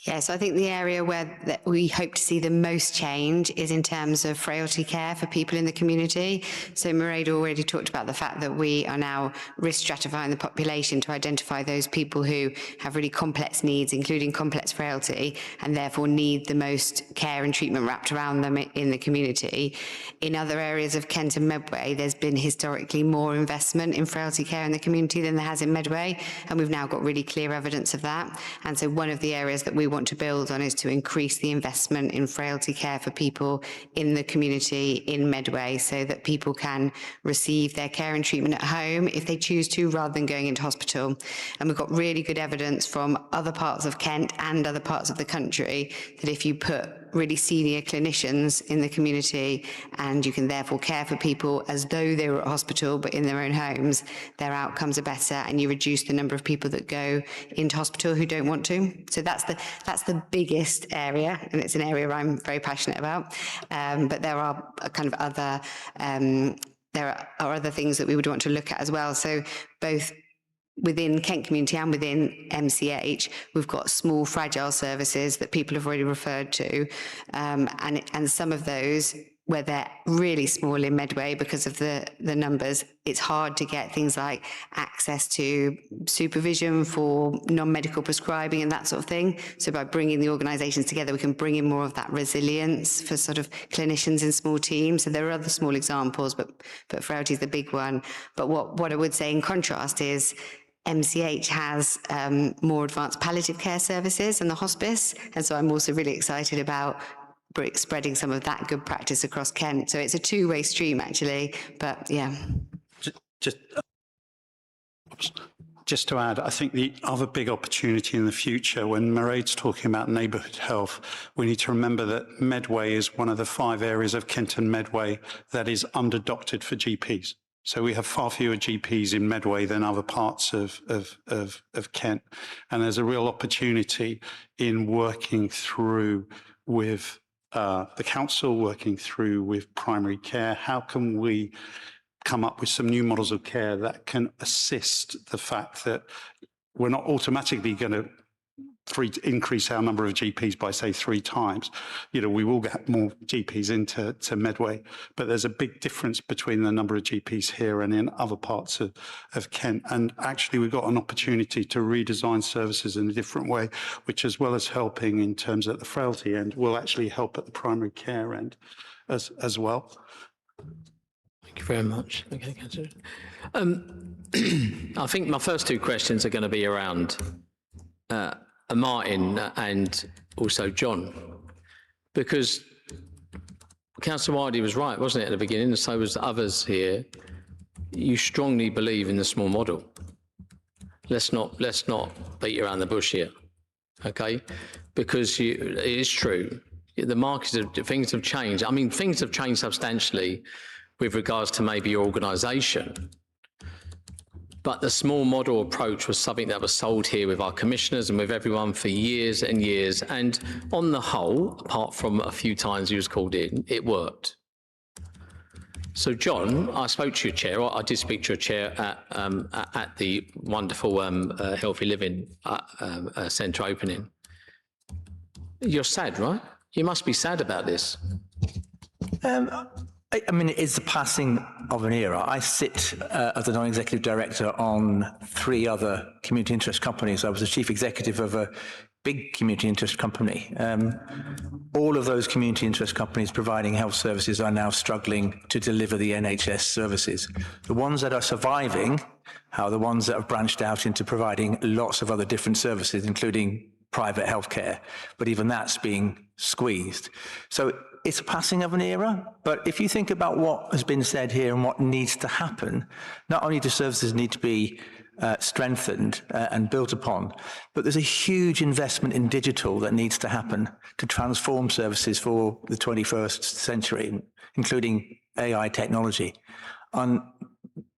Yes, I think the area where we hope to see the most change is in terms of frailty care for people in the community. So Mairead already talked about the fact that we are now risk stratifying the population to identify those people who have really complex needs, including complex frailty, and therefore need the most care and treatment wrapped around them in the community. In other areas of Kent and Medway, there's been historically more investment in frailty care in the community than there has in Medway, and we've now got really clear evidence of that. And so one of the areas that we want to build on is to increase the investment in frailty care for people in the community in Medway, so that people can receive their care and treatment at home if they choose to, rather than going into hospital. And we've got really good evidence from other parts of Kent and other parts of the country that if you put really senior clinicians in the community and you can therefore care for people as though they were at hospital but in their own homes, their outcomes are better and you reduce the number of people that go into hospital who don't want to. So that's the biggest area, and it's an area I'm very passionate about. But there are kind of other there are other things that we would want to look at as well. So both within Kent Community and within MCH, we've got small fragile services that people have already referred to, and some of those, where they're really small in Medway because of the numbers, it's hard to get things like access to supervision for non-medical prescribing and that sort of thing. So by bringing the organisations together, we can bring in more of that resilience for sort of clinicians in small teams. So there are other small examples, but frailty is the big one. But what I would say in contrast is MCH has more advanced palliative care services than the hospice. And so I'm also really excited about spreading some of that good practice across Kent. So it's a two-way stream, actually, but yeah. Just to add, I think the other big opportunity in the future, when Mairead's talking about neighbourhood health, we need to remember that Medway is one of the 5 areas of Kent and Medway that is under-doctored for GPs. So we have far fewer GPs in Medway than other parts of Kent. And there's a real opportunity in working through with the council, working through with primary care. How can we come up with some new models of care that can assist the fact that we're not automatically going to increase our number of GPs by, say, 3 times. You know, we will get more GPs into Medway, but there's a big difference between the number of GPs here and in other parts of Kent. And actually, we've got an opportunity to redesign services in a different way, which, as well as helping in terms of the frailty end, will actually help at the primary care end as well. Thank you very much. Okay, Councillor. I think my first 2 questions are going to be around Martin and also John, because Councillor Wildy was right, wasn't it, at the beginning, and so was others here. You strongly believe in the small model. Let's not beat around the bush here, okay? Because it is true. The markets, things have changed. I mean, things have changed substantially with regards to maybe your organisation. But the small model approach was something that was sold here with our commissioners and with everyone for years and years. And on the whole, apart from a few times you was called in, it worked. So, John, I spoke to your chair. I did speak to your chair at the wonderful Healthy Living Centre opening. You're sad, right? You must be sad about this. I mean, it is the passing of an era. I sit as a non-executive director on 3 other community interest companies. I was the chief executive of a big community interest company. All of those community interest companies providing health services are now struggling to deliver the NHS services. The ones that are surviving are the ones that have branched out into providing lots of other different services, including private healthcare, but even that's being squeezed. So it's a passing of an era, but if you think about what has been said here and what needs to happen, not only do services need to be strengthened and built upon, but there's a huge investment in digital that needs to happen to transform services for the 21st century, including AI technology. And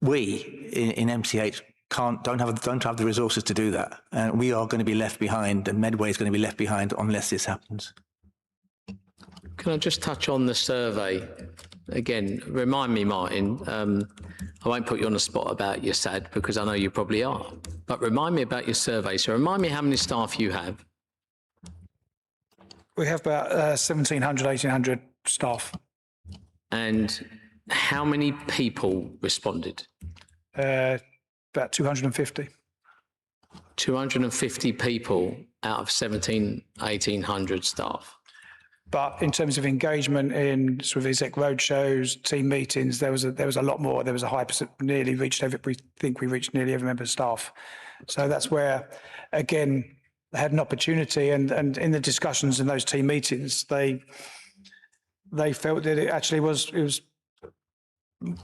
we in MCH don't have the resources to do that. And we are going to be left behind, and Medway is going to be left behind unless this happens. Can I just touch on the survey? Again, remind me, Martin, I won't put you on the spot about your SAD because I know you probably are, but remind me about your survey. So remind me how many staff you have. We have about 1,700, 1,800 staff. And how many people responded? About 250. 250 people out of 1,800 staff. But in terms of engagement in sort of exec roadshows, team meetings, there was a lot more. There was a high percent, we reached nearly every member of staff. So that's where, again, they had an opportunity, and in the discussions in those team meetings, they felt that it actually was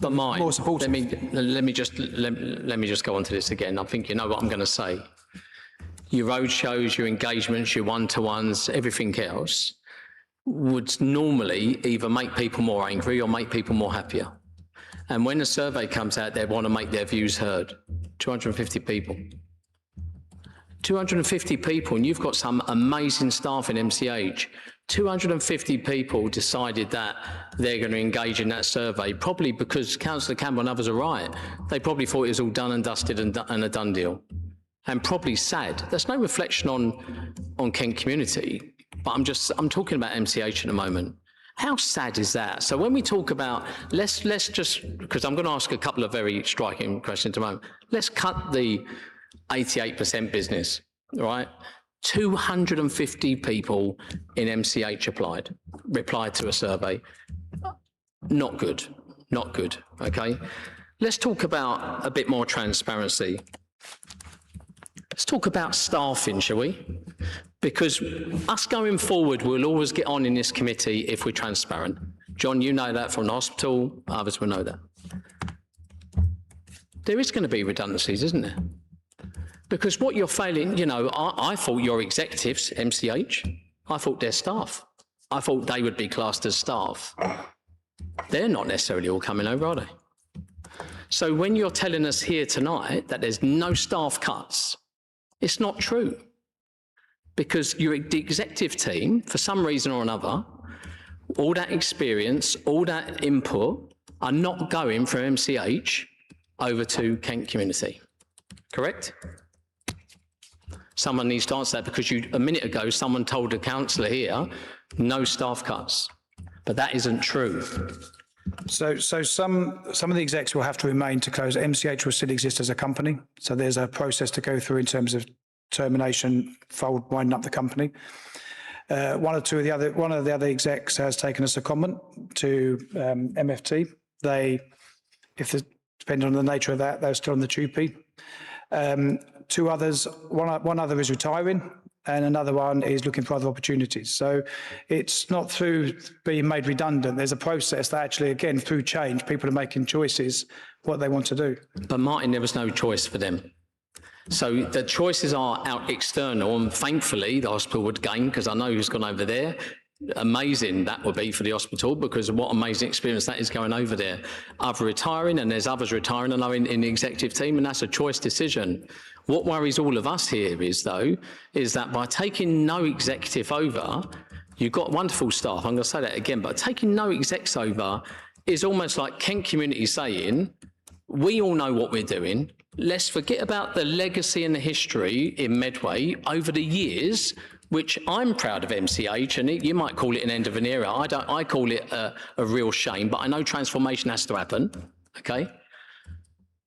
but Martin, more supportive. let me just go on to this again. I think you know what I'm going to say. Your roadshows, your engagements, your one-to-ones, everything else would normally either make people more angry or make people more happier. And when a survey comes out, they want to make their views heard. 250 people. 250 people, and you've got some amazing staff in MCH. 250 people decided that they're going to engage in that survey, probably because Councillor Campbell and others are right. They probably thought it was all done and dusted and a done deal. And probably sad. There's no reflection on Kent community. But I'm talking about MCH at the moment. How sad is that? So when we talk about, let's just, because I'm going to ask a couple of very striking questions at the moment. Let's cut the 88% business, right? 250 people in MCH replied to a survey. Not good, not good, okay? Let's talk about a bit more transparency. Let's talk about staffing, shall we? Because us going forward, we'll always get on in this committee if we're transparent. John, you know that from the hospital, others will know that. There is going to be redundancies, isn't there? Because what you're failing, you know, I thought your executives, MCH, I thought their staff. I thought they would be classed as staff. They're not necessarily all coming over, are they? So when you're telling us here tonight that there's no staff cuts, it's not true. Because the executive team, for some reason or another, all that experience, all that input are not going from MCH over to Kent community. Correct? Someone needs to answer that because a minute ago, someone told a councillor here, no staff cuts. But that isn't true. So some of the execs will have to remain to close. MCH will still exist as a company. So there's a process to go through in terms of termination, winding up the company. One of the other execs has taken a secondment to MFT. Depending on the nature of that, they're still on the TUPE. Two others, one other is retiring, and another one is looking for other opportunities. So it's not through being made redundant. There's a process that actually, again, through change, people are making choices what they want to do. But Martin, there was no choice for them. So the choices are out external, and thankfully the hospital would gain, because I know who's gone over there. amazing that would be for the hospital, because what amazing experience that is going over there. Other retiring, and there's others retiring, and I'm in the executive team, and that's a choice decision. What worries all of us here is, though, is that by taking no executive over, you've got wonderful staff, I'm going to say that again, but taking no execs over is almost like Kent Community saying, we all know what we're doing. Let's forget about the legacy and the history in Medway over the years, which I'm proud of MCH, and you might call it an end of an era. I call it a real shame, but I know transformation has to happen, okay?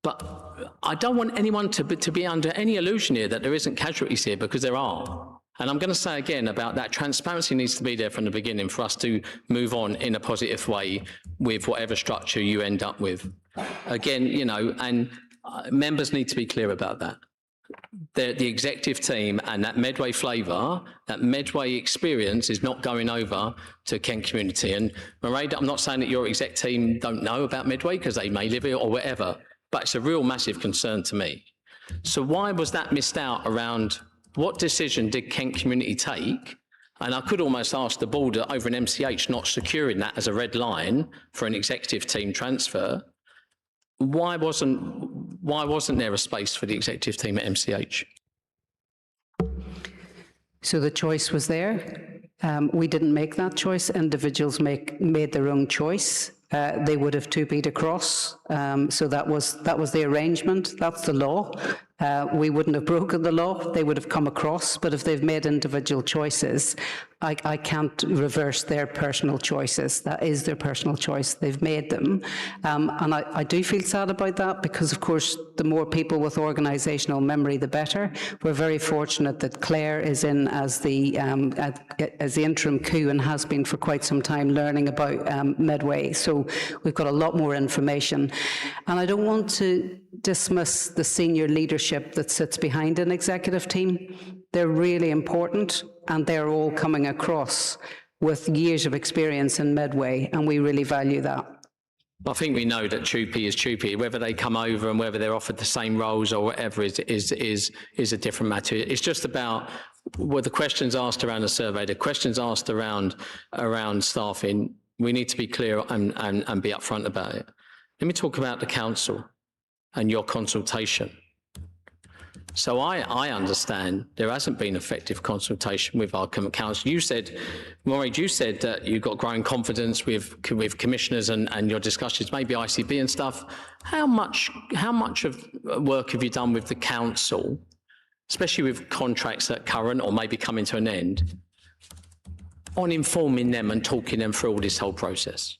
But I don't want anyone to be under any illusion here that there isn't casualties here, because there are. And I'm going to say again about that, transparency needs to be there from the beginning for us to move on in a positive way with whatever structure you end up with. Again, you know, and members need to be clear about that. The executive team and that Medway flavour, that Medway experience is not going over to Kent Community. And Mairead, I'm not saying that your exec team don't know about Medway because they may live here or whatever, but it's a real massive concern to me. So why was that missed out around what decision did Kent Community take? And I could almost ask the board over in MCH not securing that as a red line for an executive team transfer. Why wasn't there a space for the executive team at MCH? So the choice was there. We didn't make that choice. Individuals made their own choice. They would have 2P'd across. So that was the arrangement. That's the law. We wouldn't have broken the law. They would have come across. But if they've made individual choices, I can't reverse their personal choices. That is their personal choice. They've made them. And I do feel sad about that because, of course, the more people with organisational memory, the better. We're very fortunate that Claire is in as the interim coup and has been for quite some time learning about Medway. So we've got a lot more information. And I don't want to dismiss the senior leadership that sits behind an executive team. They're really important, and they're all coming across with years of experience in Medway, and we really value that. I think we know that 2P is 2P. Whether they come over and whether they're offered the same roles or whatever is a different matter. It's just about the questions asked around the survey, the questions asked around staffing. We need to be clear and be upfront about it. Let me talk about the council and your consultation. So I understand there hasn't been effective consultation with our council. You said, Mairead, you said that you've got growing confidence with commissioners and your discussions, maybe ICB and stuff. How much of work have you done with the council, especially with contracts that current or maybe coming to an end, on informing them and talking them through all this whole process?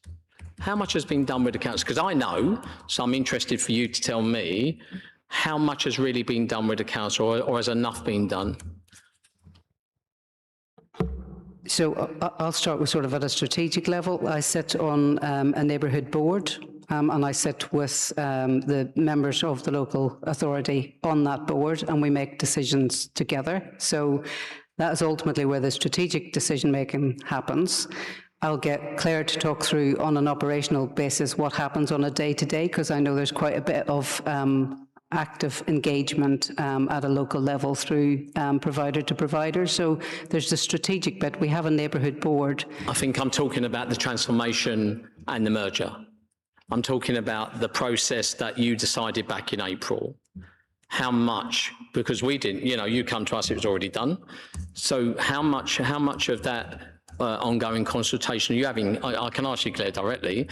How much has been done with the council? Because I know, so I'm interested for you to tell me how much has really been done with the council, or has enough been done? So I'll start with sort of at a strategic level. I sit on a neighbourhood board and I sit with the members of the local authority on that board, and we make decisions together. So that is ultimately where the strategic decision making happens. I'll get Claire to talk through on an operational basis what happens on a day-to-day, because I know there's quite a bit of active engagement at a local level through provider to provider. So there's the strategic bit. We have a neighbourhood board. I think I'm talking about the transformation and the merger. I'm talking about the process that you decided back in April. How much, because we didn't, you come to us, it was already done. So how much of that ongoing consultation are you having? I can ask you, Claire, directly.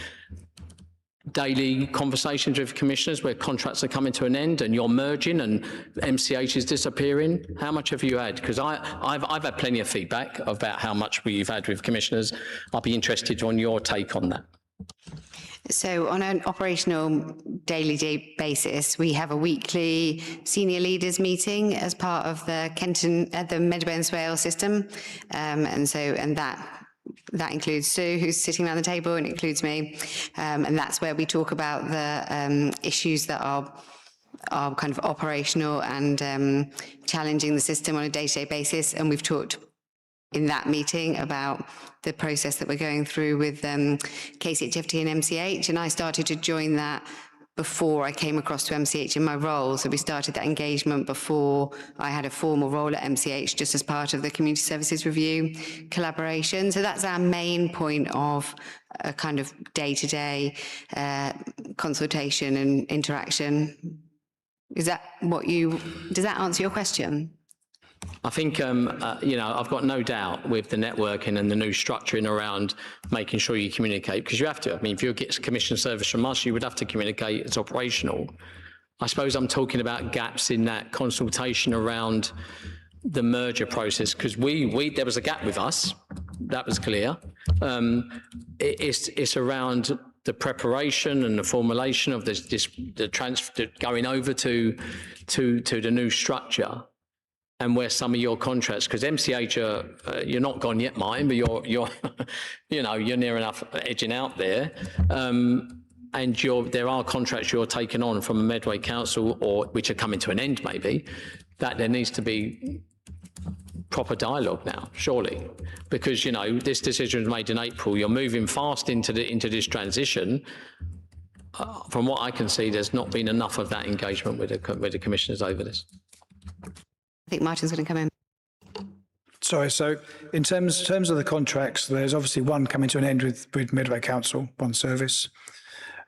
Daily conversations with commissioners where contracts are coming to an end and you're merging and MCH is disappearing? How much have you had? Because I've had plenty of feedback about how much we've had with commissioners. I'd be interested on your take on that. So on an operational daily basis, we have a weekly senior leaders meeting as part of the the Medway and Swale system. And that includes Sue, who's sitting around the table, and it includes me. And that's where we talk about the issues that are kind of operational and challenging the system on a day-to-day basis. And we've talked in that meeting about the process that we're going through with KCHFT and MCH. And I started to join that before I came across to MCH in my role. So we started that engagement before I had a formal role at MCH, just as part of the Community Services Review collaboration. So that's our main point of a kind of day-to-day consultation and interaction. Is that what does that answer your question? I think, I've got no doubt with the networking and the new structuring around making sure you communicate, because you have to. I mean, if you get a commission service from us, you would have to communicate. It's operational. I suppose I'm talking about gaps in that consultation around the merger process, because there was a gap with us. That was clear. It's around the preparation and the formulation of the transfer going over to the new structure. And where some of your contracts, because MCH you're not gone yet, mine, but you're you're near enough edging out there, and there are contracts you're taking on from a Medway Council or which are coming to an end, maybe, that there needs to be proper dialogue now, surely, because this decision was made in April. You're moving fast into this transition. From what I can see, there's not been enough of that engagement with the commissioners over this. I think Martin's going to come in. Sorry, so in terms of the contracts, there's obviously one coming to an end with Medway Council, one service.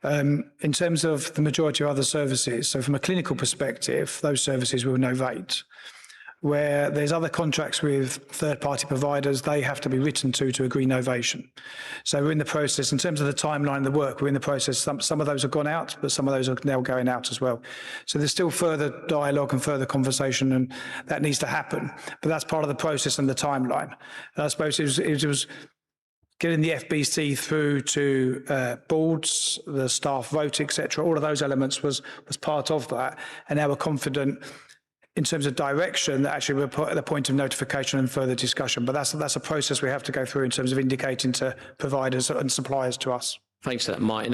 In terms of the majority of other services, so from a clinical perspective, those services will novate. Where there's other contracts with third-party providers, they have to be written to agree novation. So we're in the process, in terms of the timeline of the work, we're in the process, some of those have gone out, but some of those are now going out as well. So there's still further dialogue and further conversation, and that needs to happen. But that's part of the process and the timeline. And I suppose it was getting the FBC through to boards, the staff vote, etc. All of those elements was part of that. And now we're confident in terms of direction that actually we're put at the point of notification and further discussion. But that's a process we have to go through in terms of indicating to providers and suppliers to us. Thanks for that, Martin.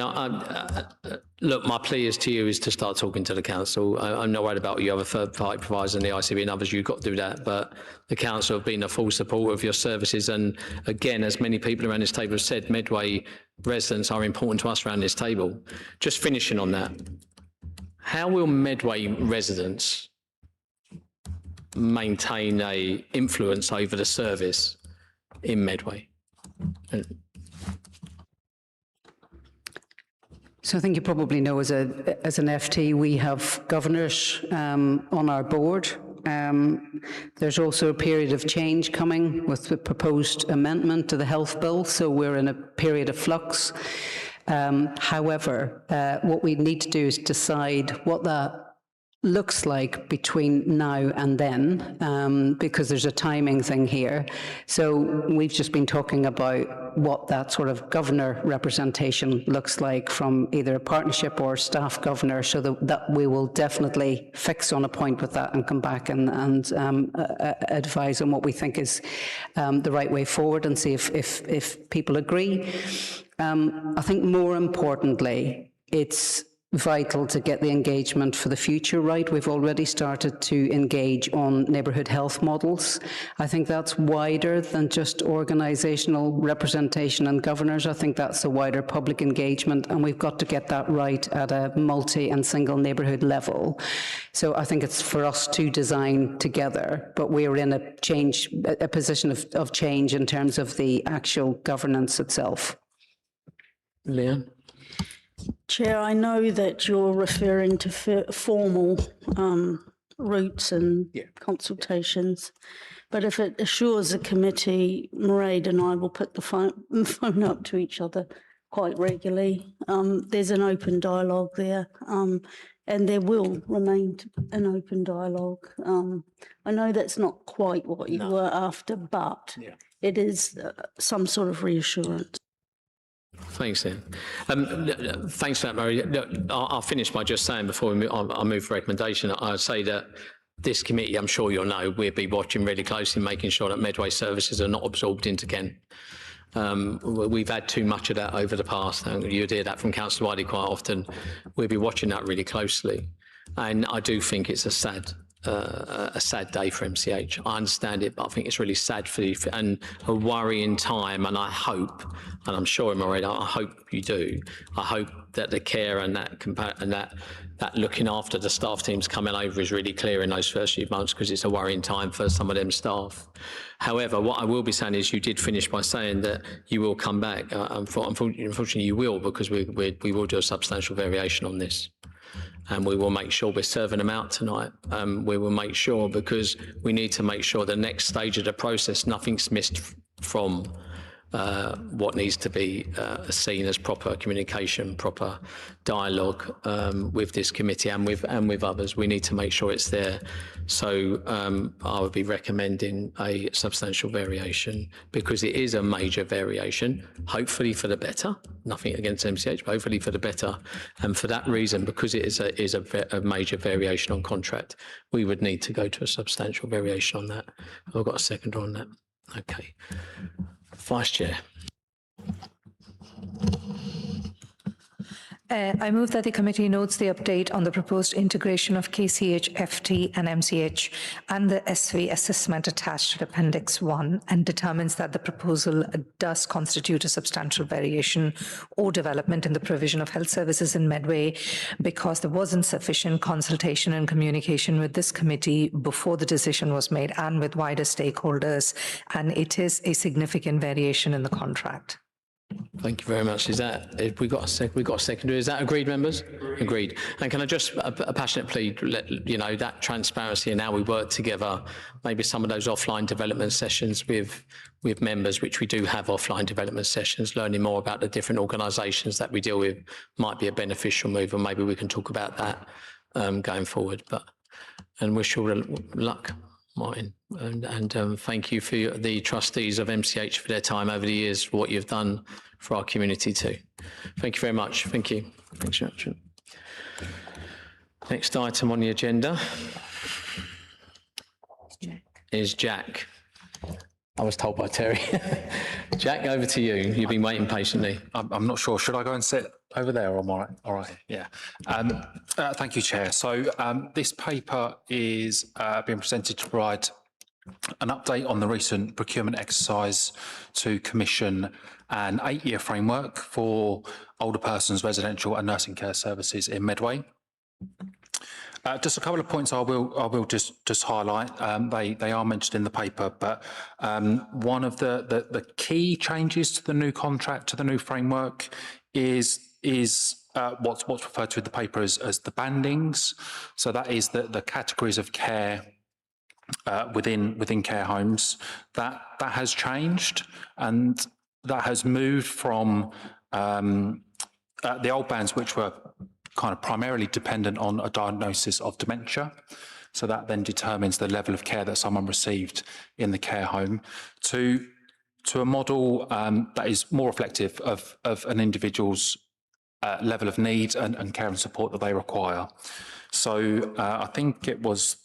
Look, my plea is to you is to start talking to the council. I'm not worried about you other third-party providers and the ICB and others. You've got to do that. But the council have been a full supporter of your services. And again, as many people around this table have said, Medway residents are important to us around this table. Just finishing on that, how will Medway residents maintain a influence over the service in Medway? So I think you probably know as an FT, we have governors on our board. There's also a period of change coming with the proposed amendment to the health bill. So we're in a period of flux. However, what we need to do is decide what that looks like between now and then, because there's a timing thing here. So we've just been talking about what that sort of governor representation looks like from either a partnership or staff governor, so that we will definitely fix on a point with that and come back and advise on what we think is the right way forward and see if people agree. I think more importantly, it's vital to get the engagement for the future right. We've already started to engage on neighbourhood health models. I think that's wider than just organisational representation and governors. I think that's a wider public engagement, and we've got to get that right at a multi and single neighbourhood level. So I think it's for us to design together, but we're in a position of change in terms of the actual governance itself. Leanne? Chair, I know that you're referring to formal routes and consultations, but if it assures the committee, Mairead and I will put the phone up to each other quite regularly. There's an open dialogue there, and there will remain an open dialogue. I know that's not quite what you were after, but it is some sort of reassurance. Thanks, Ian. Thanks for that, Mary. I'll finish by just saying before I move for recommendation, I'd say that this committee, I'm sure you'll know, we'll be watching really closely, making sure that Medway services are not absorbed into Kent. We've had too much of that over the past. You'd hear that from Councillor Wiley quite often. We'll be watching that really closely. And I do think it's a sad a sad day for MCH. I understand it, but I think it's really sad and a worrying time. And I hope, and I'm sure Maureen, I hope you do. I hope that the care and that looking after the staff teams coming over is really clear in those first few months, because it's a worrying time for some of them staff. However, what I will be saying is you did finish by saying that you will come back. Unfortunately, you will, because we will do a substantial variation on this. And we will make sure we're serving them out tonight. We will make sure, because we need to make sure the next stage of the process, nothing's missed from what needs to be seen as proper communication, proper dialogue with this committee and with others. We need to make sure it's there. So I would be recommending a substantial variation, because it is a major variation, hopefully for the better. Nothing against MCH, but hopefully for the better. And for that reason, because it is a major variation on contract, we would need to go to a substantial variation on that. I've got a second on that. Okay. Vice Chair. I move that the committee notes the update on the proposed integration of KCH, FT and MCH and the SV assessment attached to Appendix 1, and determines that the proposal does constitute a substantial variation or development in the provision of health services in Medway, because there wasn't sufficient consultation and communication with this committee before the decision was made and with wider stakeholders, and it is a significant variation in the contract. Thank you very much. Is that, we got a second? Is that agreed, members? Agreed. And can I just a passionate plea, you know, that transparency and how we work together, maybe some of those offline development sessions with members, which we do have offline development sessions, learning more about the different organisations that we deal with might be a beneficial move, and maybe we can talk about that going forward. And wish you all luck, Martin, and thank you for the trustees of MCH for their time over the years, for what you've done for our community too. Thank you very much. Thank you. Thanks very much. Next item on the agenda is Jack. I was told by Terry. Jack, over to you. You've been waiting patiently. I'm not sure. Should I go and sit over there, or am I all right? Yeah. Thank you, Chair. So this paper is being presented to provide an update on the recent procurement exercise to commission an 8-year framework for older persons, residential and nursing care services in Medway. Just a couple of points I will just highlight. They are mentioned in the paper, but one of the key changes to the new contract, to the new framework, is what's referred to in the paper as the bandings. So that is the categories of care within care homes. That has changed, and that has moved from the old bands, which were kind of primarily dependent on a diagnosis of dementia. So that then determines the level of care that someone received in the care home, to a model that is more reflective of an individual's level of need and care and support that they require. So I think it was,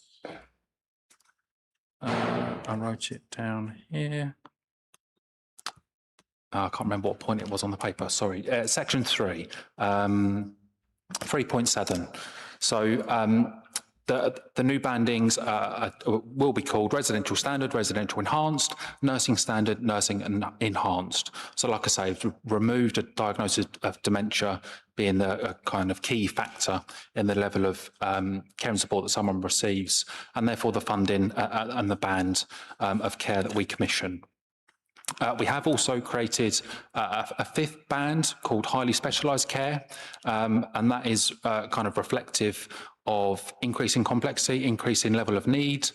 I wrote it down here. I can't remember what point it was on the paper, sorry. Section 3. 3.7. So the new bandings will be called residential standard, residential enhanced, nursing standard, nursing enhanced. So like I say, it's removed a diagnosis of dementia being the kind of key factor in the level of care and support that someone receives, and therefore the funding and the band of care that we commission. We have also created a 5th band called highly specialised care, and that is kind of reflective of increasing complexity, increasing level of need.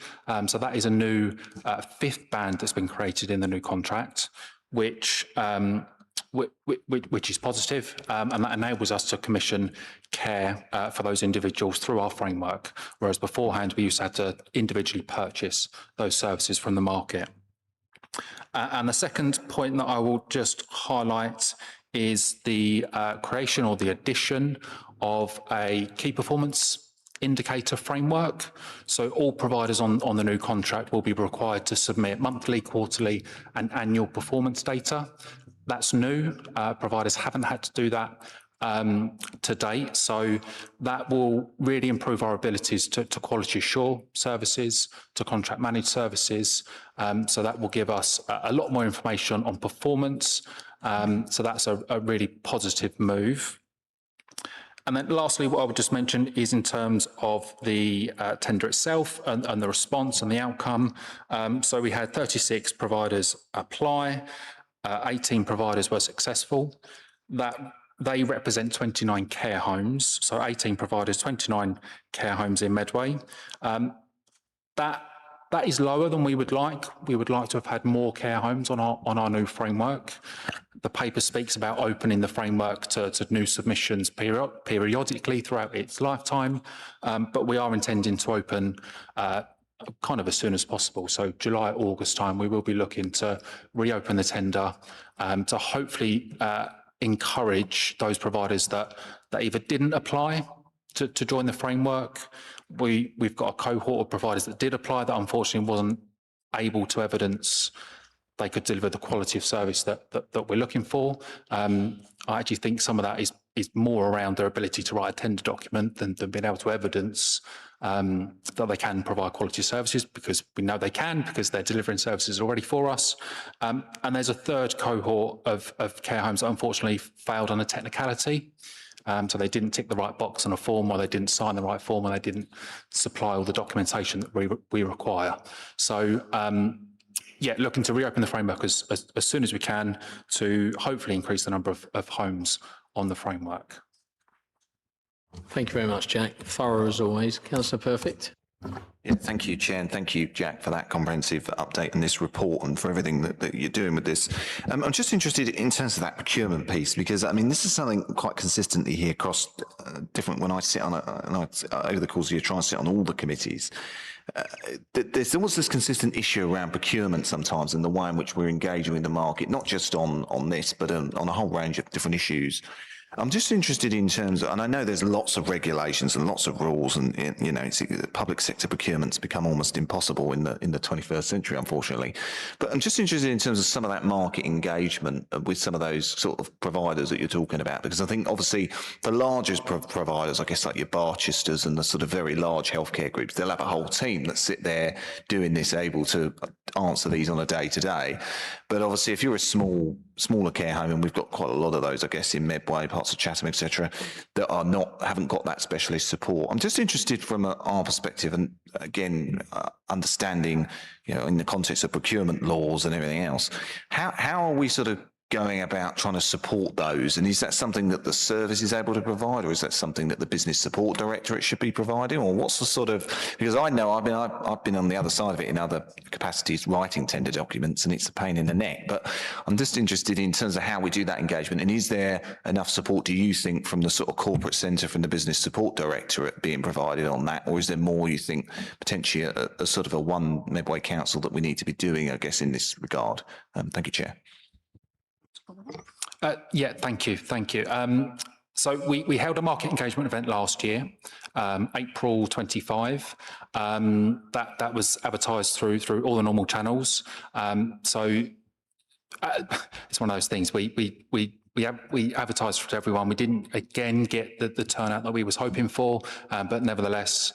So that is a new 5th band that's been created in the new contract, which is positive, and that enables us to commission care for those individuals through our framework, whereas beforehand we used to have to individually purchase those services from the market. And the second point that I will just highlight is the creation or the addition of a key performance indicator framework. So all providers on the new contract will be required to submit monthly, quarterly and annual performance data. That's new. Providers haven't had to do that to date. So that will really improve our abilities to quality assure services, to contract managed services. So that will give us a lot more information on performance. So that's a really positive move. And then lastly, what I would just mention is in terms of the tender itself and the response and the outcome. So we had 36 providers apply, 18 providers were successful. That they represent 29 care homes, so 18 providers, 29 care homes in Medway. That is lower than we would like. We would like to have had more care homes on our new framework. The paper speaks about opening the framework to new submissions periodically throughout its lifetime, but we are intending to open kind of as soon as possible. So July, August time, we will be looking to reopen the tender to hopefully encourage those providers that either didn't apply to join the framework. We've got a cohort of providers that did apply that unfortunately wasn't able to evidence they could deliver the quality of service that we're looking for. I actually think some of that is more around their ability to write a tender document than being able to evidence that they can provide quality services, because we know they can, because they're delivering services already for us. And there's a third cohort of care homes that unfortunately failed on a technicality. So they didn't tick the right box on a form, or they didn't sign the right form, or they didn't supply all the documentation that we require. So yeah, looking to reopen the framework as soon as we can to hopefully increase the number of homes on the framework. Thank you very much, Jack. Thorough as always. Councillor Perfect. Yeah, thank you, Chair, and thank you, Jack, for that comprehensive update on this report and for everything that you're doing with this. I'm just interested in terms of that procurement piece, because, I mean, this is something quite consistently here across different, when I sit on, over the course of the year, try and sit on all the committees. There's almost this consistent issue around procurement sometimes and the way in which we're engaging with the market, not just on this, but on a whole range of different issues. I'm just interested in terms of, and I know there's lots of regulations and lots of rules, and you know, public sector procurement's become almost impossible in the 21st century, unfortunately. But I'm just interested in terms of some of that market engagement with some of those sort of providers that you're talking about, because I think obviously the largest providers, I guess like your Barchesters and the sort of very large healthcare groups, they'll have a whole team that sit there doing this, able to answer these on a day-to-day. But obviously, if you're a smaller care home, and we've got quite a lot of those, I guess, in Medway, parts of Chatham, etc., that haven't got that specialist support. I'm just interested from our perspective, and again, understanding, you know, in the context of procurement laws and everything else, how are we sort of going about trying to support those? And is that something that the service is able to provide, or is that something that the business support directorate should be providing? Or what's the sort of, because I know I've been on the other side of it in other capacities writing tender documents, and it's a pain in the neck. But I'm just interested in terms of how we do that engagement, and is there enough support, do you think, from the sort of corporate centre, from the business support directorate being provided on that? Or is there more, you think, potentially a sort of a one Medway Council that we need to be doing, I guess, in this regard? Thank you, Chair. Yeah, thank you. So we held a market engagement event last year, April 25. That was advertised through all the normal channels. So it's one of those things. We advertised for everyone. We didn't again get the turnout that we was hoping for, but nevertheless,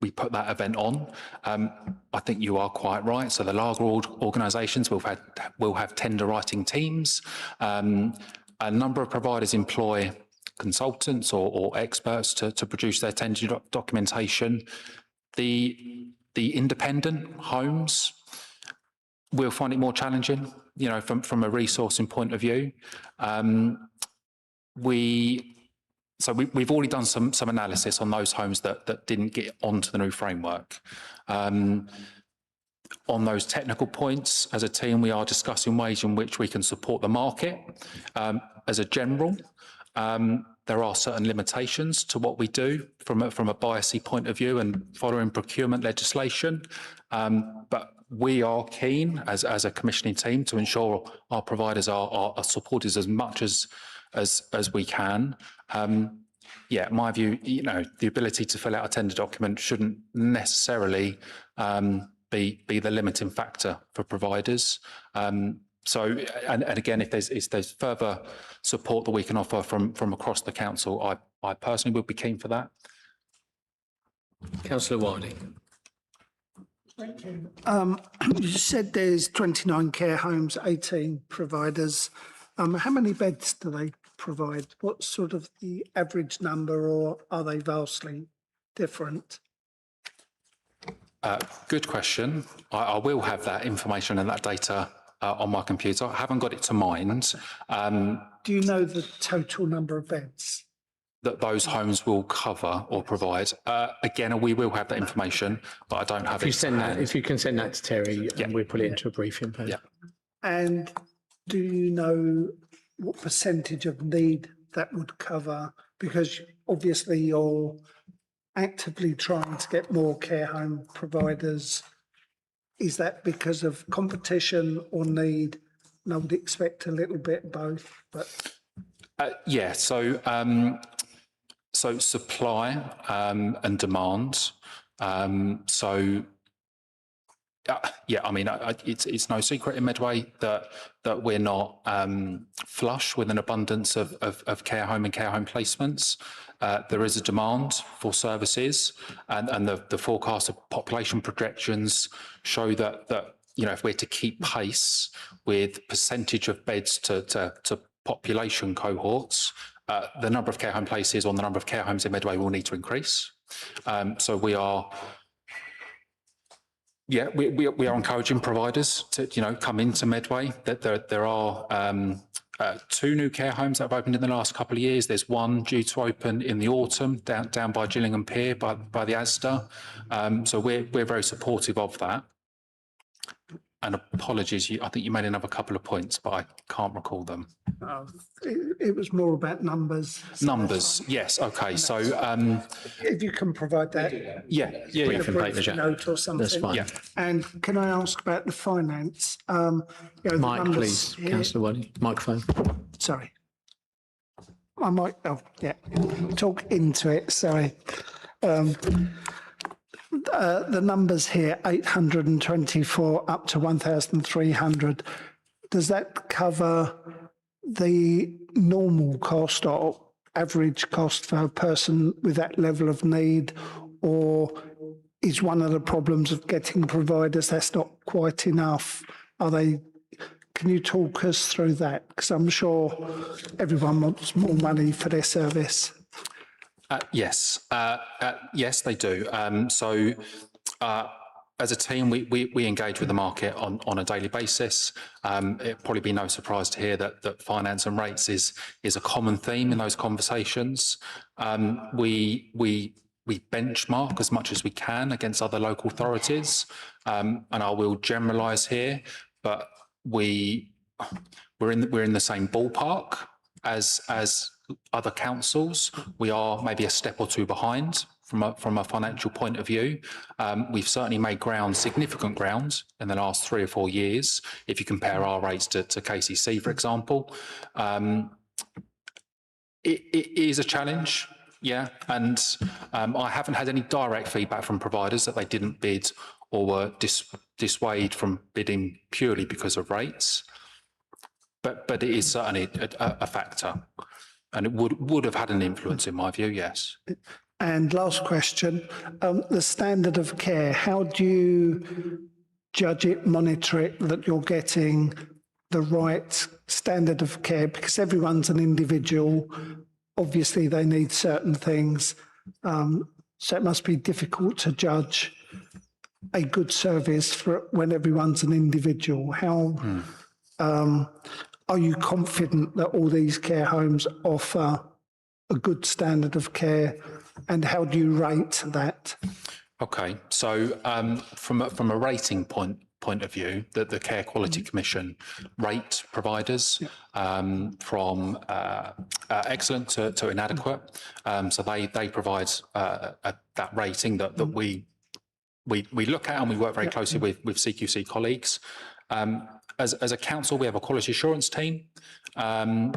we put that event on. I think you are quite right. So the larger organisations will have tender writing teams. A number of providers employ consultants or experts to produce their tender documentation. The independent homes will find it more challenging, you know, from a resourcing point of view. So we've already done some analysis on those homes that didn't get onto the new framework. On those technical points, as a team, we are discussing ways in which we can support the market. As a general, there are certain limitations to what we do from a biasy point of view and following procurement legislation. But we are keen as a commissioning team to ensure our providers are supported as much as we can. Yeah, my view, you know, the ability to fill out a tender document shouldn't necessarily be the limiting factor for providers. And again, if there's further support that we can offer from across the council, I personally would be keen for that. Councillor Wiley. Thank you. You said there's 29 care homes, 18 providers. How many beds do they provide? What's sort of the average number, or are they vastly different? Good question. I will have that information and that data on my computer. I haven't got it to mind. Do you know the total number of beds that those homes will cover or provide? Again, we will have that information, but I don't have it. If you can send that to Terry, and we'll put it into a briefing. Please. Yeah. And do you know what percentage of need that would cover? Because obviously you're actively trying to get more care home providers. Is that because of competition or need? And I would expect a little bit both, but. Yeah, so supply and demand. Yeah, I mean, it's no secret in Medway that we're not flush with an abundance of care home and care home placements. There is a demand for services, and the forecast of population projections show that if we're to keep pace with percentage of beds to population cohorts, the number of care home places or the number of care homes in Medway will need to increase. So we are. Yeah, we are encouraging providers to come into Medway. That there are 2 new care homes that have opened in the last couple of years. There's one due to open in the autumn down by Gillingham Pier by the Asda. So we're very supportive of that. And apologies, I think you made another couple of points, but I can't recall them. It was more about numbers. Numbers, yes. Okay, so if you can provide that, note or something. That's fine. Yeah. And can I ask about the finance? Mike, please, Councillor Wiley, microphone. Sorry. I might. Oh, yeah. Talk into it. Sorry. The numbers here, 824 up to 1,300. Does that cover the normal cost or average cost for a person with that level of need, or is one of the problems of getting providers that's not quite enough? Can you talk us through that? Because I'm sure everyone wants more money for their service. Yes, yes, they do. As a team, we engage with the market on a daily basis. It'd probably be no surprise to hear that finance and rates is a common theme in those conversations. We benchmark as much as we can against other local authorities, and I will generalise here, but we're in the same ballpark as other councils. We are maybe a step or two behind from a financial point of view. We've certainly made significant ground in the last 3 or 4 years. If you compare our rates to KCC, for example, it is a challenge. Yeah, and I haven't had any direct feedback from providers that they didn't bid or were dissuaded from bidding purely because of rates. But it is certainly a factor, and it would have had an influence in my view. Yes. And last question, the standard of care, how do you judge it, monitor it, that you're getting the right standard of care? Because everyone's an individual. Obviously, they need certain things. So it must be difficult to judge a good service for when everyone's an individual. How are you confident that all these care homes offer a good standard of care, and how do you rate that? Okay, so from a rating point of view, that the Care Quality Commission rate providers from excellent to inadequate. So they provide that rating that we look at, and we work very closely with CQC colleagues. As a council, we have a quality assurance team,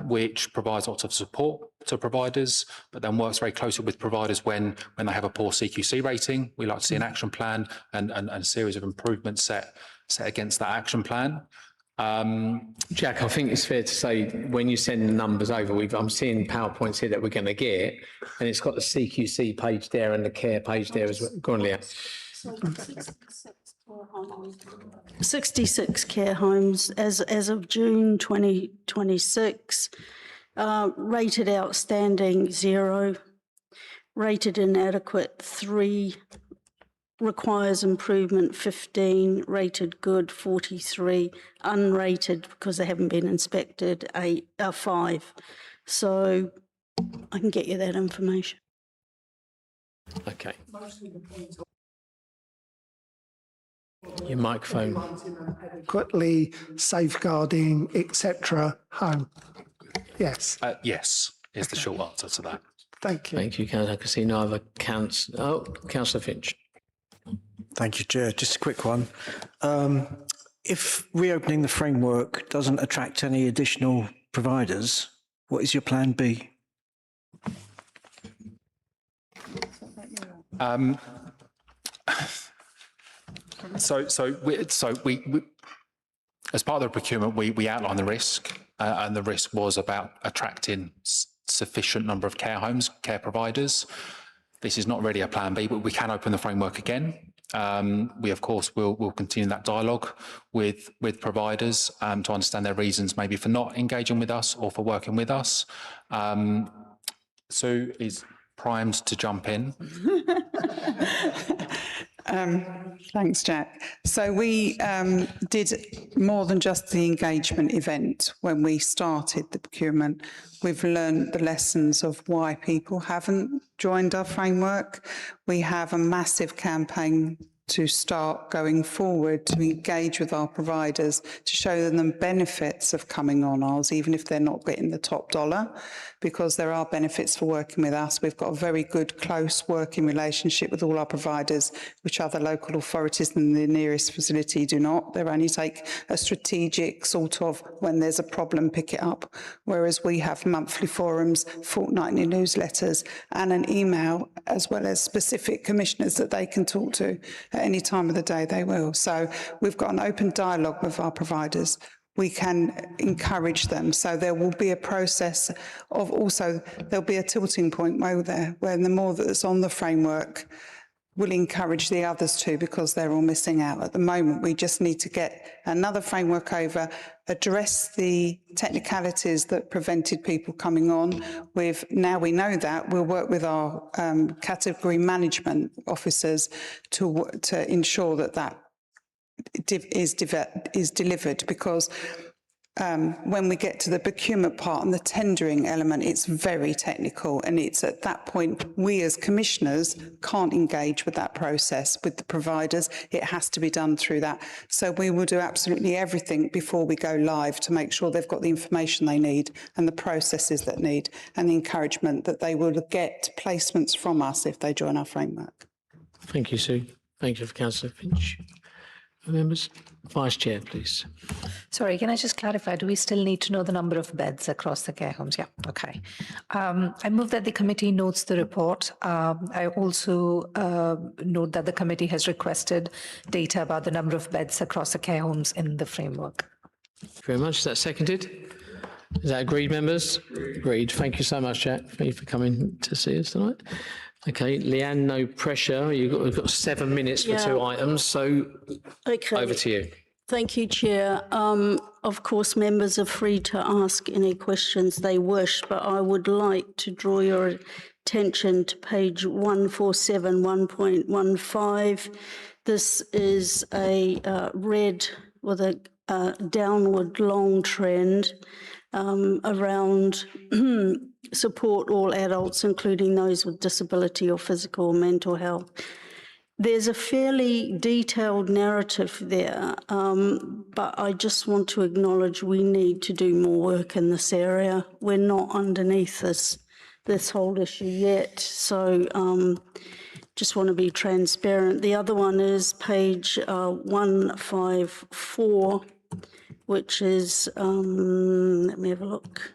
which provides lots of support to providers, but then works very closely with providers when they have a poor CQC rating. We like to see an action plan and a series of improvements set against that action plan. Jack, I think it's fair to say when you send the numbers over, I'm seeing PowerPoints here that we're going to get, and it's got the CQC page there and the care page there as well. Go on, Leah. 66 care homes as of June 2026, rated outstanding 0, rated inadequate 3, requires improvement 15, rated good 43, unrated because they haven't been inspected 5. So I can get you that information. Okay. Your microphone. Adequately safeguarding, etc. home. Yes. Yes, is the short answer to that. Thank you. Thank you, Councillor. I can see no other Councillor Finch. Thank you, Chair. Just a quick one. If reopening the framework doesn't attract any additional providers, what is your plan B? So we as part of the procurement, we outlined the risk, and the risk was about attracting sufficient number of care homes, care providers. This is not really a plan B, but we can open the framework again. We, of course, will continue that dialogue with providers to understand their reasons maybe for not engaging with us or for working with us. Sue is primed to jump in. Thanks, Jack. So we did more than just the engagement event when we started the procurement. We've learned the lessons of why people haven't joined our framework. We have a massive campaign to start going forward to engage with our providers, to show them the benefits of coming on ours, even if they're not getting the top dollar, because there are benefits for working with us. We've got a very good, close working relationship with all our providers, which other local authorities in the nearest facility do not. They only take a strategic sort of, when there's a problem, pick it up, whereas we have monthly forums, fortnightly newsletters, and an email, as well as specific commissioners that they can talk to at any time of the day they will. So we've got an open dialogue with our providers. We can encourage them. So there will be a process of also, there'll be a tilting point where the more that's on the framework will encourage the others too, because they're all missing out. At the moment, we just need to get another framework over, address the technicalities that prevented people coming on. Now we know that, we'll work with our category management officers to ensure that is delivered, because when we get to the procurement part and the tendering element, it's very technical, and it's at that point we as commissioners can't engage with that process with the providers. It has to be done through that. So we will do absolutely everything before we go live to make sure they've got the information they need and the processes that need, and the encouragement that they will get placements from us if they join our framework. Thank you, Sue. Thank you, Councillor Finch. Members, Vice Chair, please. Sorry, can I just clarify? Do we still need to know the number of beds across the care homes? Yeah, okay. I move that the committee notes the report. I also note that the committee has requested data about the number of beds across the care homes in the framework. Thank you very much. Is that seconded? Is that agreed, members? Agreed. Thank you so much, Jack. Thank you for coming to see us tonight. Okay, Leanne, no pressure. We've got 7 minutes for 2 items, so over to you. Thank you, Chair. Of course, members are free to ask any questions they wish, but I would like to draw your attention to page 147, 1.15. This is a red with a downward long trend around support all adults, including those with disability or physical or mental health. There's a fairly detailed narrative there, but I just want to acknowledge we need to do more work in this area. We're not underneath this whole issue yet, so just want to be transparent. The other one is page 154, which is, let me have a look,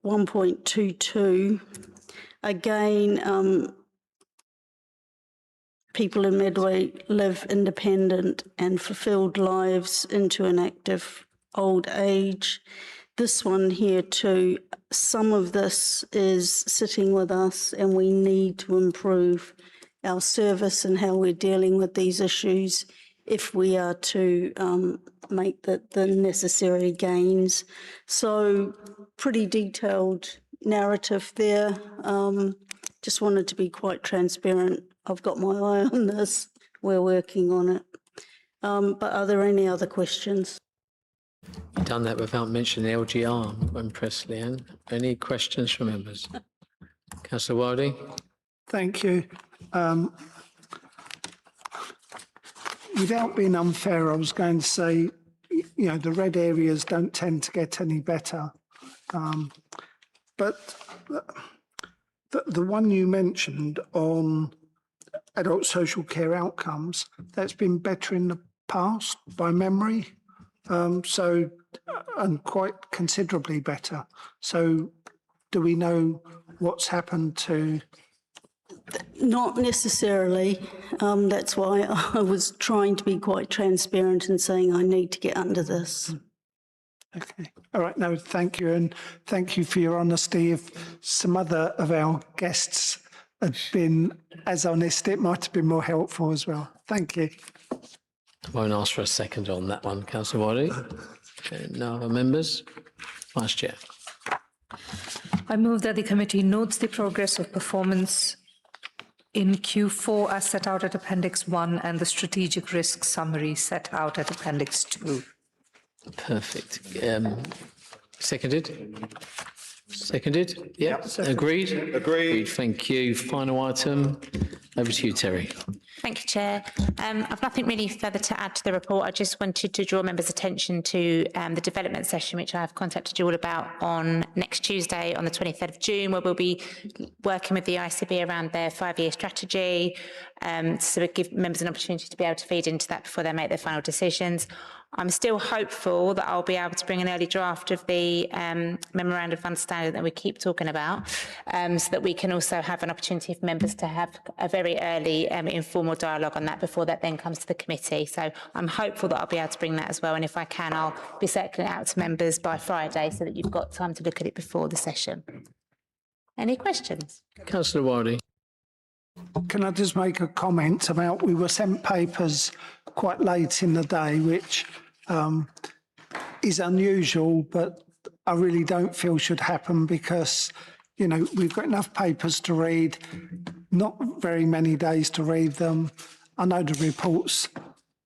1.22. Again, people in Medway live independent and fulfilled lives into an active old age. This one here too, some of this is sitting with us and we need to improve our service and how we're dealing with these issues if we are to make the necessary gains. So pretty detailed narrative there. Just wanted to be quite transparent. I've got my eye on this. We're working on it. But are there any other questions? You've done that without mentioning LGR. I'm impressed, Leanne. Any questions from members? Councillor Wilding. Thank you. Without being unfair, I was going to say, the red areas don't tend to get any better. But the one you mentioned on adult social care outcomes, that's been better in the past by memory. And quite considerably better. So do we know what's happened to? Not necessarily. That's why I was trying to be quite transparent and saying I need to get under this. Okay. All right. No, thank you. And thank you for your honesty. If some other of our guests had been as honest, it might have been more helpful as well. Thank you. I won't ask for a second on that one, Councillor Wiley. Okay, no other members? Vice Chair. I move that the committee notes the progress of performance in Q4 as set out at Appendix 1 and the strategic risk summary set out at Appendix 2. Perfect. Seconded? Seconded? Yeah. Agreed? Agreed. Thank you. Final item. Over to you, Terry. Thank you, Chair. I've nothing really further to add to the report. I just wanted to draw members' attention to the development session, which I have contacted you all about on next Tuesday on the 23rd of June, where we'll be working with the ICB around their 5-year strategy. So we give members an opportunity to be able to feed into that before they make their final decisions. I'm still hopeful that I'll be able to bring an early draft of the memorandum of understanding that we keep talking about, so that we can also have an opportunity for members to have a very early informal dialogue on that before that then comes to the committee. So I'm hopeful that I'll be able to bring that as well, and if I can, I'll be circulating it out to members by Friday so that you've got time to look at it before the session. Any questions? Councillor Wiley. Can I just make a comment about we were sent papers quite late in the day, which is unusual, but I really don't feel should happen because, we've got enough papers to read, not very many days to read them. I know the reports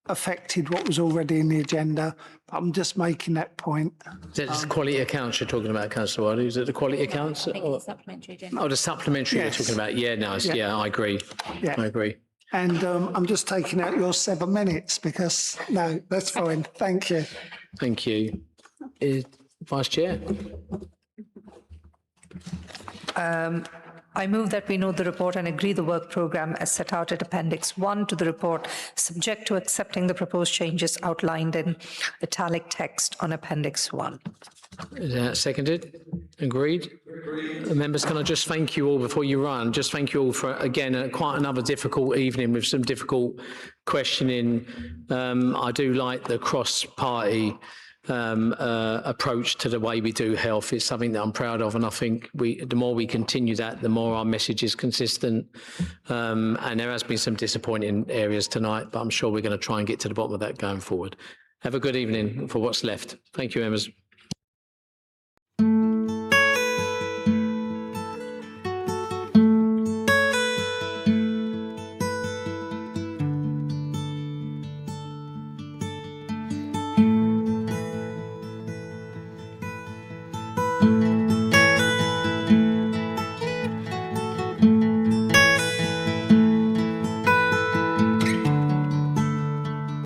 affected what was already in the agenda, but I'm just making that point. Is that the quality accounts you're talking about, Councillor Wiley? Is it the quality accounts? I think it's supplementary agenda. Oh, the supplementary Yes. you're talking about. Yeah, nice. Yeah, I agree. Yeah. I agree. And I'm just taking out your 7 minutes because, no, that's fine. Thank you. Thank you. Vice Chair. I move that we note the report and agree the work programme as set out at Appendix 1 to the report, subject to accepting the proposed changes outlined in italic text on Appendix 1. Is that seconded? Agreed? Members, can I just thank you all before you run? Just thank you all for, again, quite another difficult evening with some difficult questioning. I do like the cross-party approach to the way we do health. It's something that I'm proud of, and I think the more we continue that, the more our message is consistent. And there has been some disappointing areas tonight, but I'm sure we're going to try and get to the bottom of that going forward. Have a good evening for what's left. Thank you, members.